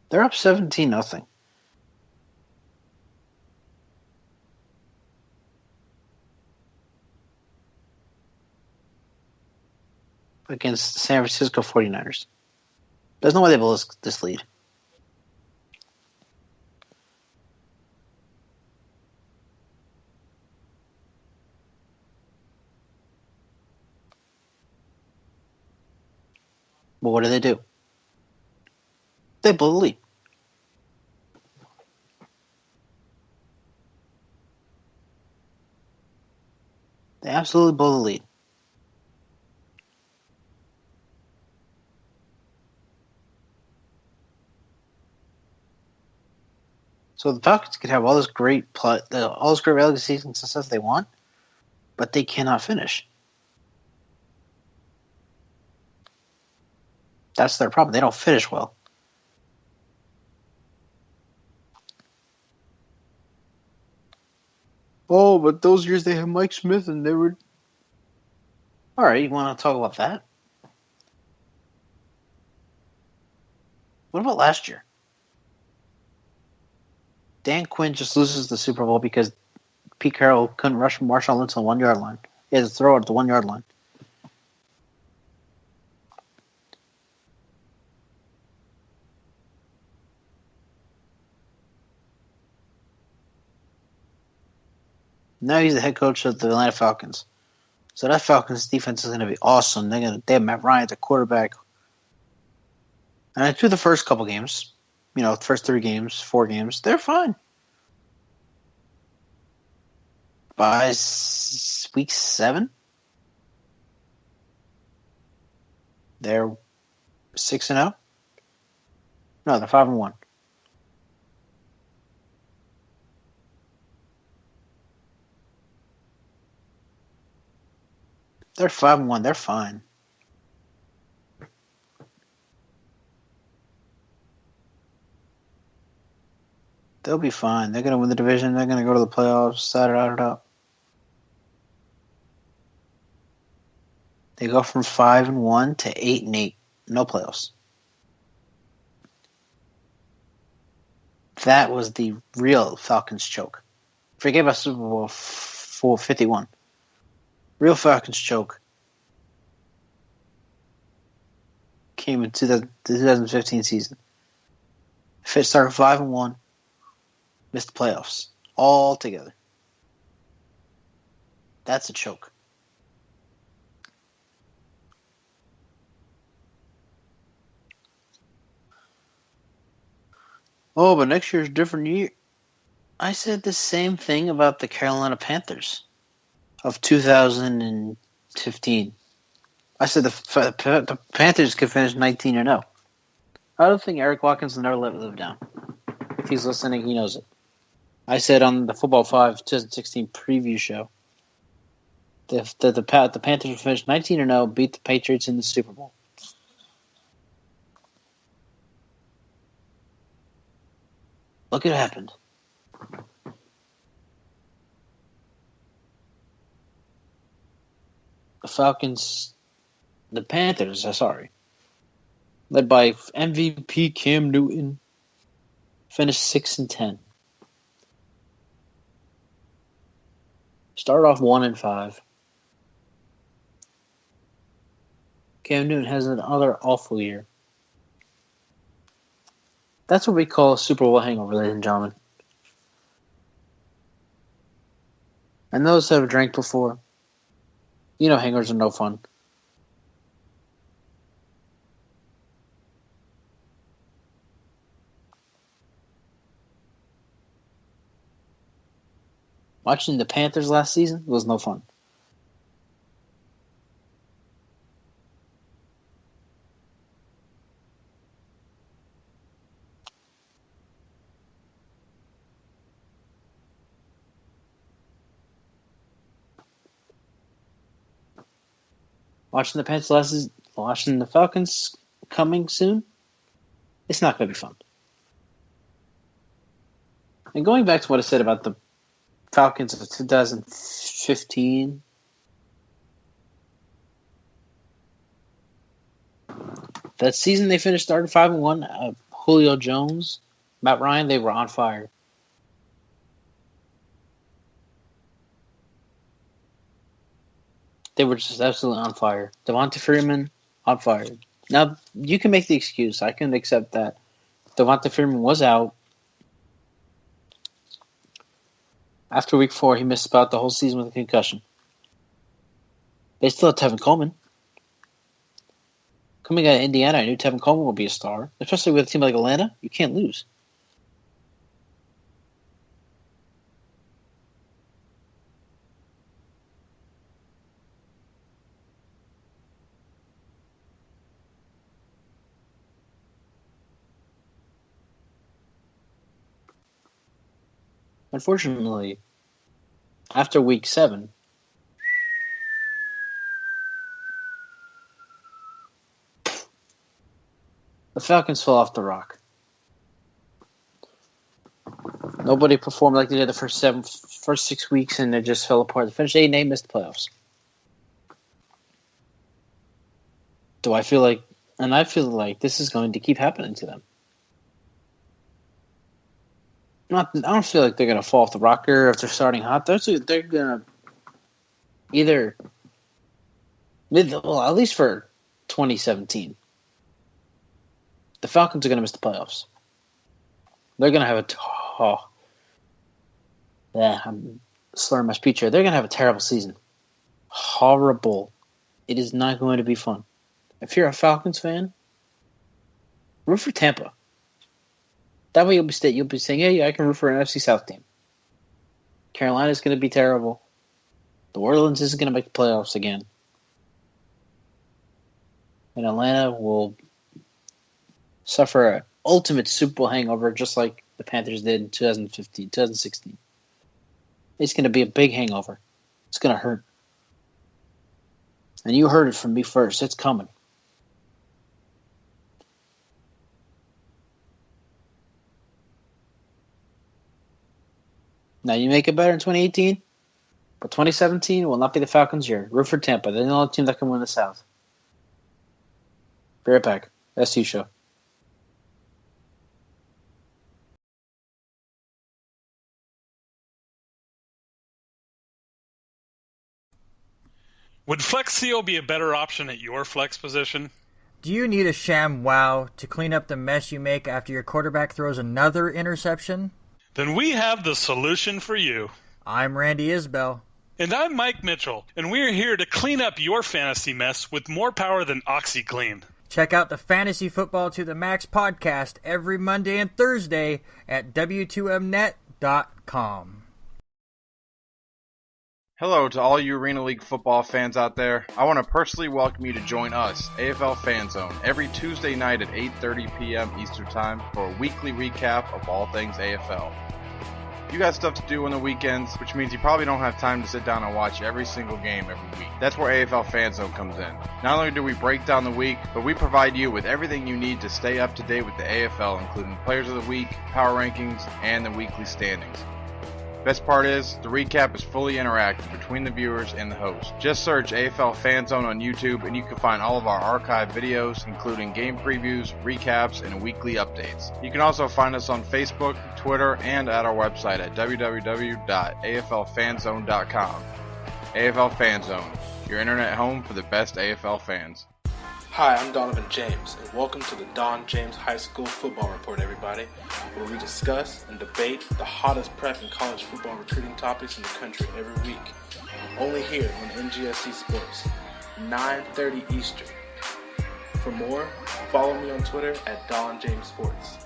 They're up 17-0. Against the San Francisco 49ers. There's no way they blow this lead. But what do? They blow the lead. They absolutely blow the lead. So the Falcons could have all this great regular season success they want, but they cannot finish. That's their problem. They don't finish well. Oh, but those years they had Mike Smith and they were... All right, you want to talk about that? What about last year? Dan Quinn just loses the Super Bowl because Pete Carroll couldn't rush Marshawn Lynch on the 1 yard line. He had to throw it at the 1 yard line. Now he's the head coach of the Atlanta Falcons. So that Falcons defense is going to be awesome. They have Matt Ryan at the quarterback. And through the first couple games, the first 3 games, 4 games, they're fine. By week 7, they're 6-0. No, they're 5-1. They're 5-1. They're fine. They'll be fine. They're going to win the division. They're going to go to the playoffs. Set it up. They go from 5-1 to 8-8. No playoffs. That was the real Falcons choke. Forget about Super Bowl 51. Real Falcons choke came in the 2015 season. Fit started 5-1, missed the playoffs all together. That's a choke. Oh, but next year's a different year. I said the same thing about the Carolina Panthers of 2015. I said the Panthers could finish 19-0. I don't think Eric Watkins will never let it live down. If he's listening, he knows it. I said on the Football 5 2016 preview show that the Panthers would finish 19-0, beat the Patriots in the Super Bowl. Look what happened. The Panthers, led by MVP Cam Newton, finished 6-10. Started off 1-5. Cam Newton has another awful year. That's what we call a Super Bowl hangover, ladies and gentlemen. And those that have drank before, You know hangovers are no fun. Watching the Panthers last season was no fun. Watching the Panthers last season, watching the Falcons coming soon, it's not going to be fun. And going back to what I said about the Falcons of 2015, that season they finished starting 5-1. Julio Jones, Matt Ryan, they were on fire. They were just absolutely on fire. Devonta Freeman, on fire. Now, you can make the excuse. I can accept that. Devonta Freeman was out. After week 4, he missed about the whole season with a concussion. They still have Tevin Coleman. Coming out of Indiana, I knew Tevin Coleman would be a star. Especially with a team like Atlanta, you can't lose. Unfortunately, after week 7, the Falcons fell off the rock. Nobody performed like they did the first 6 weeks, and it just fell apart. They finished 8-8, missed the playoffs. I feel like this is going to keep happening to them. I don't feel like they're going to fall off the rocker if they're starting hot. They're going to either at least for 2017, the Falcons are going to miss the playoffs. They're going to have I'm slurring my speech here. They're going to have a terrible season. Horrible. It is not going to be fun. If you're a Falcons fan, root for Tampa. That way you'll be saying, yeah, I can root for an NFC South team. Carolina's going to be terrible. The Orleans isn't going to make the playoffs again. And Atlanta will suffer an ultimate Super Bowl hangover just like the Panthers did in 2016. It's going to be a big hangover. It's going to hurt. And you heard it from me first. It's coming. Now, you make it better in 2018, but 2017 will not be the Falcons' year. Root for Tampa. They're the only team that can win the South. Be right back. SCU Show. Would Flex CO be a better option at your flex position? Do you need a sham wow to clean up the mess you make after your quarterback throws another interception? Then we have the solution for you. I'm Randy Isbell. And I'm Mike Mitchell, and we're here to clean up your fantasy mess with more power than OxyClean. Check out the Fantasy Football to the Max podcast every Monday and Thursday at W2Mnet.com. Hello to all you Arena League football fans out there. I want to personally welcome you to join us, AFL Fan Zone, every Tuesday night at 8:30 p.m. Eastern Time for a weekly recap of all things AFL. You got stuff to do on the weekends, which means you probably don't have time to sit down and watch every single game every week. That's where AFL Fan Zone comes in. Not only do we break down the week, but we provide you with everything you need to stay up to date with the AFL, including Players of the Week, Power Rankings, and the weekly standings. Best part is, the recap is fully interactive between the viewers and the host. Just search AFL Fan Zone on YouTube and you can find all of our archived videos, including game previews, recaps, and weekly updates. You can also find us on Facebook, Twitter, and at our website at www.aflfanzone.com. AFL Fan Zone, your internet home for the best AFL fans. Hi, I'm Donovan James, and welcome to the Don James High School Football Report, everybody, where we discuss and debate the hottest prep and college football recruiting topics in the country every week. Only here on NGSC Sports, 9:30 Eastern. For more, follow me on Twitter at Don James Sports.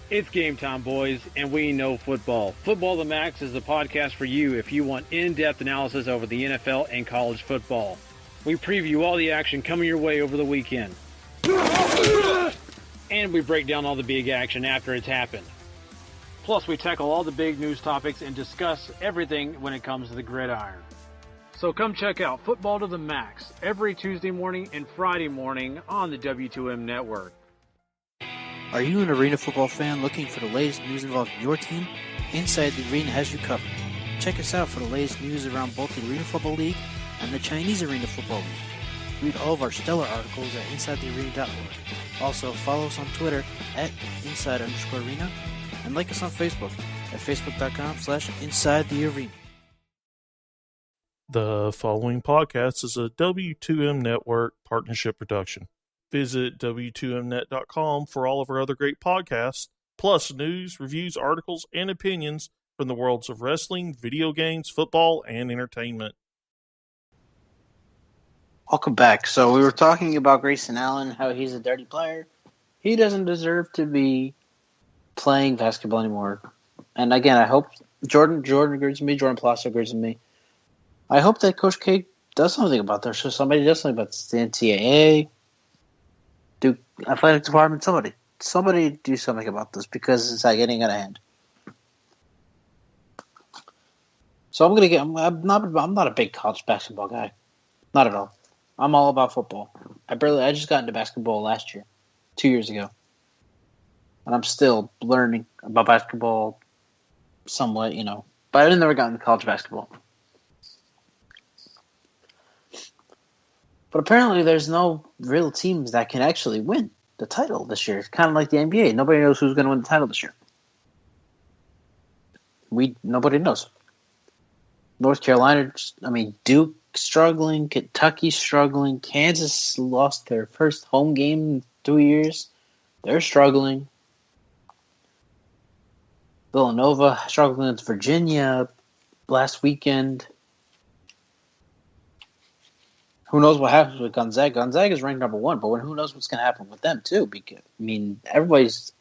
It's game time, boys, and we know football. Football the Max is the podcast for you if you want in-depth analysis over the NFL and college football. We preview all the action coming your way over the weekend. And we break down all the big action after it's happened. Plus, we tackle all the big news topics and discuss everything when it comes to the gridiron. So come check out Football to the Max every Tuesday morning and Friday morning on the W2M network. Are you an arena football fan looking for the latest news involving your team? Inside the Arena has you covered. Check us out for the latest news around both the Arena Football League and the Chinese Arena Football League. Read all of our stellar articles at InsideTheArena.org. Also, follow us on Twitter at Inside_Arena and like us on Facebook at Facebook.com/InsideTheArena. The following podcast is a W2M Network partnership production. Visit W2Mnet.com for all of our other great podcasts, plus news, reviews, articles, and opinions from the worlds of wrestling, video games, football, and entertainment. Welcome back. So we were talking about Grayson Allen, how he's a dirty player. He doesn't deserve to be playing basketball anymore. And again, I hope Joran agrees with me, Joran Palacio agrees with me. I hope that Coach K does something about this. So somebody does something about the NCAA, Duke Athletic Department, somebody do something about this because it's getting out of hand. So I'm not a big college basketball guy, not at all. I'm all about football. I just got into basketball last year, 2 years ago, and I'm still learning about basketball somewhat, but I never got into college basketball. But apparently there's no real teams that can actually win the title this year. It's kind of like the NBA. Nobody knows who's going to win the title this year. Nobody knows. North Carolina, Duke struggling, Kentucky struggling, Kansas lost their first home game in 2 years. They're struggling. Villanova struggling with Virginia last weekend. Who knows what happens with Gonzaga? Gonzaga is ranked number 1, but who knows what's going to happen with them, too? Because, everybody's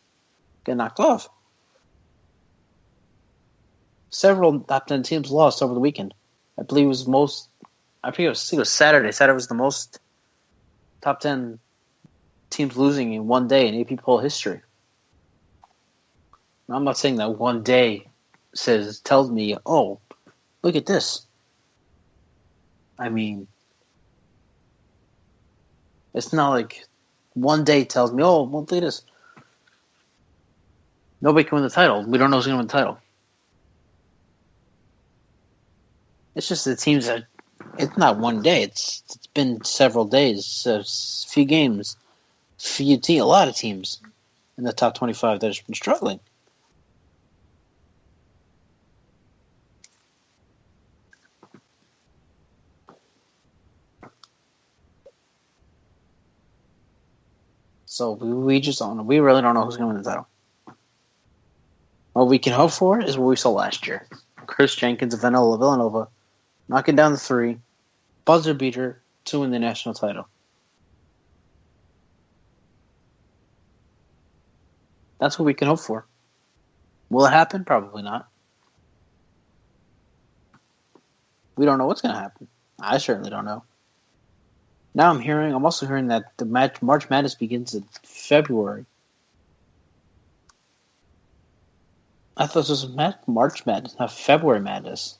getting knocked off. Several top 10 teams lost over the weekend. I believe it was Saturday. Saturday was the most top 10 teams losing in one day in AP poll history. Now, I'm not saying that one day tells me, oh, look at this. It's not like one day tells me, oh, well, look at this. Nobody can win the title. We don't know who's going to win the title. It's just the teams that it's not one day. It's been several days, a few games, a lot of teams in the top 25 that have been struggling. So we just don't know. We really don't know who's going to win the title. What we can hope for is what we saw last year. Chris Jenkins of Villanova knocking down the 3, buzzer beater to win the national title. That's what we can hope for. Will it happen? Probably not. We don't know what's going to happen. I certainly don't know. Now I'm also hearing that the March Madness begins in February. I thought this was March Madness, not February Madness.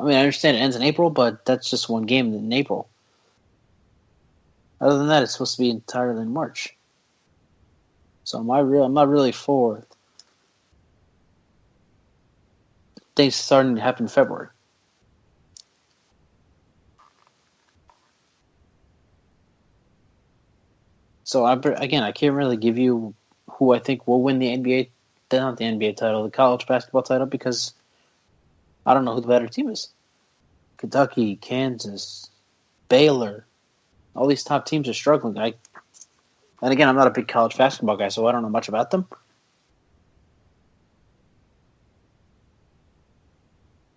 I understand it ends in April, but that's just one game in April. Other than that, it's supposed to be entirely in March. So I'm not really for things starting to happen in February. So I can't really give you who I think will win the NBA, not the NBA title, the college basketball title, because I don't know who the better team is. Kentucky, Kansas, Baylor. All these top teams are struggling. And again, I'm not a big college basketball guy, so I don't know much about them.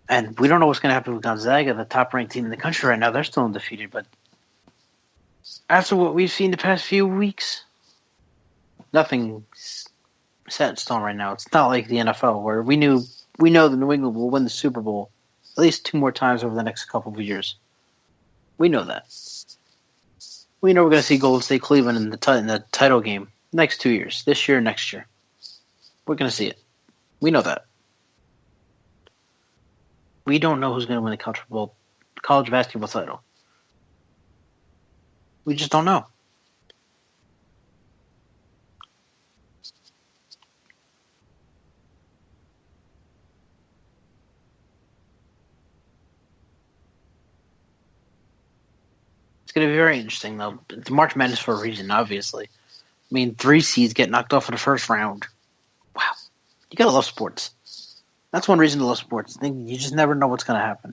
And we don't know what's going to happen with Gonzaga, the top-ranked team in the country right now. They're still undefeated, but after what we've seen the past few weeks, nothing's set in stone right now. It's not like the NFL, where we know that New England will win the Super Bowl at least 2 more times over the next couple of years. We know that. We know we're going to see Golden State Cleveland in the title game next 2 years, this year and next year. We're going to see it. We know that. We don't know who's going to win the college basketball title. We just don't know. It's going to be very interesting, though. It's March Madness for a reason, obviously. I mean, 3 seeds get knocked off in the first round. Wow. You got to love sports. That's one reason to love sports. You just never know what's going to happen.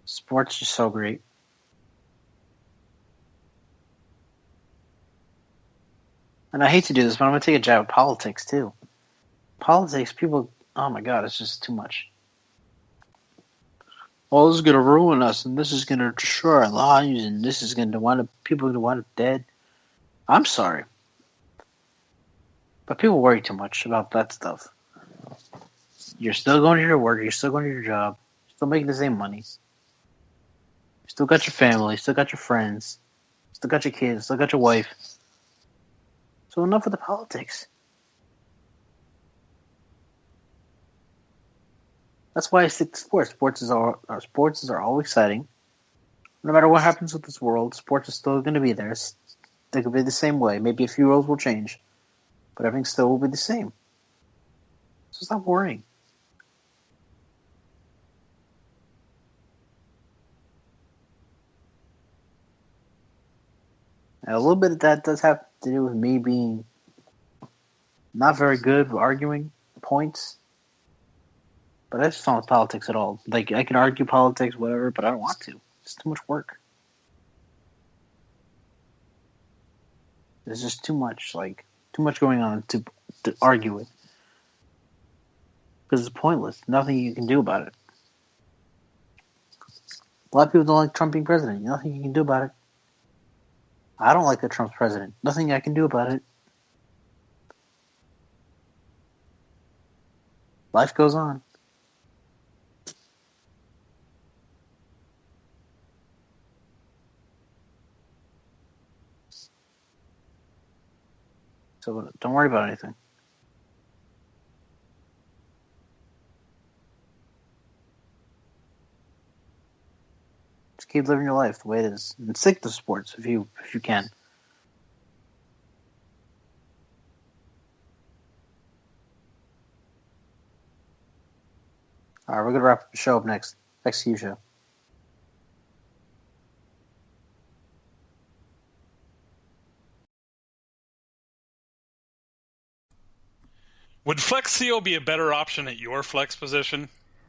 Sports is just so great. And I hate to do this, but I'm going to take a jab at politics, too. Politics, people, oh my God, it's just too much. Oh, this is going to ruin us, and this is going to destroy our lives, and this is going to people are going to want it dead. I'm sorry. But people worry too much about that stuff. You're still going to your work. You're still going to your job. You're still making the same money. You still got your family. You still got your friends. You still got your kids. You still got your wife. So enough with the politics. That's why I stick to sports. Sports are all exciting. No matter what happens with this world, sports is still going to be there. They could be the same way. Maybe a few rules will change. But everything still will be the same. So stop worrying. And a little bit of that does have to do with me being not very good with arguing points. But I just don't like politics at all. Like, I can argue politics, whatever, but I don't want to. It's too much work. There's just too much going on to argue with. Because it's pointless. Nothing you can do about it. A lot of people don't like Trump being president. Nothing you can do about it. I don't like that Trump's president. Nothing I can do about it. Life goes on. So don't worry about anything. Just keep living your life the way it is, and stick to sports if you can. All right, we're gonna wrap the show up next. SCU Show. Would Flexio be a better option at your flex position?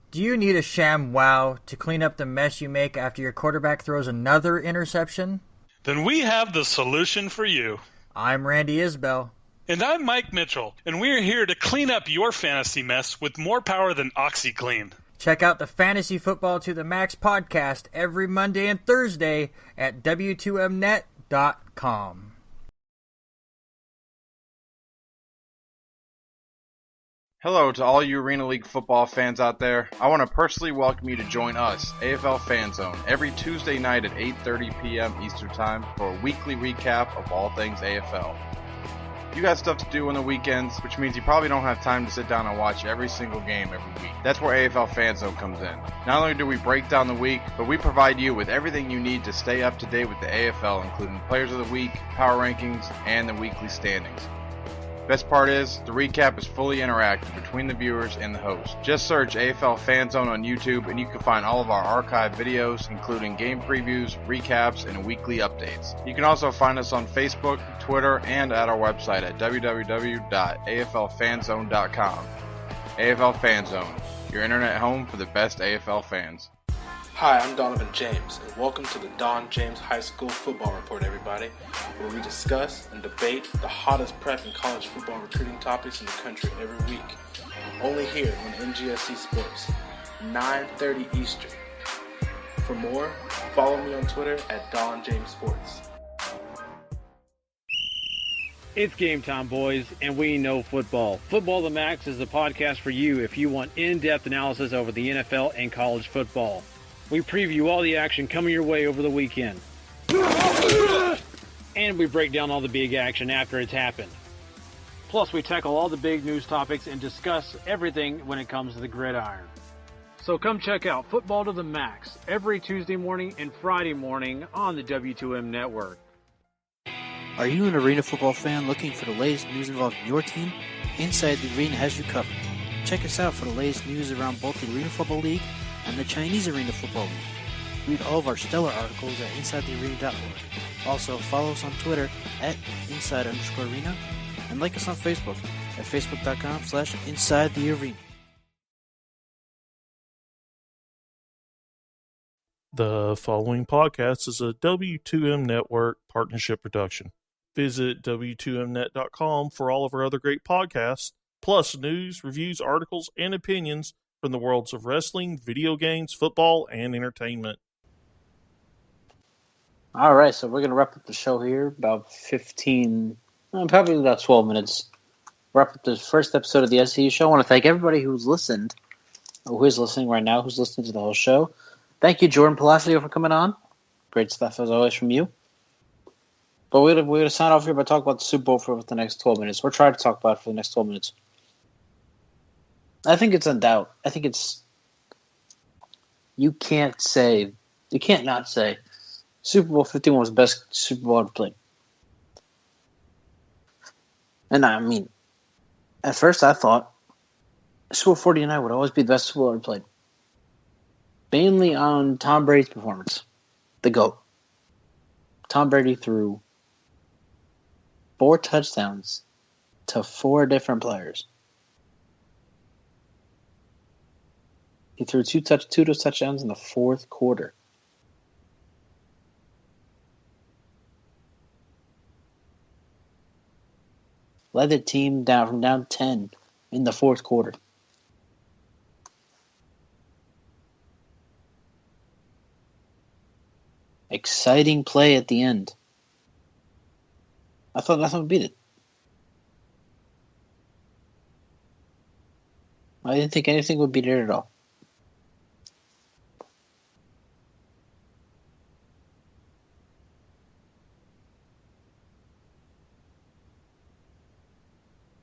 Do you need a sham wow to clean up the mess you make after your quarterback throws another interception? Then we have the solution for you. I'm Randy Isbell. And I'm Mike Mitchell, and we're here to clean up your fantasy mess with more power than OxyClean. Check out the Fantasy Football to the Max podcast every Monday and Thursday at W2Mnet.com. Hello to all you Arena League football fans out there. I want to personally welcome you to join us, AFL Fan Zone, every Tuesday night at 8:30 p.m. Eastern Time for a weekly recap of all things AFL. You got stuff to do on the weekends, which means you probably don't have time to sit down and watch every single game every week. That's where AFL Fan Zone comes in. Not only do we break down the week, but we provide you with everything you need to stay up to date with the AFL, including Players of the Week, Power Rankings, and the weekly standings. Best part is, the recap is fully interactive between the viewers and the host. Just search AFL Fan Zone on YouTube and you can find all of our archived videos, including game previews, recaps, and weekly updates. You can also find us on Facebook, Twitter, and at our website at www.aflfanzone.com. AFL Fan Zone, your internet home for the best AFL fans. Hi, I'm Donovan James, and welcome to the Don James High School Football Report, everybody, where we discuss and debate the hottest prep and college football recruiting topics in the country every week. Only here on NGSC Sports, 9:30 Eastern. For more, follow me on Twitter at Don James Sports. It's game time, boys, and we know football. Football to the Max is the podcast for you if you want in-depth analysis over the NFL and college football. We preview all the action coming your way over the weekend. And we break down all the big action after it's happened. Plus, we tackle all the big news topics and discuss everything when it comes to the gridiron. So come check out Football to the Max every Tuesday morning and Friday morning on the W2M network. Are you an arena football fan looking for the latest news involving your team? Inside the Arena has you covered. Check us out for the latest news around both the Arena Football League and the Chinese Arena Football League. Read all of our stellar articles at InsideTheArena.org. Also, follow us on Twitter at Inside_Arena and like us on Facebook at Facebook.com/InsideTheArena. The following podcast is a W2M Network partnership production. Visit W2Mnet.com for all of our other great podcasts, plus news, reviews, articles, and opinions from the worlds of wrestling, video games, football, and entertainment. All right, so we're going to wrap up the show here about 15, probably about 12 minutes. Wrap up the first episode of the SCU Show. I want to thank everybody who's listened, or who is listening right now, who's listening to the whole show. Thank you, Joran Palacio, for coming on. Great stuff, as always, from you. But we're going to sign off here by talking about the Super Bowl for the next 12 minutes. We're trying to talk about it for the next 12 minutes. I think it's in doubt. I think it's... You can't not say Super Bowl 51 was the best Super Bowl ever played. And I mean, at first I thought Super Bowl 49 would always be the best Super Bowl ever played. Mainly on Tom Brady's performance. The GOAT. Tom Brady threw 4 touchdowns to 4 different players. He threw two of those touchdowns in the fourth quarter. Led the team from down 10 in the fourth quarter. Exciting play at the end. I thought nothing would beat it. I didn't think anything would beat it at all.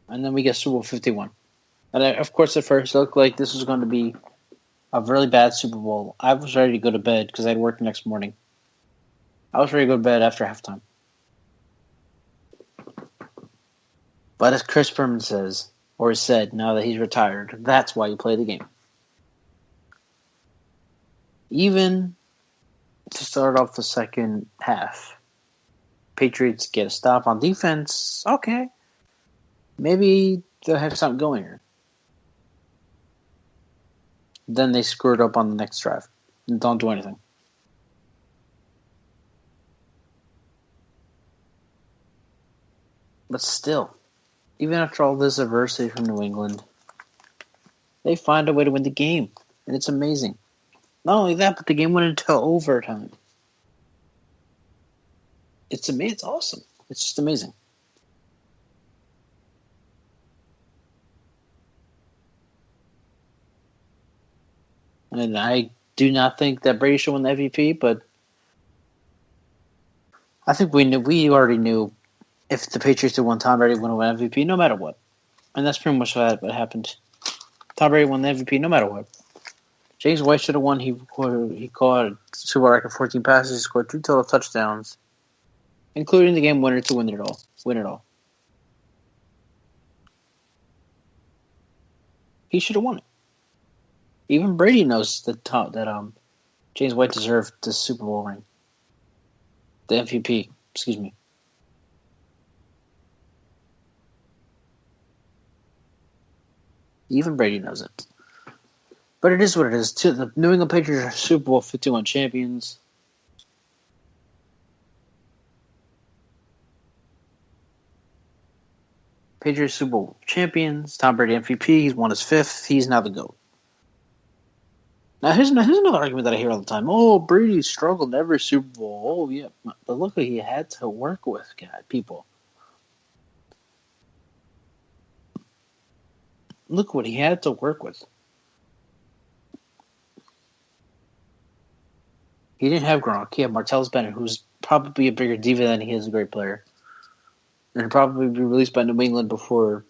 And then we get Super Bowl 51. And of course, at first, it looked like this was going to be a really bad Super Bowl. I was ready to go to bed because I had work the next morning. I was ready to go to bed after halftime. But as Chris Berman says, or said now that he's retired, that's why you play the game. Even to start off the second half, Patriots get a stop on defense. Okay. Maybe they'll have something going here. Then they screwed up on the next drive and don't do anything. But still, even after all this adversity from New England, they find a way to win the game. And it's amazing. Not only that, but the game went into overtime. It's amazing. It's awesome. It's just amazing. And I do not think that Brady should win the MVP, but I think we already knew if the Patriots had won, Tom Brady would win MVP no matter what. And that's pretty much what happened. Tom Brady won the MVP no matter what. James White should have won. He caught a Super Bowl record 14 passes. He scored 3 total touchdowns, including the game winner to win it all. He should have won it. Even Brady knows that James White deserved the Super Bowl ring. The MVP, excuse me. Even Brady knows it. But it is what it is. The New England Patriots are Super Bowl 51 champions. Patriots Super Bowl champions. Tom Brady MVP. He's won his 5th. He's now the GOAT. Now, here's another argument that I hear all the time. Oh, Brady struggled in every Super Bowl. Oh, yeah. But look what he had to work with, God, people. Look what he had to work with. He didn't have Gronk. He had Martellus Bennett, who's probably a bigger diva than he is a great player. And he'll probably be released by New England before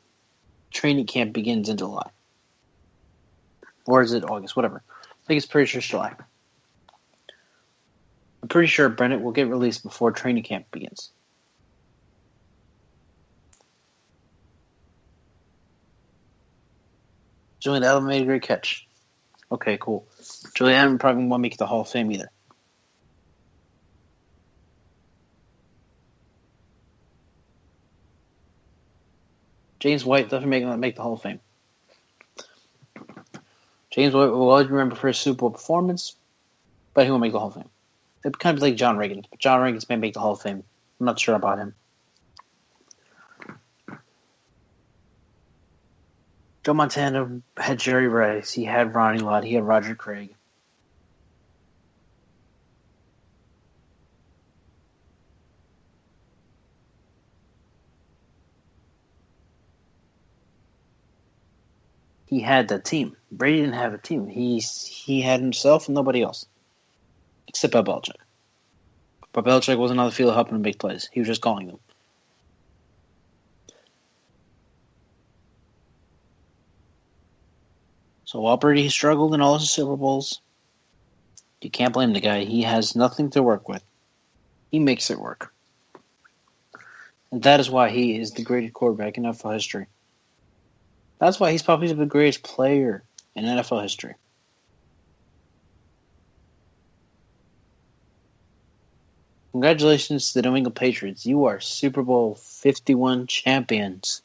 training camp begins in July. Or is it August? Whatever. I think it's pretty sure it's July. I'm pretty sure Bennett will get released before training camp begins. Julian Edelman made a great catch. Okay, cool. Julian Edelman probably won't make the Hall of Fame either. James White doesn't make the Hall of Fame. James White will always remember for his Super Bowl performance, but he won't make the Hall of Fame. It'd kind of be like John Reagan. But John Reagan may make the Hall of Fame. I'm not sure about him. Joe Montana had Jerry Rice. He had Ronnie Lott. He had Roger Craig. He had that team. Brady didn't have a team. He had himself and nobody else. Except Bill Belichick. But Belichick wasn't on the field helping him make plays. He was just calling them. So while Brady struggled in all his Super Bowls, you can't blame the guy. He has nothing to work with. He makes it work. And that is why he is the greatest quarterback in NFL history. That's why he's probably the greatest player in NFL history. Congratulations to the New England Patriots. You are Super Bowl 51 champions.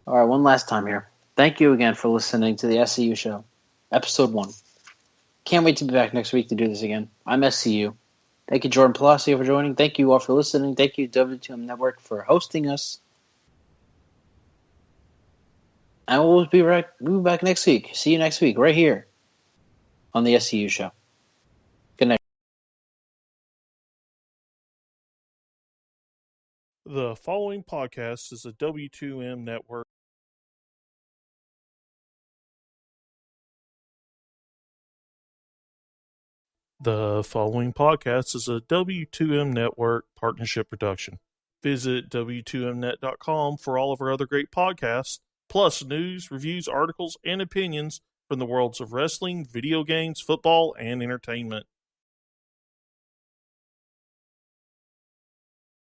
All right, one last time here. Thank you again for listening to the SCU Show, Episode 1. Can't wait to be back next week to do this again. I'm SCU. Thank you, Joran Palacio, for joining. Thank you all for listening. Thank you, W2M Network, for hosting us. And we'll be back next week. See you next week, right here on the SCU Show. Good night. The following podcast is a W2M Network. The following podcast is a W2M Network partnership production. Visit W2Mnet.com for all of our other great podcasts, plus news, reviews, articles, and opinions from the worlds of wrestling, video games, football, and entertainment.